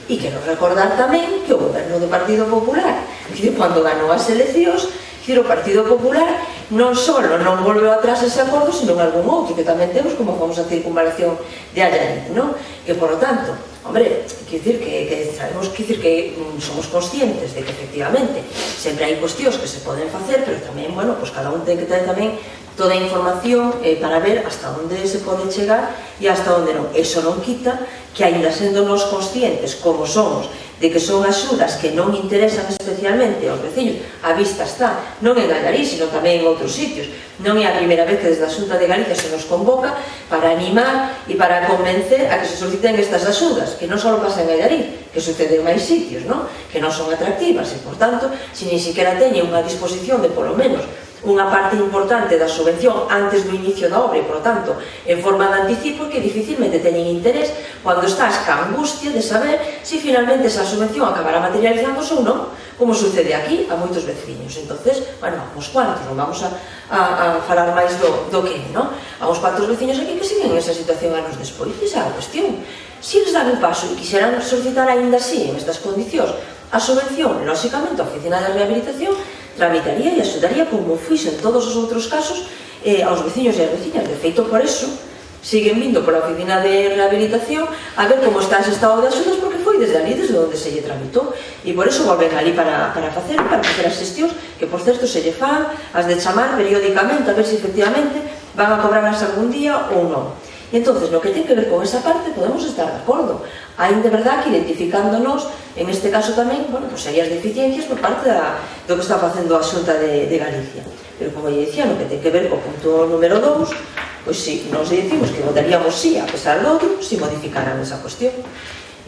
E quero recordar tamén que o goberno do Partido Popular, que cando ganou as eleccións, o Partido Popular non só non volveu atrás ese acordo, sino en algún outro que tamén temos, como a famosa circunvalación de Allariz, non? Que, por lo tanto, hombre, sabemos que somos conscientes de que, efectivamente, sempre hai cuestións que se poden facer, pero tamén, bueno, pues cada un ten que ter tamén toda a información para ver hasta onde se pode chegar e hasta onde non. Eso non quita que, aínda sendo nos conscientes, como somos, de que son axudas que non interesan especialmente aos veciños, a vista está, non en Allariz, sino tamén en outros sitios. Non é a primeira vez que desde a Xunta de Galicia se nos convoca para animar e para convencer a que se soliciten estas axudas, que non só pasa en Allariz, que sucede en máis sitios, que non son atractivas, e, por tanto, se nin siquiera teñen unha disposición de, polo menos, unha parte importante da subvención antes do inicio da obra e, por tanto, en forma de anticipo, que dificilmente teñen interés cando estás ca angustia de saber se finalmente esa subvención acabará materializándose ou non, como sucede aquí a moitos veciños. Entonces, bueno, a uns cuantos, non vamos a falar máis do que, non? A uns cuantos veciños aquí que siguen en esa situación anos despois. Esa é a cuestión. Se eles dan un paso e quixeran solicitar aínda así, en estas condicións, a subvención, lóxicamente, a Oficina de Rehabilitación tramitaría e axudaría, como fixo en todos os outros casos, aos veciños e as veciñas. De feito, por eso, siguen vindo pola Oficina de Rehabilitación a ver como está ese estado de axudas, porque foi desde ali, desde onde se lle tramitou, e por eso volven ali para facer as xestións, que, por certo, se lle fan, as de chamar periódicamente, a ver se efectivamente van a cobrarlas algún día ou non. E entonces, no que ten que ver con esa parte, podemos estar de acordo. Hai, de verdad, que identificándonos, en este caso tamén, bueno, pues serias deficiencias por parte do que está facendo a Xunta de Galicia. Pero, como lle dicía, no que ten que ver co punto número 2, pois si nos decimos que votaríamos sí, a pesar do outro, si modificaran esa cuestión.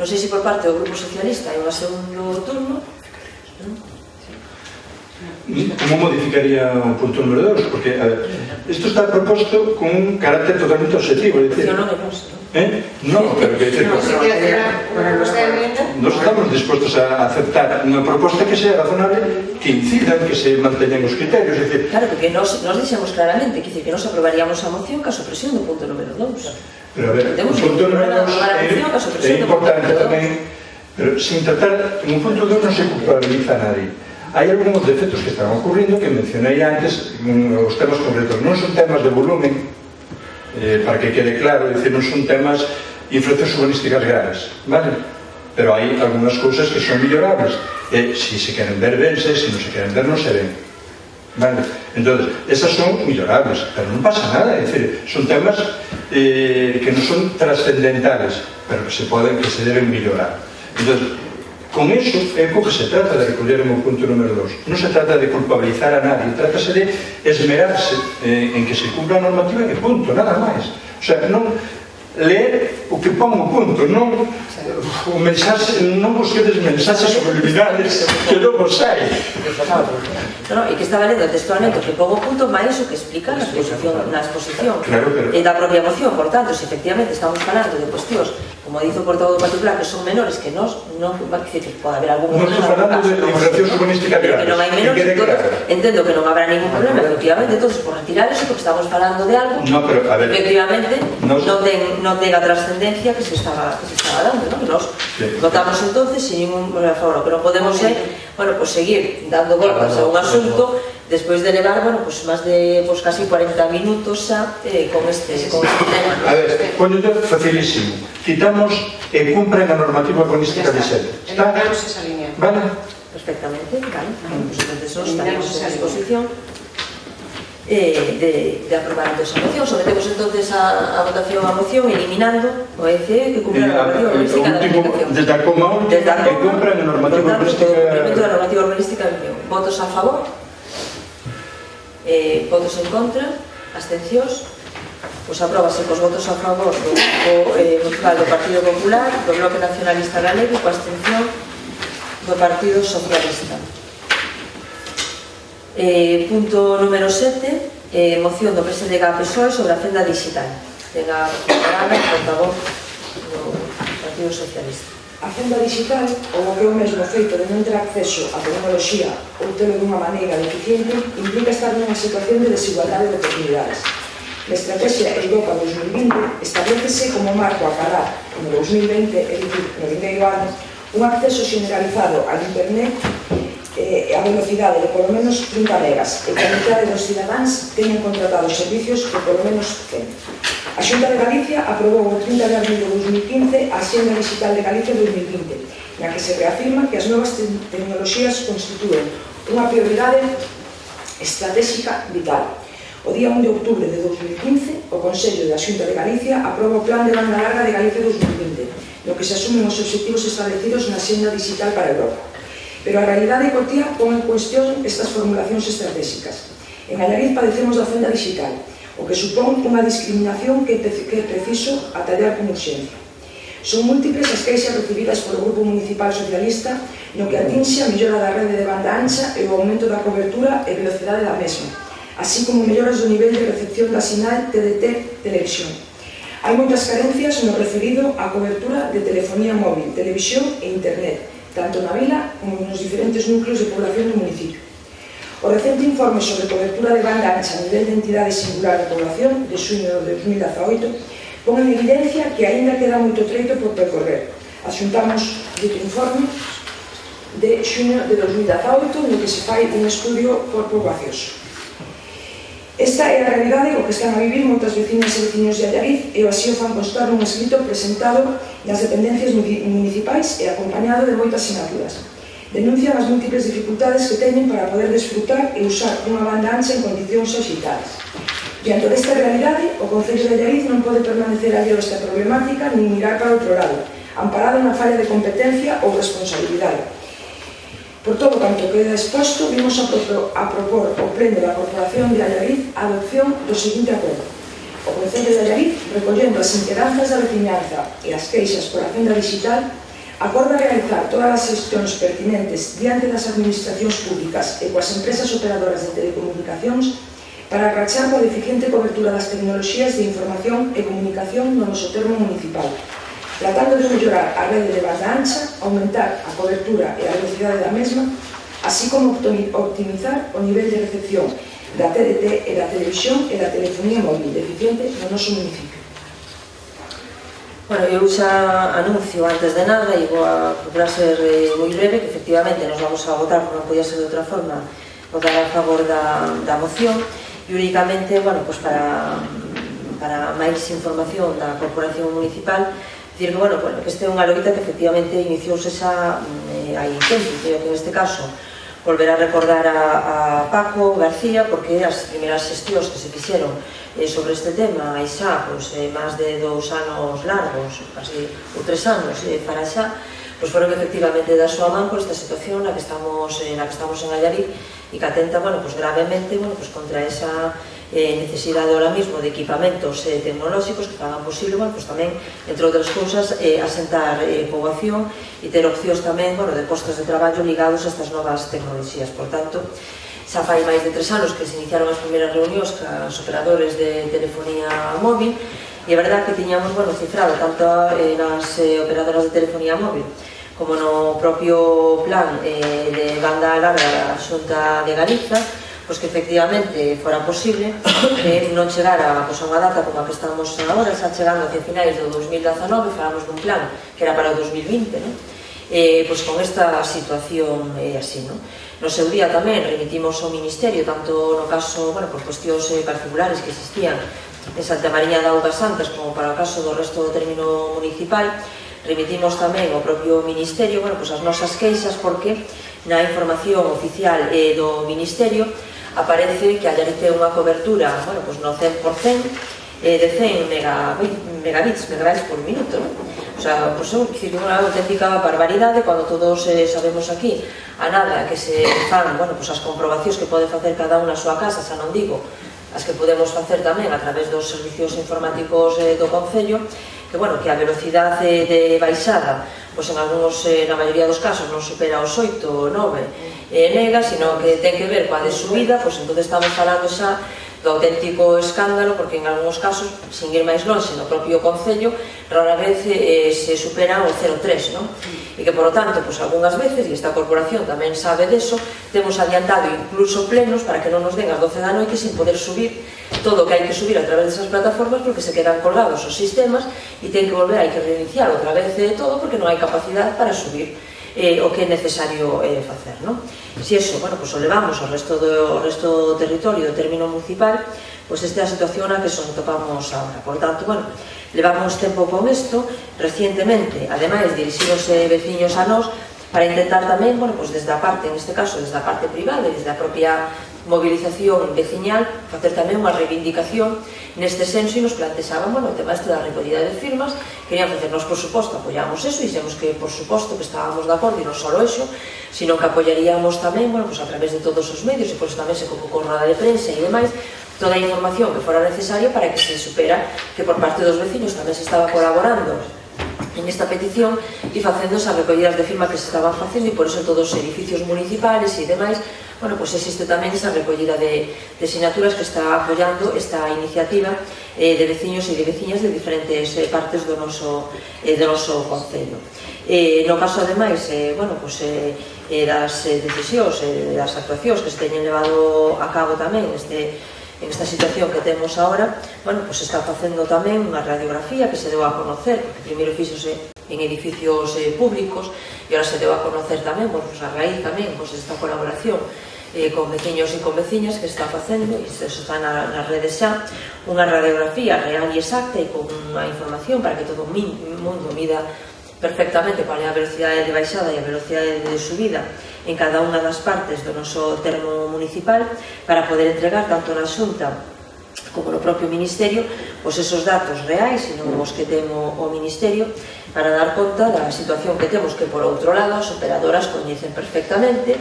Non sei se por parte do Grupo Socialista hai unha segundo turno. Como modificaría o punto número 2? Porque isto está proposto con un carácter totalmente objetivo. Non é noso. No, pero que dice... ¿Se quiere hacer una propuesta de enmienda? Nos estamos dispostos a aceptar unha proposta que sea razonable, que incidan, que se manteñan os criterios, é dicir... Claro, porque nos dixemos claramente, que nos aprobaríamos a moción ca supresión do punto número 2. Pero a ver, o punto número 2 é importante tamén, pero sin tratar, en un punto 2 non se culpabiliza a nadie. Hai algúns defectos que están ocurrindo que mencionei antes, os temas concretos non son temas de volumen, para que quede claro, é dicir, non son temas infraccións urbanísticas graves, vale? Pero hai algunhas cousas que son mellorables, se se queren ver, vense, se non se queren ver, non se ven, vale? Entón, esas son mellorables, pero non pasa nada, é dicir, son temas que non son trascendentales, pero que se poden, que se deben mellorar. Entón, con eso é co que se trata de recoller o punto número 2. Non se trata de culpabilizar a nadie, trátase de esmerarse en que se cumpla a normativa e punto, nada máis. O sea, non leer o que pon o punto, non o mensaxe, non busquedes mensaxes subliminales que logo sai. E que está valendo textualmente o que pon o punto máis o que explica na exposición e da propia moción. Por tanto, se efectivamente estamos falando de cuestións, como dice o portavoz do Partido Popular, que son menores, que nos non vai dicir que pode haber algún problema. Non estou falando de infraccións urbanísticas graves. Que non hai menores, entendo que non habrá ningún problema, efectivamente, entonces por retirar eso, porque estamos falando de algo que efectivamente non ten a trascendencia que se estaba dando, non? Nos votamos entonces sin ningún problema a favor, que non podemos ser, bueno, pues seguir dando voltas a un asunto despois de levar, bueno, pues máis de casi 40 minutos xa con este tema. A ver, poño yo facilísimo. Quitamos e cumpren a normativa urbanística de sede. Está? Eliminamos esa línea. Vale? Perfectamente, vale. Pues entonces nos estaremos en disposición de aprobar esa moción. Sometemos entonces a votación a moción eliminando o ECE que cumpla a normativa urbanística da aplicación. Desde a coma última que cumplan a normativa urbanística. Cumprimento da normativa urbanística da Unión. Votos a favor, votos en contra, abstencións. Pois apróbase cos votos a favor do Grupo Municipal do Partido Popular, do Bloque Nacionalista Galego e coa abstención do Partido Socialista. Punto número 7, moción do PSDG-PSOE sobre a Fenda Digital. Ten a palabra o portavoz do Partido Socialista. A Fenda Digital, ou que é o mesmo feito de non ter acceso á tecnoloxía ou telo dunha maneira deficiente, implica estar nunha situación de desigualdade de oportunidades. La Estrategia Europa 2020 establecese como marco a acadar no 2020, é dicir, no primeiro ano, un acceso generalizado al Internet a velocidade de polo menos 30 megas e que a mitad dos cidadáns teñen contratados servicios de polo menos 100. A Xunta de Galicia aprobou o 30 de abril de 2015 a Xenda Digital de Galicia 2020, na que se reafirma que as novas tecnoloxías constituen unha prioridade estratégica vital. O día 1 de outubro de 2015, o Consello da Xunta de Galicia aproba o Plan de Banda Larga de Galicia 2020, no que se asumen os obxectivos establecidos na Xenda Digital para Europa. Pero a realidade cotía pon en cuestión estas formulacións estratégicas. En Allariz padecemos da Fenda Digital, o que supón unha discriminación que é preciso atallar con urxencia. Son múltiples as queixas recibidas polo Grupo Municipal Socialista no que atinxe a mellora da rede de banda ancha e o aumento da cobertura e velocidade da mesma, así como melloras do nivel de recepción da sinal TDT Televisión. Hai moitas carencias no referido á cobertura de telefonía móvil, televisión e internet, tanto na vila como nos diferentes núcleos de población do municipio. O recente informe sobre cobertura de banda ancha a nivel de entidade singular de población de xuño de 2018 pon en evidencia que aínda queda moito treito por percorrer. Adxuntamos dito informe de xuño de 2018 no que se fai un estudio por poblacións. Esta é a realidade o que están a vivir moitas vecinas e veciños de Allariz e así o fan constar nun escrito presentado nas dependencias municipais e acompañado de moitas sinaturas. Denuncian as múltiples dificultades que teñen para poder desfrutar e usar unha banda ancha en condicións axitadas. Diante desta realidade, o Concello de Allariz non pode permanecer alleo a esta problemática nin mirar para outro lado, amparado na falla de competencia ou responsabilidade. Por todo canto queda exposto, vimos a propor ao Pleno da Corporación de Allariz a adopción do seguinte acordo. O Concello de Allariz, recollendo as inquedanzas da veciñanza e as queixas pola Fenda Digital, acorda realizar todas as xestións pertinentes diante das administracións públicas e coas empresas operadoras de telecomunicacións para rachar coa deficiente cobertura das tecnoloxías de información e comunicación no noso termo municipal, tratando de mellorar a rede de banda ancha, aumentar a cobertura e a velocidade da mesma, así como optimizar o nivel de recepción da TDT e da televisión e da telefonía móvil deficiente no noso municipio. Bueno, eu xa anuncio antes de nada e vou a procurar ser moi breve, que efectivamente nos vamos a votar, como non podía ser de outra forma, votar a favor da moción e únicamente, bueno, pues para máis información da Corporación Municipal, dicir que, bueno, que este é unha loita que efectivamente iniciouse xa hai tempo, creo que neste caso volver a recordar a Paco García, porque as primeiras xestións que se fixeron sobre este tema hai xa máis de 2 anos largos, casi 3 anos para xa, foron que efectivamente da súa man por esta situación na que estamos en Allariz e que atenta gravemente contra esa necesidade ahora mismo de equipamentos tecnolóxicos que fagan posible tamén, entre outras cousas, asentar poboación e ter opcións tamén de postos de traballo ligados a estas novas tecnoloxías. Por tanto, xa fai máis de 3 anos que se iniciaron as primeiras reunións cas operadores de telefonía móvil e a verdade que tiñamos cifrado tanto nas operadoras de telefonía móvil como no propio plan de banda larga da Xunta de Galiza, que efectivamente fora posible non chegar a unha data como a que estamos agora, xa chegando hacia finais do 2019, falamos dun plan que era para o 2020, con esta situación así. No seu día tamén remitimos ao Ministerio, tanto no caso, por cuestións particulares que existían en Santa Mariña de Augas Santas, como para o caso do resto do término municipal, remitimos tamén ao propio Ministerio as nosas queixas, porque na información oficial do Ministerio aparece que Allariz ten unha cobertura no 100% de 100 megabits por minuto. O sea, é unha auténtica barbaridade cando todos sabemos aquí a nada que se fan as comprobacións que pode facer cada unha na súa casa, xa non digo as que podemos facer tamén a través dos servicios informáticos do Concello, que a velocidade de baixada na maioría dos casos non supera os 8 ou 9 megas, sino que ten que ver coa de subida, entón estamos falando xa do auténtico escándalo, porque en algúns casos, sin ir máis longe, no propio Concello, rara vez se supera o 0,3, e que, por lo tanto, algunhas veces, e esta corporación tamén sabe deso, temos adiantado incluso plenos para que non nos den as 12 da noite sin poder subir todo o que hai que subir a través desas plataformas, porque se quedan colgados os sistemas e ten que volver, hai que reiniciar outra vez todo, porque non hai capacidade para subir o que é necesario facer. Se iso, o levamos ao resto do territorio do término municipal, esta é a situación na que nos topamos agora. Por tanto, levamos tempo con isto, recientemente, ademais, dirixíronse veciños a nós para intentar tamén, desde a parte, en este caso, desde a parte privada e desde a propia movilización veciñal, facer tamén unha reivindicación neste senso e nos plantexaban o tema da recollida de firmas. Querían facernos, por suposto, apoiamos eso e dixemos que, por suposto, que estábamos de acordo e non só eso, sino que apoiaríamos tamén, a través de todos os medios e por tamén se convocou roda de prensa e demais, toda a información que fora necesaria para que se supera que por parte dos veciños tamén se estaba colaborando en esta petición e facendo esas recollidas de firma que se estaban facendo, e por eso todos os edificios municipales e demais, existe tamén esa recollida de sinaturas que está apoiando esta iniciativa de veciños e de veciñas de diferentes partes do noso Concello. No caso, ademais, das decisións e das actuacións que se teñen levado a cabo tamén en esta situación que temos agora, se está facendo tamén unha radiografía que se deu a conocer, porque primeiro fíxose en edificios públicos e agora se deu a conocer tamén, a raíz tamén desta colaboración con veciños e con veciñas que se está facendo, e se está nas redes xa, unha radiografía real e exacta e con unha información para que todo o mundo mida perfectamente cual é a velocidade de baixada e a velocidade de subida en cada unha das partes do noso termo municipal, para poder entregar tanto na Xunta como no propio Ministerio esos datos reais e non os que ten o Ministerio, para dar conta da situación que temos, que por outro lado as operadoras coñecen perfectamente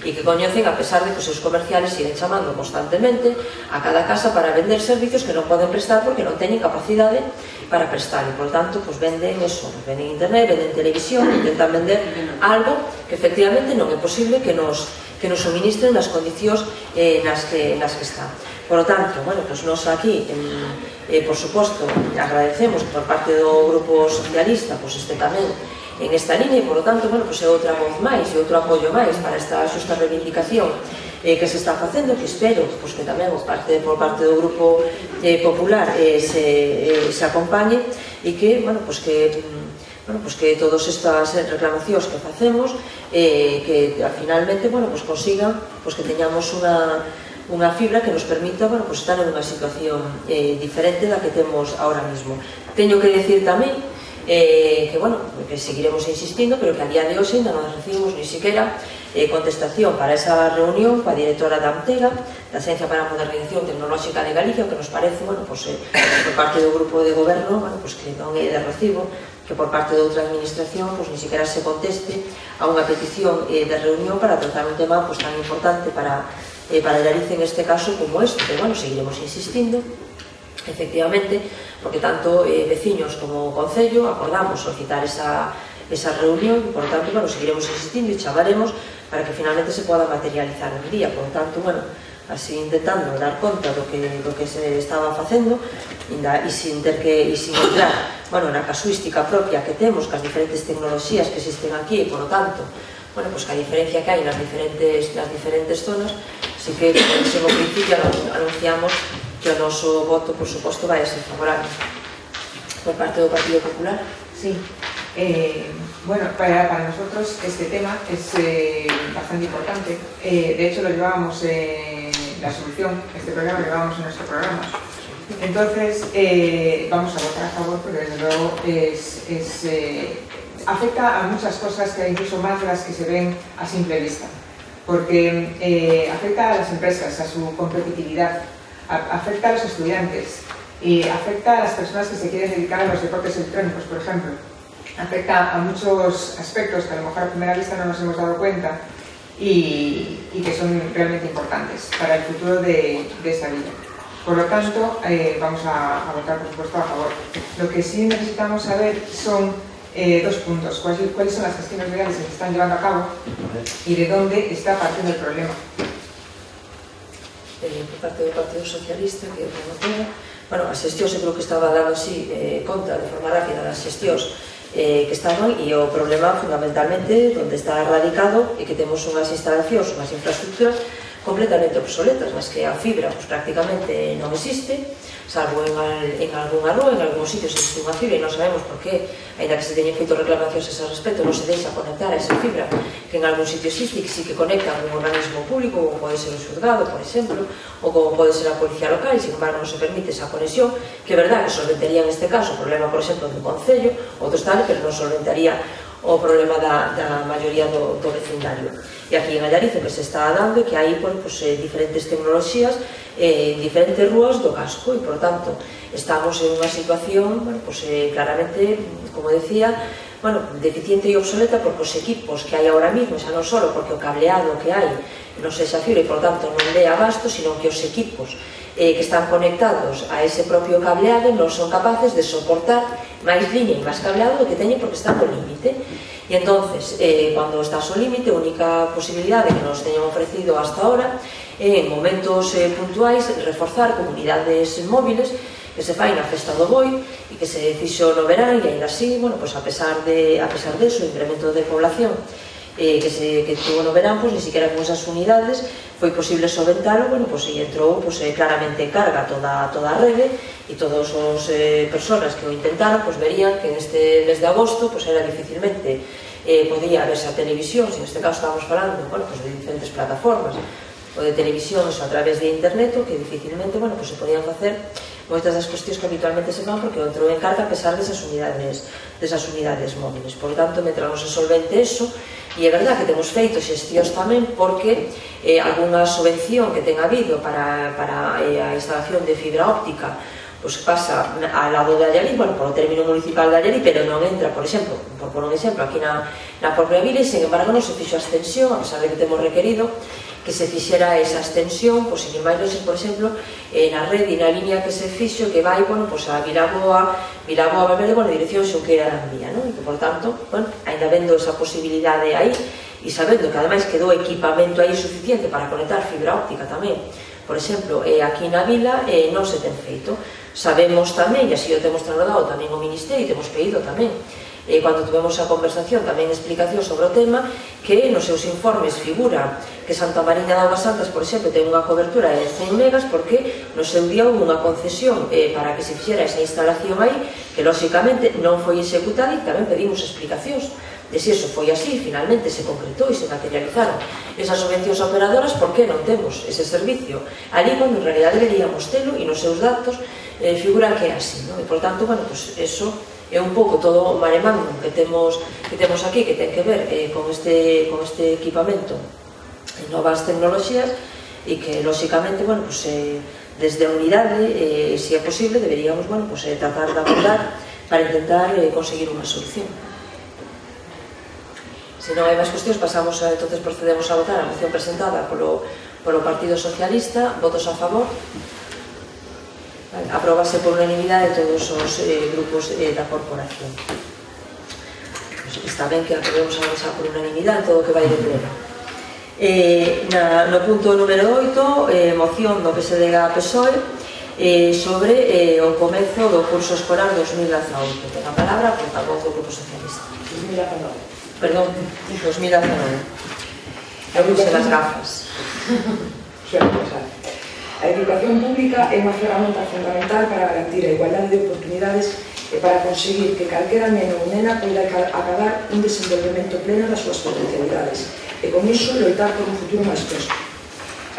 e que coñecen a pesar de que os seus comerciales siguen chamando constantemente a cada casa para vender servicios que non poden prestar porque non teñen capacidade para prestar, e por tanto venden eso, venden internet, venden televisión, intentan vender algo que efectivamente non é posible que nos suministren nas condicións nas que están. Por lo tanto, bueno, pues nos aquí, por suposto, agradecemos por parte do Grupo Socialista pues este tamén en esta línea e, por lo tanto, bueno, pues é outra voz máis e outro apoio máis para esta xusta reivindicación que se está facendo, que espero pues, que tamén por parte do Grupo Popular se acompañe e que, bueno, pues que todas estas reclamacións que facemos que finalmente, bueno, pues consigan pues que teñamos unha fibra que nos permita, bueno, pues estar en unha situación diferente da que temos ahora mismo. Teño que decir tamén que, bueno, que seguiremos insistindo, pero que a día de hoxe ainda non recibimos ni siquiera contestación para esa reunión coa directora da AMTEGA, da Axencia para a Modernización Tecnolóxica de Galicia, que nos parece, bueno, pues, por parte do grupo de goberno, bueno, pues que non é de recibo que por parte de outra administración pues, ni siquiera se conteste a unha petición de reunión para tratar un tema pues, tan importante para Galicia en este caso como este, pero bueno, seguiremos insistindo efectivamente, porque tanto veciños como Concello acordamos solicitar esa reunión e, por lo tanto, bueno, seguiremos insistindo e chamaremos para que finalmente se poda materializar un día. Por lo tanto, bueno, así intentando dar conta do que se estaba facendo e sin entrar, bueno, na casuística propia que temos, que as diferentes tecnoloxías que existen aquí e, por lo tanto, bueno, pues que a diferencia que hai nas diferentes zonas, así que, como principio, anunciamos que o noso voto, por suposto, vai a ser favorable. Por parte do Partido Popular. Sí. Bueno, para nosotros este tema es bastante importante. De hecho, lo llevábamos, la solución, este programa, lo llevábamos en nuestro programa. Entonces, vamos a votar a favor, porque desde luego afecta a muchas cosas, que incluso más de las que se ven a simple vista. Porque afecta a las empresas, a su competitividad, afecta a los estudiantes y afecta a las personas que se quieren dedicar a los deportes electrónicos, por ejemplo. Afecta a muchos aspectos que a lo mejor a primera vista no nos hemos dado cuenta y que son realmente importantes para el futuro de esta vida. Por lo tanto, vamos a votar, por supuesto, a favor. Lo que sí necesitamos saber son dos puntos. ¿Cuáles son las gestiones legales que se están llevando a cabo y de dónde está partiendo el problema? Por parte do Partido Socialista, que é o promotor, bueno, as xestións, eu creo que estaba dando así conta de forma rápida das xestións que estaban, e o problema fundamentalmente onde está radicado é que temos unhas instalacións, unhas infraestructuras completamente obsoletas, nas que a fibra pues, prácticamente non existe, salvo en algunha rúa, en algúns sitios existe unha fibra e non sabemos por qué, ainda que se teñen feito reclamacións a ese respecto, non se deixa conectar a esa fibra que en algún sitio existe e que sí que conecta a un organismo público, como pode ser o xulgado, por exemplo, ou como pode ser a policía local, e sin embargo non se permite esa conexión, que é verdad que solventaría en este caso o problema, por exemplo, do Concello, outros tal, pero non solventaría o problema da maioría do vecindario. E aquí en Allariz o que se está dando é que hai diferentes tecnoloxías en diferentes rúas do casco e, por tanto, estamos en unha situación claramente, como decía, deficiente e obsoleta porque os equipos que hai ahora mismo, xa non só porque o cableado que hai non sexa fibra e, por tanto, non dé abasto, sino que os equipos que están conectados a ese propio cableado non son capaces de soportar máis liña e máis cableado do que teñen porque están ao límite. E entonces, cando estás ao límite, a única posibilidade que nos teñan ofrecido hasta ahora é, en momentos puntuais, reforzar comunidades móviles que se fai na Festa do Boi e que se fixo no verán, e ainda así, a pesar de eso, o incremento de población que tuvo no verán, ni siquiera con esas unidades foi posible solventalo, e entrou claramente carga toda a rede, e todas as persoas que o intentaron verían que neste mes de agosto era dificilmente podía verse a televisión, se neste caso estábamos falando de diferentes plataformas ou de televisión a través de internet, que dificilmente se podían facer moitas das cuestións que habitualmente se fan porque entrou en carga a pesar desas unidades móviles. Por tanto, mentre non se solvente eso, e é verdad que temos feito xestións tamén porque algunha subvención que ten habido para a instalación de fibra óptica pasa ao lado de Allariz, polo término municipal de Allariz, pero non entra, por exemplo, aquí na propia vila, e, sin embargo, non se fixo a extensión, a pesar de que temos requerido que se fixera esa extensión, sin máis non sei, por exemplo, na rede e na línea que se fixo, que vai, a Vilaboa, Valverde, dirección Xunqueira da Andía, e que, por tanto, ainda vendo esa posibilidade aí, e sabendo que, ademais, quedou equipamento aí suficiente para conectar fibra óptica tamén, Por exemplo, aquí na vila non se ten feito. Sabemos tamén, e así o temos trasladado tamén ao Ministerio, e temos pedido tamén, cando tivemos a conversación tamén explicación sobre o tema, que nos seus informes figura que Santa Mariña de Augas Santas, por exemplo, ten unha cobertura de 100 megas porque no seu día houve unha concesión para que se fixera esa instalación aí, que lóxicamente non foi executada, e tamén pedimos explicacións de se iso foi así, finalmente se concretou e se materializaron esas subvencións operadoras, por que non temos ese servicio ali, cando en realidad deberíamos telo, e nos seus datos figuran que é así, e por tanto, bueno, pues eso é un pouco todo o maremándum que temos aquí, que ten que ver con este equipamento e novas tecnoloxías, e que, lóxicamente, bueno, pues, desde a unidade, se é posible, deberíamos, bueno, pues, tratar de abordar para intentar conseguir unha solución. Se non hai máis cuestións, pasamos, entonces procedemos a votar a moción presentada polo Partido Socialista. Votos a favor. Apróbase por unanimidade todos os grupos da corporación. Está ben que aprobemos a votar por unanimidade todo o que vai de pleno. No punto número 8, moción do PSDG-PSOE sobre o comezo do curso escolar 2018. Ten a palabra a portavoz do Grupo Socialista. 2019. Perdón, 2019. Eu puse las gafas. A educación pública é unha ferramenta fundamental para garantir a igualdade de oportunidades e para conseguir que calquera neno ou nena poida acadar un desenvolvemento pleno das súas potencialidades e con iso loitar por un futuro máis próspero.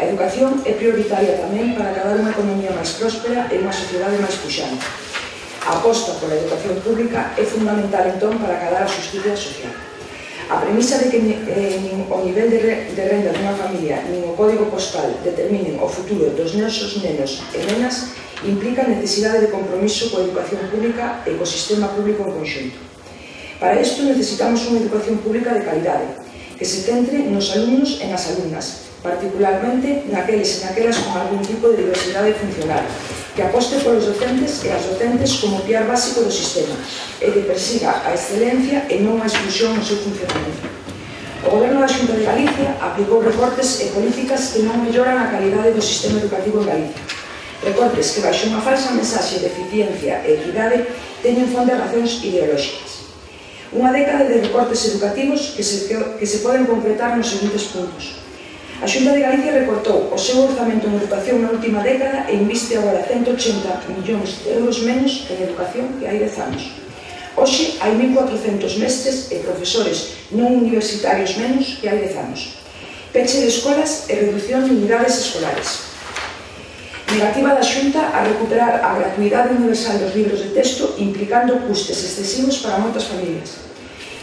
A educación é prioritaria tamén para acadar unha economía máis próspera e unha sociedade máis puxante. A aposta pola educación pública é fundamental entón para acadar a xustiza social. A premisa de que nin o nivel de renda dunha familia nin o código postal determinen o futuro dos nosos nenos e nenas implica a necesidade de compromiso coa educación pública e co sistema público en conxunto. Para isto necesitamos unha educación pública de calidade, que se centre nos alumnos e nas alumnas, particularmente naqueles e naquelas con algún tipo de diversidade funcional, que aposte polos docentes e as docentes como piar básico do sistema e que persiga a excelencia e non a exclusión no seu funcionamento. O Goberno da Xunta de Galicia aplicou recortes e políticas que non melloran a calidade do sistema educativo en Galicia. Recortes que, baixo unha falsa mensaxe de eficiencia e equidade, teñen fonte de razóns ideolóxicas. Unha década de recortes educativos que se poden concretar nos seguintes puntos. A Xunta de Galicia recortou o seu orzamento en educación na última década e inviste agora 180 millóns de euros menos en educación que hai 10 anos. Hoxe hai 1.400 mestres e profesores non universitarios menos que hai 10 anos. Peche de escolas e reducción de unidades escolares. Negativa da Xunta a recuperar a gratuidade universal dos libros de texto, implicando custes excesivos para moitas familias.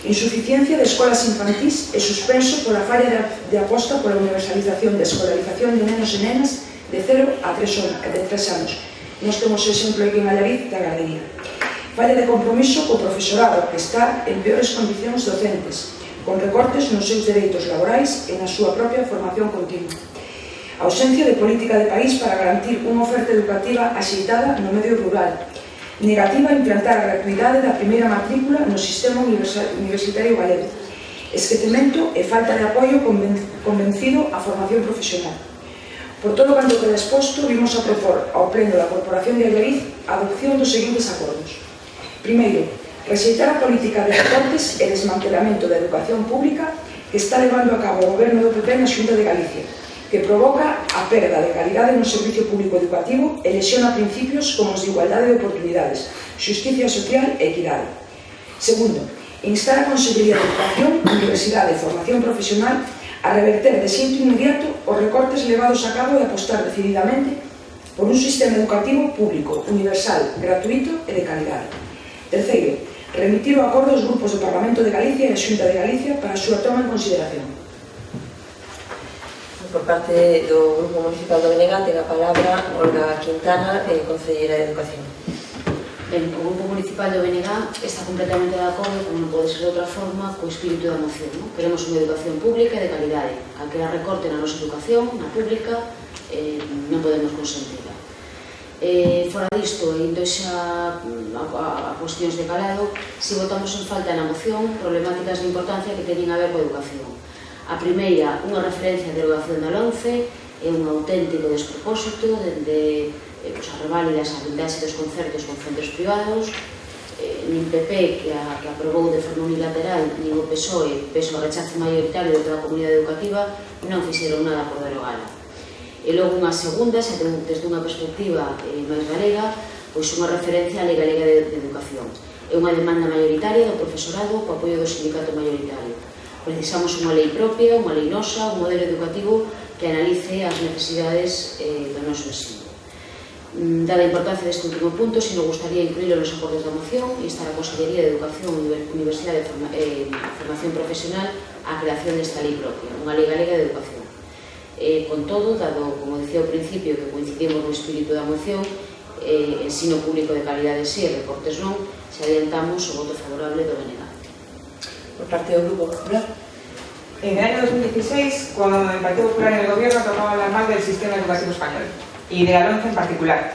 Insuficiencia de escolas infantís e suspenso pola falla de aposta pola universalización da escolarización de nenos e nenas de 0 a 3 anos. Nós temos o exemplo aquí en Allariz da gardería. Falla de compromiso co profesorado, que está en peores condicións docentes, con recortes nos seus dereitos laborais e na súa propia formación continua. Ausencia de política de país para garantir unha oferta educativa axeitada no medio rural. Negativa a implantar a gratuidade da primeira matrícula no sistema universitario galego. Esquecemento e falta de apoio convencido á formación profesional. Por todo canto queda exposto, vimos a propor ao Pleno da Corporación de Allariz a adopción dos seguintes acordos. Primeiro, rexeitar a política de recortes e desmantelamento da educación pública que está levando a cabo o Goberno do PP na Xunta de Galicia, que provoca a perda de calidade no servicio público educativo e lesiona principios como os de igualdade de oportunidades, xusticia social e equidade. Segundo, instar a Consellería de Educación, Universidade e Formación Profesional a reverter de xeito inmediato os recortes levados a cabo e apostar decididamente por un sistema educativo público, universal, gratuito e de calidade. Terceiro, remitir o acordo aos grupos do Parlamento de Galicia e a Xunta de Galicia para a súa toma en consideración. Por parte do Grupo Municipal do Benegá ten a palabra Olga Quintana, Concelleira de Educación. Ben, o Grupo Municipal do Benegá está completamente de acordo, como non pode ser de outra forma, co espírito da moción. Queremos unha educación pública e de calidade. Calquera recorte na nosa educación, na pública, non podemos consentirla. Fora disto, indo xa a cuestións de calado, si votamos en falta na moción problemáticas de importancia que teñen a ver coa educación. A primeira, unha referencia de derogación da LOMCE, é un auténtico despropósito dende a reválida a blindaxe dos concertos con centros privados, nin PP que aprobou de forma unilateral, nin o PSOE, peso ao rechazo maioritario de toda a comunidade educativa, non fixeron nada por derogala. E logo unha segunda, xa desde unha perspectiva máis galega, pois unha referencia á Lei Galega de Educación. É unha demanda maioritaria do profesorado co apoio do sindicato maioritario. Precisamos unha lei propia, unha lei nosa, un modelo educativo que analice as necesidades do noso ensino. Dada a importancia deste último punto, si nos gustaría incluílo nos acordos da moción e instar a Consellería de Educación, Universidade e Formación Profesional á creación desta lei propia, unha lei galega de educación. Con todo, dado, como decía ao principio, que coincidimos no espírito da moción, ensino público de calidade sí, recortes non, se adiantamos o voto favorable do BNG. Por parte do Grupo Popular. En el año 2016, cuando el Partido Popular en el gobierno, tocaba hablar mal del sistema educativo español y de la LOMCE en particular.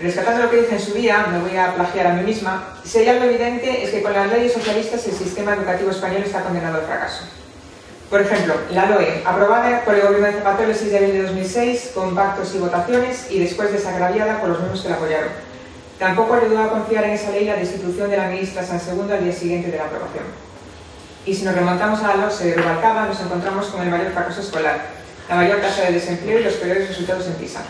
Rescatando lo que dije en su día, me voy a plagiar a mí misma, si hay algo evidente es que con las leyes socialistas el sistema educativo español está condenado al fracaso. Por ejemplo, la LOE, aprobada por el gobierno de Zapatero el 6 de abril de 2006, con pactos y votaciones, y después desagraviada por los mismos que la apoyaron. Tampoco ayudó a confiar en esa ley la destitución de la ministra San Segundo al día siguiente de la aprobación. Y si nos remontamos a la LOSE de Rubalcaba, nos encontramos con el mayor fracaso escolar, la mayor tasa de desempleo y los peores resultados en PISA.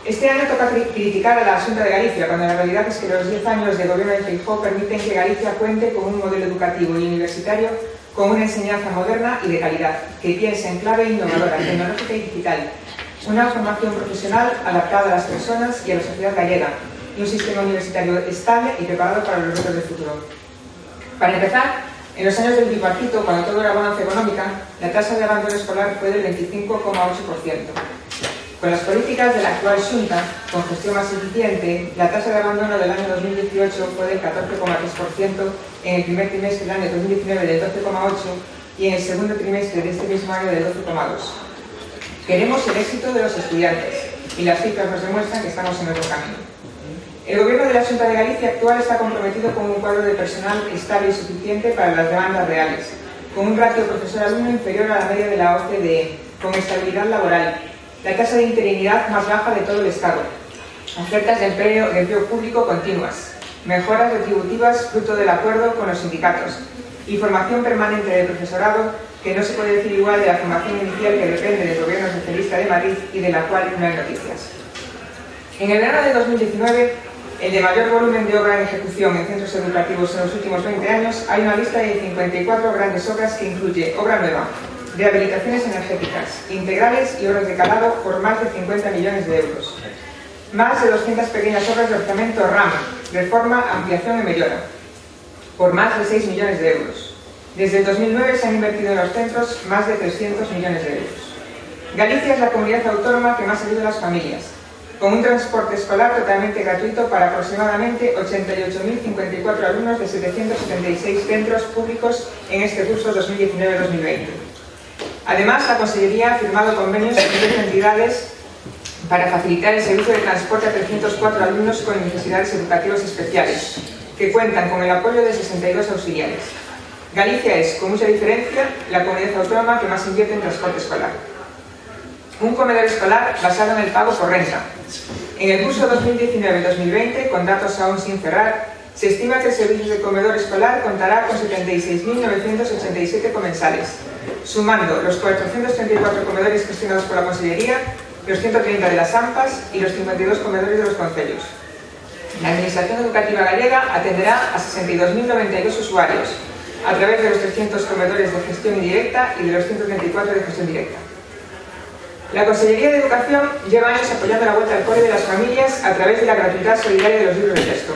Este año toca criticar a la Xunta de Galicia, cuando la realidad es que los 10 años de gobierno de Feijóo permiten que Galicia cuente con un modelo educativo y universitario con una enseñanza moderna y de calidad, que piense en clave innovadora, tecnológica y digital, una formación profesional adaptada a las personas y a la sociedad gallega, y un sistema universitario estable y preparado para los retos del futuro. Para empezar, en los años del bipartito, cuando todo era bonanza económica, la tasa de abandono escolar fue del 25,8%. Con las políticas de la actual Xunta, con gestión más eficiente, la tasa de abandono del año 2018 fue del 14,3%, en el primer trimestre del año 2019 del 12,8% y en el segundo trimestre de este mismo año del 12,2%. Queremos el éxito de los estudiantes y las cifras nos demuestran que estamos en el buen camino. El gobierno de la Xunta de Galicia actual está comprometido con un cuadro de personal estable y suficiente para las demandas reales, con un ratio profesor-alumno inferior a la media de la OCDE, con estabilidad laboral, la tasa de interinidad más baja de todo el Estado, ofertas de empleo público continuas, mejoras retributivas fruto del acuerdo con los sindicatos y formación permanente del profesorado, que no se puede decir igual de la formación inicial que depende del gobierno socialista de Madrid y de la cual no hay noticias. En el verano de 2019, el de mayor volumen de obra en ejecución en centros educativos en los últimos 20 años, hay una lista de 54 grandes obras que incluye obra nueva, rehabilitaciones energéticas, integrales y obras de calado por más de 50 millones de euros. Más de 200 pequeñas obras de orçamento RAM, reforma, ampliación y mejora, por más de 6 millones de euros. Desde el 2009 se han invertido en los centros más de 300 millones de euros. Galicia es la comunidad autónoma que más ayuda a las familias, con un transporte escolar totalmente gratuito para aproximadamente 88.054 alumnos de 776 centros públicos en este curso 2019-2020. Además, la Consellería ha firmado convenios con 10 entidades para facilitar el servicio de transporte a 304 alumnos con necesidades educativas especiales, que cuentan con el apoyo de 62 auxiliares. Galicia es, con mucha diferencia, la comunidad autónoma que más invierte en transporte escolar. Un comedor escolar basado en el pago por renta. En el curso 2019-2020, con datos aún sin cerrar, se estima que el servicio de comedor escolar contará con 76.987 comensales, sumando los 434 comedores gestionados por la Consellería, los 130 de las AMPAs y los 52 comedores de los concellos. La Administración Educativa Gallega atenderá a 62.092 usuarios, a través de los 300 comedores de gestión indirecta y de los 134 de gestión directa. La Consellería de Educación lleva años apoyando la vuelta al cole de las familias a través de la gratuidad solidaria de los libros de texto.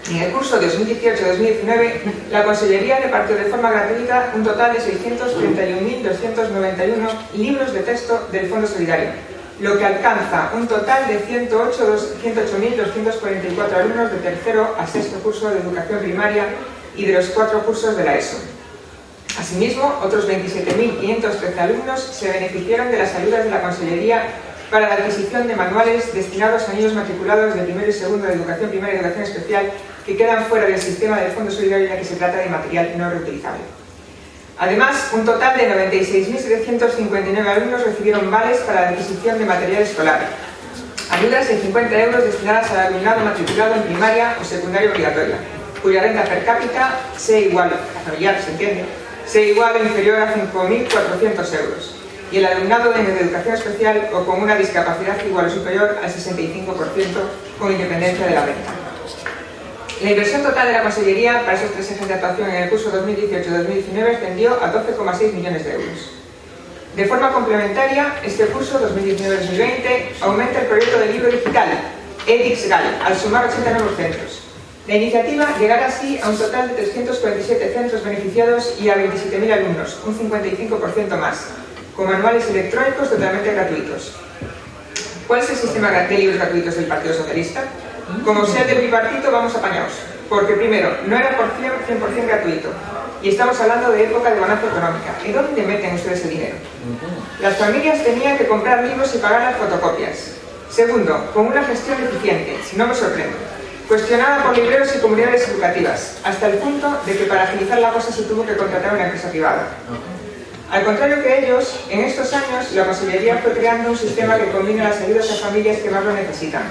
En el curso 2018-2019, la Consellería repartió de forma gratuita un total de 631.291 libros de texto del Fondo Solidario, lo que alcanza un total de 108.244 alumnos de tercero a sexto curso de educación primaria y de los 4 cursos de la ESO. Asimismo, otros 27.513 alumnos se beneficiaron de las ayudas de la Consellería para la adquisición de manuales destinados a niños matriculados de primero y segundo de educación primaria y educación especial que quedan fuera del sistema del Fondo Solidario, ya que se trata de material no reutilizable. Además, un total de 96.759 alumnos recibieron vales para la adquisición de material escolar, ayudas de 50 euros destinadas al alumnado matriculado en primaria o secundaria obligatoria, cuya renta per cápita sea igual, familiar, se entiende, sea igual o inferior a 5.400 euros, y el alumnado en educación especial o con una discapacidad igual o superior al 65% con independencia de la renta. La inversión total de la Consellería para esos tres ejes de actuación en el curso 2018-2019 ascendió a 12,6 millones de euros. De forma complementaria, este curso 2019-2020 aumenta el proyecto de libro digital edXGAL al sumar 80 nuevos centros. La iniciativa llegará así a un total de 347 centros beneficiados y a 27.000 alumnos, un 55% más, con manuales electrónicos totalmente gratuitos. ¿Cuál es el sistema de libros gratuitos del Partido Socialista? Como sea del bipartito, vamos apañados, porque primero, no era por 100% gratuito, y estamos hablando de época de bonanza económica. ¿Y dónde meten ustedes ese dinero? Las familias tenían que comprar libros y pagar las fotocopias. Segundo, con una gestión eficiente, no me sorprende, cuestionada por libreros y comunidades educativas, hasta el punto de que para agilizar la cosa se tuvo que contratar una empresa privada. Al contrario que ellos, en estos años la Consellería fue creando un sistema que combina las ayudas a familias que más lo necesitan,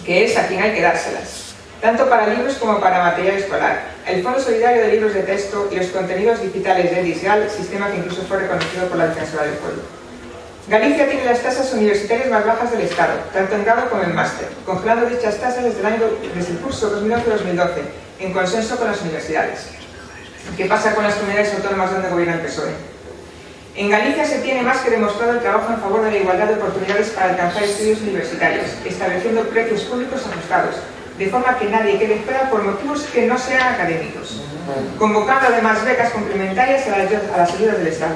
que es a quien hay que dárselas, tanto para libros como para material escolar, el Fondo Solidario de Libros de Texto y los contenidos digitales de edXGAL, sistema que incluso fue reconocido por la Defensora del Pueblo. Galicia tiene las tasas universitarias más bajas del Estado, tanto en grado como en máster, congelando dichas tasas desde el curso 2011-2012, en consenso con las universidades. ¿Qué pasa con las comunidades autónomas donde gobierna el PSOE? En Galicia se tiene más que demostrado el trabajo en favor de la igualdad de oportunidades para alcanzar estudios universitarios, estableciendo precios públicos ajustados, de forma que nadie quede fuera por motivos que no sean académicos, convocando además becas complementarias a las ayudas del Estado.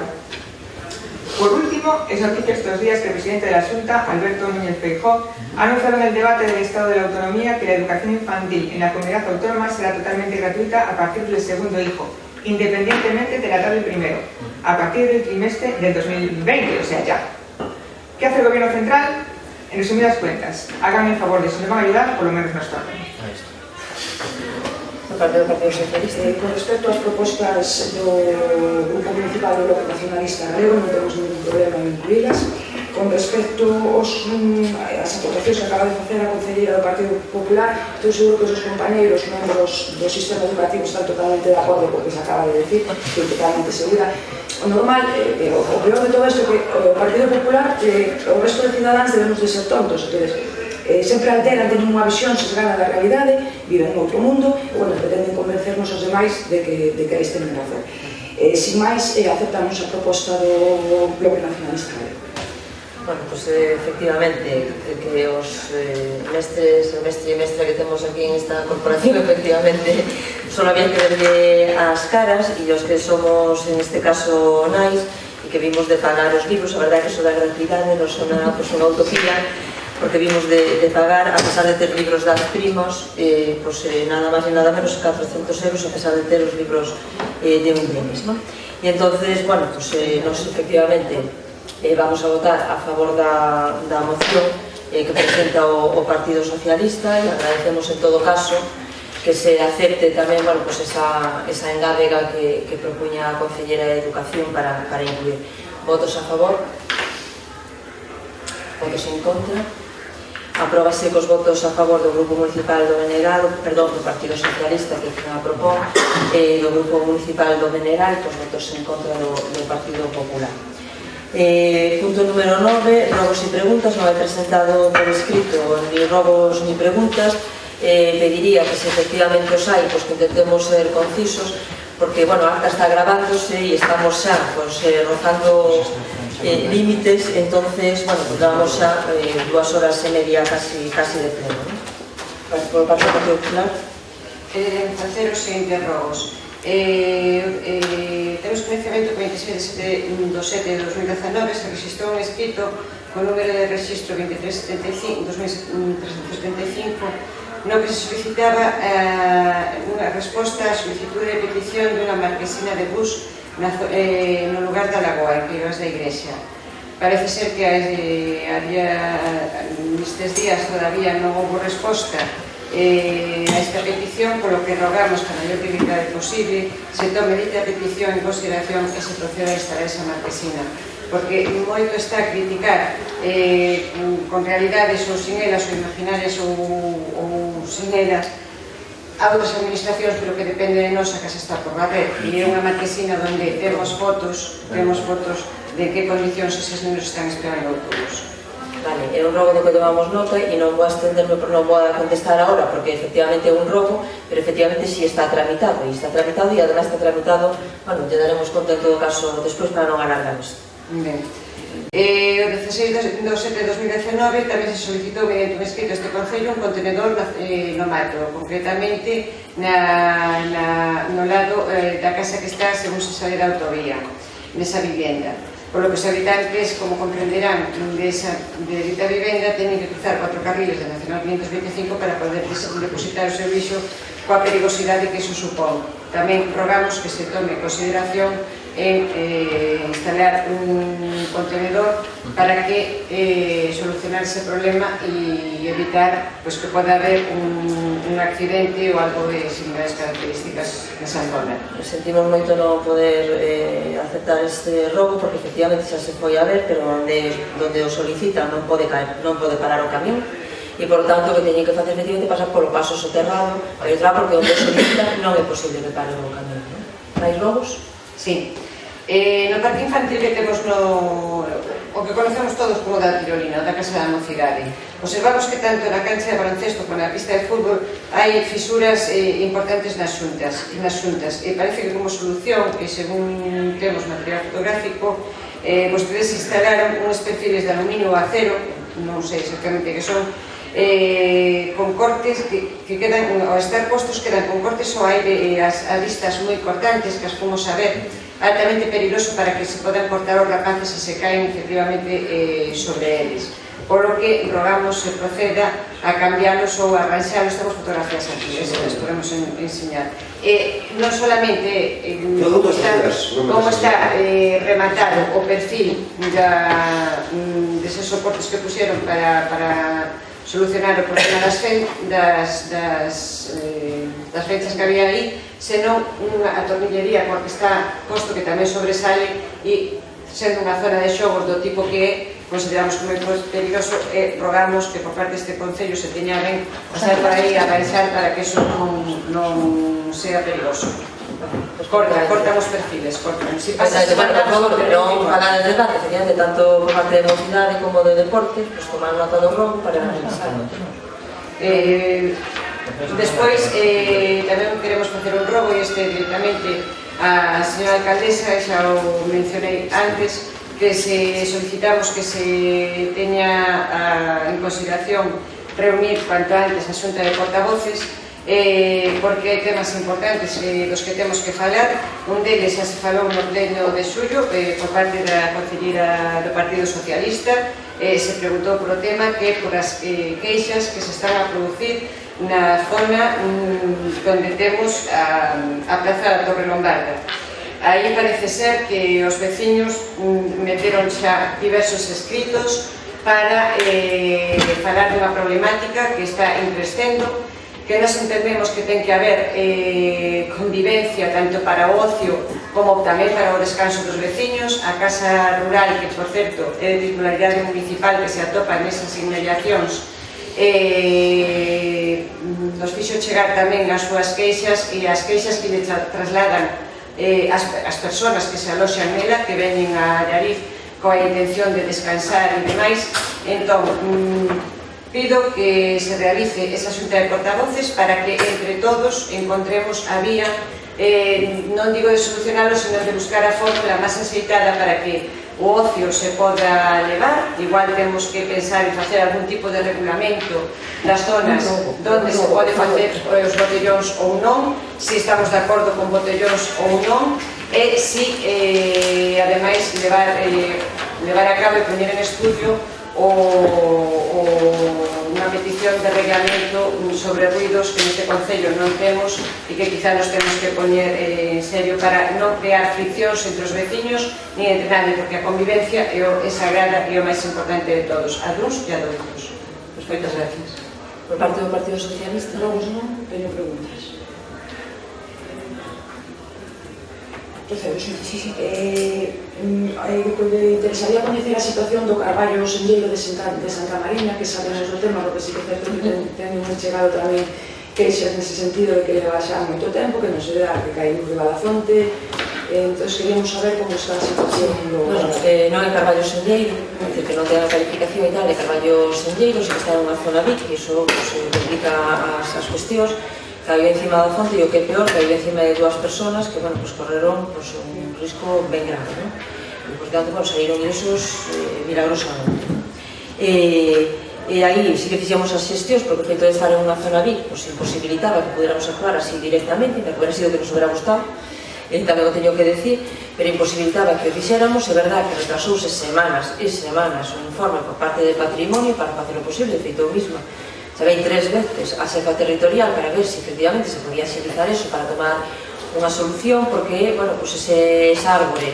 Por último, es noticia estos días que el presidente de la Xunta, Alberto Núñez Feijóo, ha anunciado en el debate del Estado de la Autonomía que la educación infantil en la comunidad autónoma será totalmente gratuita a partir del segundo hijo, independientemente de la edad del primero, a partir del trimestre del 2020, o sea, ya. ¿Qué hace el Gobierno Central? En resumidas cuentas, hagan el favor de, si nos van a ayudar, por lo menos nos toquen. Con respecto ás propostas do Grupo Municipal do Bloque Nacionalista Galego, non temos ningún problema en incluílas. Con respecto ás aportacións que acaba de facer a concelleira do Partido Popular, estou seguro que os seus compañeiros, membros do sistema educativo, están totalmente de acordo con o que se acaba de decir, estou totalmente segura. O normal, o peor de todo isto é que o Partido Popular, o resto de cidadáns debemos de ser tontos, entonces, sempre alteran, teñen unha visión sesgada da realidade, viven en outro mundo, e, bueno, pretenden convencernos os demais de que eles teñen razón. Sin máis, aceptamos a proposta do Bloque Nacionalista Galego. Bueno, pues efectivamente, que os mestres, o mestre e mestra que temos aquí en esta corporación, efectivamente, solo había que verle as caras, e os que somos, en este caso, nais, e que vimos de pagar os libros, a verdade que eso da gratuidade nos sona unha utopía, porque vimos de pagar, a pesar de ter libros das primos, nada máis e nada menos 400 euros, a pesar de ter os libros de un inglés, ¿no? E entonces, bueno, pues nos efectivamente vamos a votar a favor da moción que presenta o Partido Socialista, e agradecemos en todo caso que se acepte tamén, bueno, pues esa engádega que propuña a Concellera de Educación para incluir. Votos a favor, votos en contra. Apróbase cos votos a favor do Grupo Municipal do BNG, do Partido Socialista, que a propón, do Grupo Municipal do BNG, e cos votos en contra do Partido Popular. Punto número 9, robos y preguntas. No he presentado por escrito ni robos ni preguntas. Pediría que si efectivamente os hai, pues que intentemos ser concisos, porque, bueno, a acta está grabándose e estamos xa rozando límites, entonces, bueno, pues damos xa 2 horas e media casi de pleno, ¿no? Por parte do Partido Popular. Facer os seguintes robos. Temos conhecimento que 27 de 7 de 2019 se registrou un escrito con número de registro 2375 no que se solicitaba unha resposta a solicitud de petición de unha marquesina de bus no lugar da Lagoa, en Rivas da Igrexa. Parece ser que nestes días todavía non houve resposta a esta petición, polo que rogamos que a maior brevidade posible se tome dita petición en consideración e se proceda a instalar esa marquesina, porque moito está a criticar con realidades ou sin elas ou imaginarias ou sin elas a outras administracións, pero que depende de nós a casa está por barrer, e é unha marquesina onde temos fotos de que condicións eses nenos están esperando o autobús. Vale, é un robo do que tomamos nota e non vou estenderme, non vou contestar agora porque efectivamente é un robo, pero efectivamente si está tramitado e además está tramitado, bueno, lle daremos conta en todo caso despois para non alargar isto. Ben. O 16 de 7 de 2019 tamén se solicitou mediante un escrito a este Concello un contenedor no Mato, concretamente no lado da casa que está según se sale da autovía, nesa vivenda. Por lo que os habitantes, como comprenderán, de dita vivenda teñen que cruzar 4 carriles da Nacional 525 para poder depositar o seu lixo coa perigosidade que iso supón. Tamén rogamos que se tome en consideración en instalar un contenedor para que solucionar ese problema e evitar que poda haber un accidente ou algo de similares características nesa zona. Sentimos moito non poder aceptar este robo porque efectivamente xa se foi a ver, pero onde o solicitan non pode parar o camión e por tanto que teñen que facer efectivamente pasar polo paso soterrado e outra porque onde o solicitan non é posible que pare o camión. Máis robos? Sí. No parque infantil que temos o que conocemos todos como da Tirolina, da Casa da Mocidade, observamos que tanto na cancha de baloncesto como na pista de fútbol hai fisuras importantes nas xuntas e parece que como solución, que según temos material fotográfico, vostedes instalaron unhos perfiles de aluminio ou acero, non sei exactamente que son, con cortes que quedan, ao estar postos, quedan con cortes ao aire e as listas moi cortantes que as fomos a ver, altamente peligroso para que se podan cortar os rapaces e se caen efectivamente sobre eles. Por lo que rogamos se proceda a cambiarlos ou a arranxalos. Temos fotografías aquí, se las podemos enseñar. Non solamente como está rematado o perfil deses soportes que puxeron para solucionar o problema das fechas que había aí, senón unha atornillería coa que está posto que tamén sobresale e sendo unha zona de xogos do tipo que consideramos como moi peligroso e rogamos que por parte deste Concello se teña ben pasar por aí a avanzar para que iso non sea peligroso. Cortan os perfiles, cortan. Si pasas non falar de debate, efectivamente, tanto por parte de mocidade como de deporte, pues tomar nota do robo para analizar. Despois, tamén queremos facer un robo e este directamente a señora alcaldesa, xa o mencionei antes, que solicitamos que se teña en consideración reunir cuanto antes a xunta de portavoces porque hai temas importantes dos que temos que falar. Un deles xa se falou no pleno de xullo por parte da concelleira do Partido Socialista. Se preguntou por o tema que por as queixas que se están a producir na zona onde temos a Praza da Torre Lombarda. Aí parece ser que os veciños meteron xa diversos escritos para falar dunha problemática que está crecendo, que nos entendemos que ten que haber convivencia tanto para o ocio como tamén para o descanso dos veciños. A Casa Rural, que por certo é de titularidade municipal, que se atopa nesas inmediacións, nos fixo chegar tamén as súas queixas e as queixas que lle trasladan as persoas que se aloxan nela, que veñen a Allariz coa intención de descansar e demais. Entón, pido que se realice esa xunta de portavoces para que entre todos encontremos a vía, non digo de solucionarlo, senón de buscar a fórmula máis aceitada para que o ocio se poda levar. Igual temos que pensar en facer algún tipo de regulamento das zonas onde se pode facer os botellóns ou non, se estamos de acordo con botellóns ou non, e se ademais levar a cabo e poñer en estudio unha petición de reglamento sobre ruidos que neste Concello non temos e que quizá nos temos que poñer en serio para non crear friccións entre os veciños ni entre nadie, porque a convivencia é sagrada e o máis importante de todos, a duns e a doutros. Moitas gracias. Por parte do Partido Socialista? Logo, non, teño preguntas. Procedo, sí. Interesaría coñecer a situación do Carballo Senlleiro de Santa Mariña, que sabemos do tema, porque sí que é certo que teñen chegado tamén queixas nese sentido de que leva xa moito tempo, que non se dá, que cae riba da fonte. Entón, queríamos saber como está a situación do... Bueno, non é Carballo Senlleiro, que non ten a calificación e tal, é Carballo Senlleiro, se que está nunha zona BIC, e iso complica as cuestións. Caiu encima da fonte e o que é peor, caiu encima de dúas personas que, bueno, pues correron pues, un risco ben grande, ¿no? E, por tanto, bueno, saíron isos milagrosamente. E aí sí que fixemos as xestións, porque o feito de estar en unha zona BIC pues, imposibilitaba que pudiéramos actuar así directamente, que hubiera sido que nos hubiera gustado, tamén o teño que decir, pero imposibilitaba que o fixéramos. É verdad que retrasouse semanas e semanas un informe por parte de Patrimonio para facer o posible, feito o mismo. Sabéis 3 veces a xefa territorial para ver se efectivamente se podía agilizar eso para tomar unha solución, porque, bueno, pues esa árbore,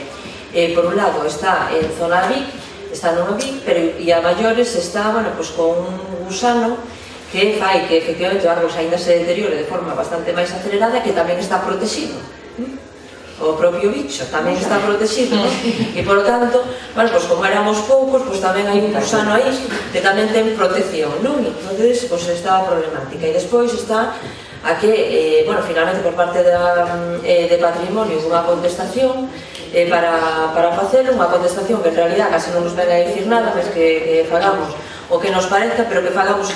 por un lado, está en zona BIC, está nunha BIC, pero e a maiores está, bueno, pues con un gusano que fai que efectivamente o árbol ainda se deteriore de forma bastante máis acelerada, que tamén está protegido. O propio bicho tamén está protegido, ¿no? E, por lo tanto, bueno, pues como éramos poucos, pues tamén hai un gusano aí que tamén ten protección, non? Entonces, pues está a problemática. E despois está a que, bueno, finalmente por parte de Patrimonio unha contestación para facer unha contestación que en realidad casi non nos ven a dicir nada, mas que fagamos o que nos parezca, pero que fagamos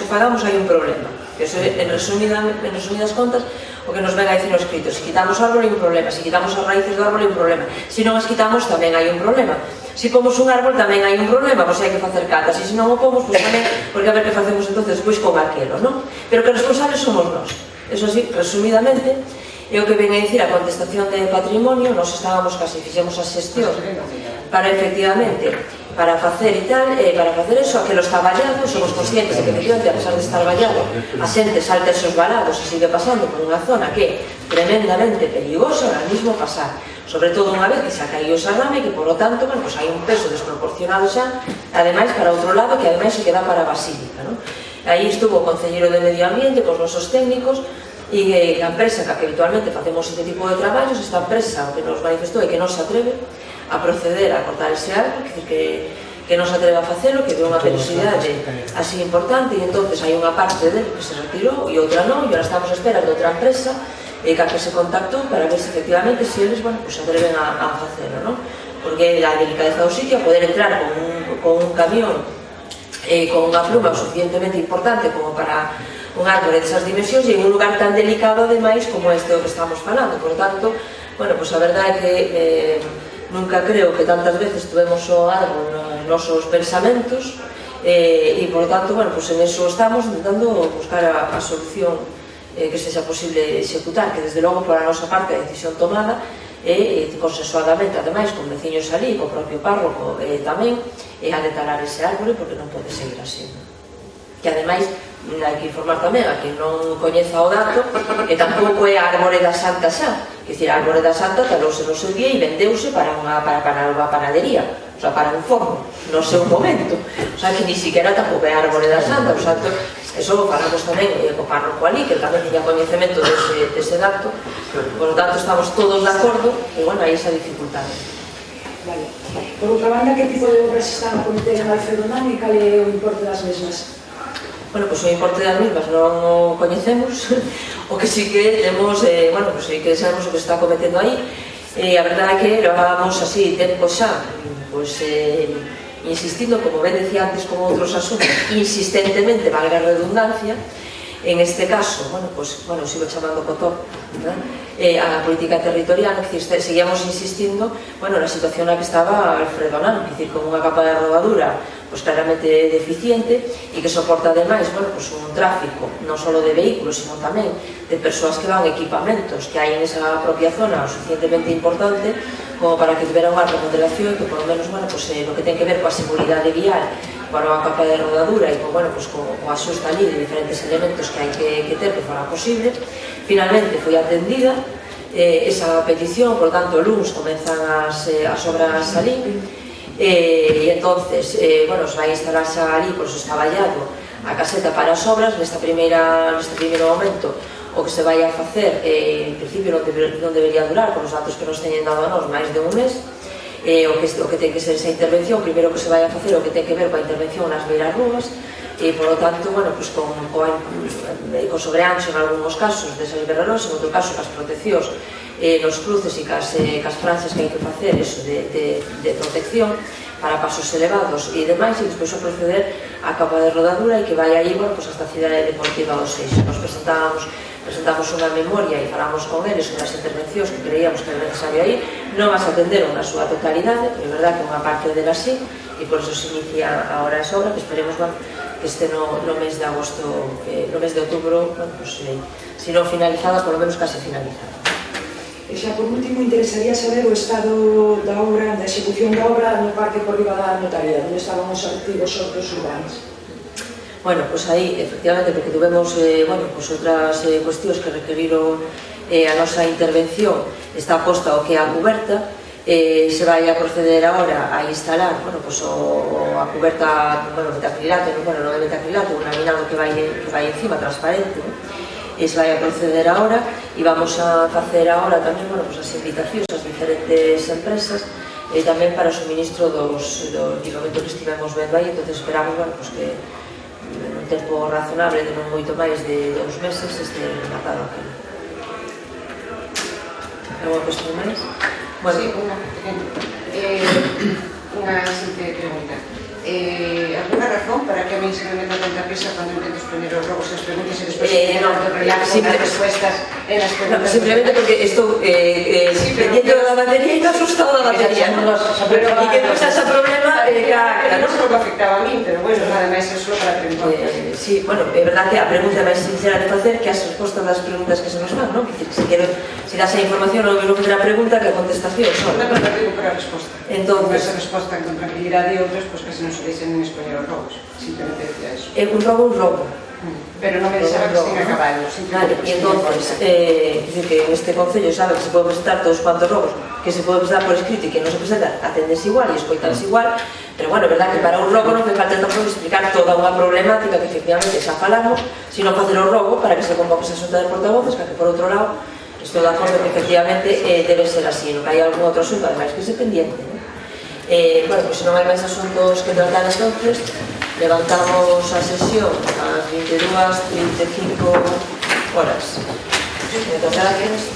hai un problema. Que eso, en resumidas contas, o que nos ven a dicir no escrito: se quitamos o árbol hai un problema, se quitamos as raíces do árbol hai un problema, se non as quitamos tamén hai un problema, se pomos un árbol tamén hai un problema, pois hai que facer catas, e se non o pomos, pois tamén, porque a ver que facemos entonces despois con aquelo, non? Pero que responsables somos nós. Eso sí, resumidamente, é o que ven a dicir a contestación de Patrimonio. Nos estábamos casi, fixemos a xestión para efectivamente, para facer e tal, para facer eso, aquilo está vallado, somos conscientes de que efectivamente, a pesar de estar vallado, a xente salta esos valados e sigue pasando por unha zona que é tremendamente perigosa ahora mismo pasar, sobre todo unha vez que se ha caído esa rame, que por lo tanto, bueno, pues hai un peso desproporcionado xa, ademais para outro lado, que ademais se queda para a Basílica, ¿no? Aí estuvo o Concelleiro de Medio Ambiente, cos nosos técnicos, e a empresa que habitualmente facemos este tipo de traballos, esta empresa o que nos manifestou é que non se atreve a proceder a cortar ese árbol, que non se atreve a facelo, que ve unha peligrosidade así importante, e entonces hai unha parte dele que se retirou e outra non, e ahora estamos a espera de outra empresa que se contactou para ver se efectivamente se eles, bueno, pues se atreven a facelo, non? Porque a delicadeza do sitio, a poder entrar con un camión con unha pluma suficientemente importante como para un árbol desas dimensións e en un lugar tan delicado ademais como este do que estamos falando. Por tanto, bueno, pues a verdade é que nunca creo que tantas veces tuvemos o árbol nos nosos pensamentos e, por tanto, bueno, pues en eso estamos intentando buscar a solución que sexa posible executar, que desde logo por a nosa parte a decisión tomada e consensuadamente, ademais, con veciños ali, co propio párroco tamén, a detalar ese árbol, porque non pode seguir así. Que ademais, hai que informar tamén a quien non coñeza o dato, que tampouco é a árbore da Santa xa, que dicir, a árbore da Santa talouse no seu día e vendeuse para unha panadería, o sea, para un forno, no seu momento, o sea, que ni siquiera tampouco é a árbore da Santa, o sea, eso falamos tamén co párroco ali, que tamén tiña coñecemento dese dato, por lo tanto estamos todos de acordo, e, bueno, hai esa dificultade. Vale. Por outra banda, que tipo de obras están a cometer en Alfredonán e cal é o importe das mesmas? Bueno, pues o importe das mismas non o coñecemos, o que sí que temos, bueno, pues sí que sabemos o que se está cometendo aí, e a verdade é que levábamos así tempo xa, pues insistindo, como ben decía antes con outros asuntos, insistentemente, valga a redundancia, en este caso, bueno, pues, bueno, sigo chamando COTOP, a política territorial, que seguíamos insistindo, bueno, na situación na que estaba Alfredonán, es decir, con unha capa de rodadura pues claramente deficiente e que soporta ademais, bueno, pues un tráfico non só de vehículos, sino tamén de persoas que van equipamentos que hai en esa propia zona o suficientemente importante como para que tuvera unha remodelación que, por lo menos, bueno, pues no que ten que ver coa seguridade vial, para unha capa de rodadura e con, bueno, pues, con axusta ali de diferentes elementos que hai que ter que fora posible. Finalmente foi atendida esa petición, por tanto, o luns comenzan as obras ali, e entonces, bueno, se vai instalar xa ali, por eso está vallado, a caseta para as obras. Neste primeiro momento, o que se vai a facer, en principio non debería durar, con os datos que nos teñen dado a nos, máis de un mes. O que ten que ser esa intervención, primeiro que se vai a facer o que ten que ver coa intervención nas beiras rúas, e, por lo tanto, bueno, pues, con sobreancho en algúns casos desas berreros, en outro caso, cas proteccións nos cruces e cas franxas que hai que facer eso de protección para pasos elevados e demais, e despois o proceder a capa de rodadura e que vai aí, bueno, pues, hasta a cidade deportiva do Seixo. Nos presentamos unha memoria e falamos con eles sobre as intervencións que creíamos que era necesario aí. Non as atenderon na súa totalidade, pero é verdad que unha parte delas sí, e por eso se inicia ahora esa obra, que esperemos, bueno, que este no mes de agosto, no mes de outubro, bueno, pues, si non finalizada, por lo menos case finalizada. E xa por último, interesaría saber o estado da obra, da execución da obra no parque por riba da notaría, onde estaban os artigos sordos urbanos. Bueno, pues aí, efectivamente, porque tuvemos outras cuestións que requeriron a nosa intervención, está posta o que é a cuberta, se vai a proceder agora a instalar a cuberta metacrilato, non é metacrilato, un laminado que vai encima, transparente, e se vai a proceder agora, e vamos a facer agora tamén as invitacións ás diferentes empresas, e tamén para o suministro dos equipamentos que estivemos vendo aí. Entón esperamos que un tempo razonable de non moito máis de 2 meses este matado aquí. Alguna cuestión máis? Sí, unha simple pregunta. ¿Alguna razón para que a mí se me meta tanta prisa cuando intento exponer los robos y las preguntas y después relajo con las respuestas en las preguntas? Simplemente porque estou pendiente da batería e me asustado da batería, e que pasa ese problema, non só me afectaba a mí, pero bueno, nada máis é só para preguntar. Sí, bueno, é verdad que a pregunta máis sincera de facer que as respostas das preguntas que se nos van, non? Se das a información non veo facer a pregunta que a contestación só. Non digo para a resposta. Entón, esa resposta con tranquilidade e outros, pois que se non se deixen en expoñer os robos. Simplemente decía eso. É un robo. Pero non me deixaba que se tenga cabalo. Vale, e entonces, que neste concello sabe que se pode presentar todos cuantos robos que se pode presentar por escrito e que non se presenta, atendes igual e escoitanse igual, pero bueno, é verdad que para un robo non fai falta tampouco explicar toda unha problemática que efectivamente xa falamos, sino facer o robo para que se convoque esa xunta de portavoces, que por outro lado estou de acordo que efectivamente debe ser así, non que hai algún outro asunto ademais que se pendiente. Bueno, pois se non hai máis asuntos que tratar, entonces levantamos a sesión ás 22:35 horas. Moitas gracias.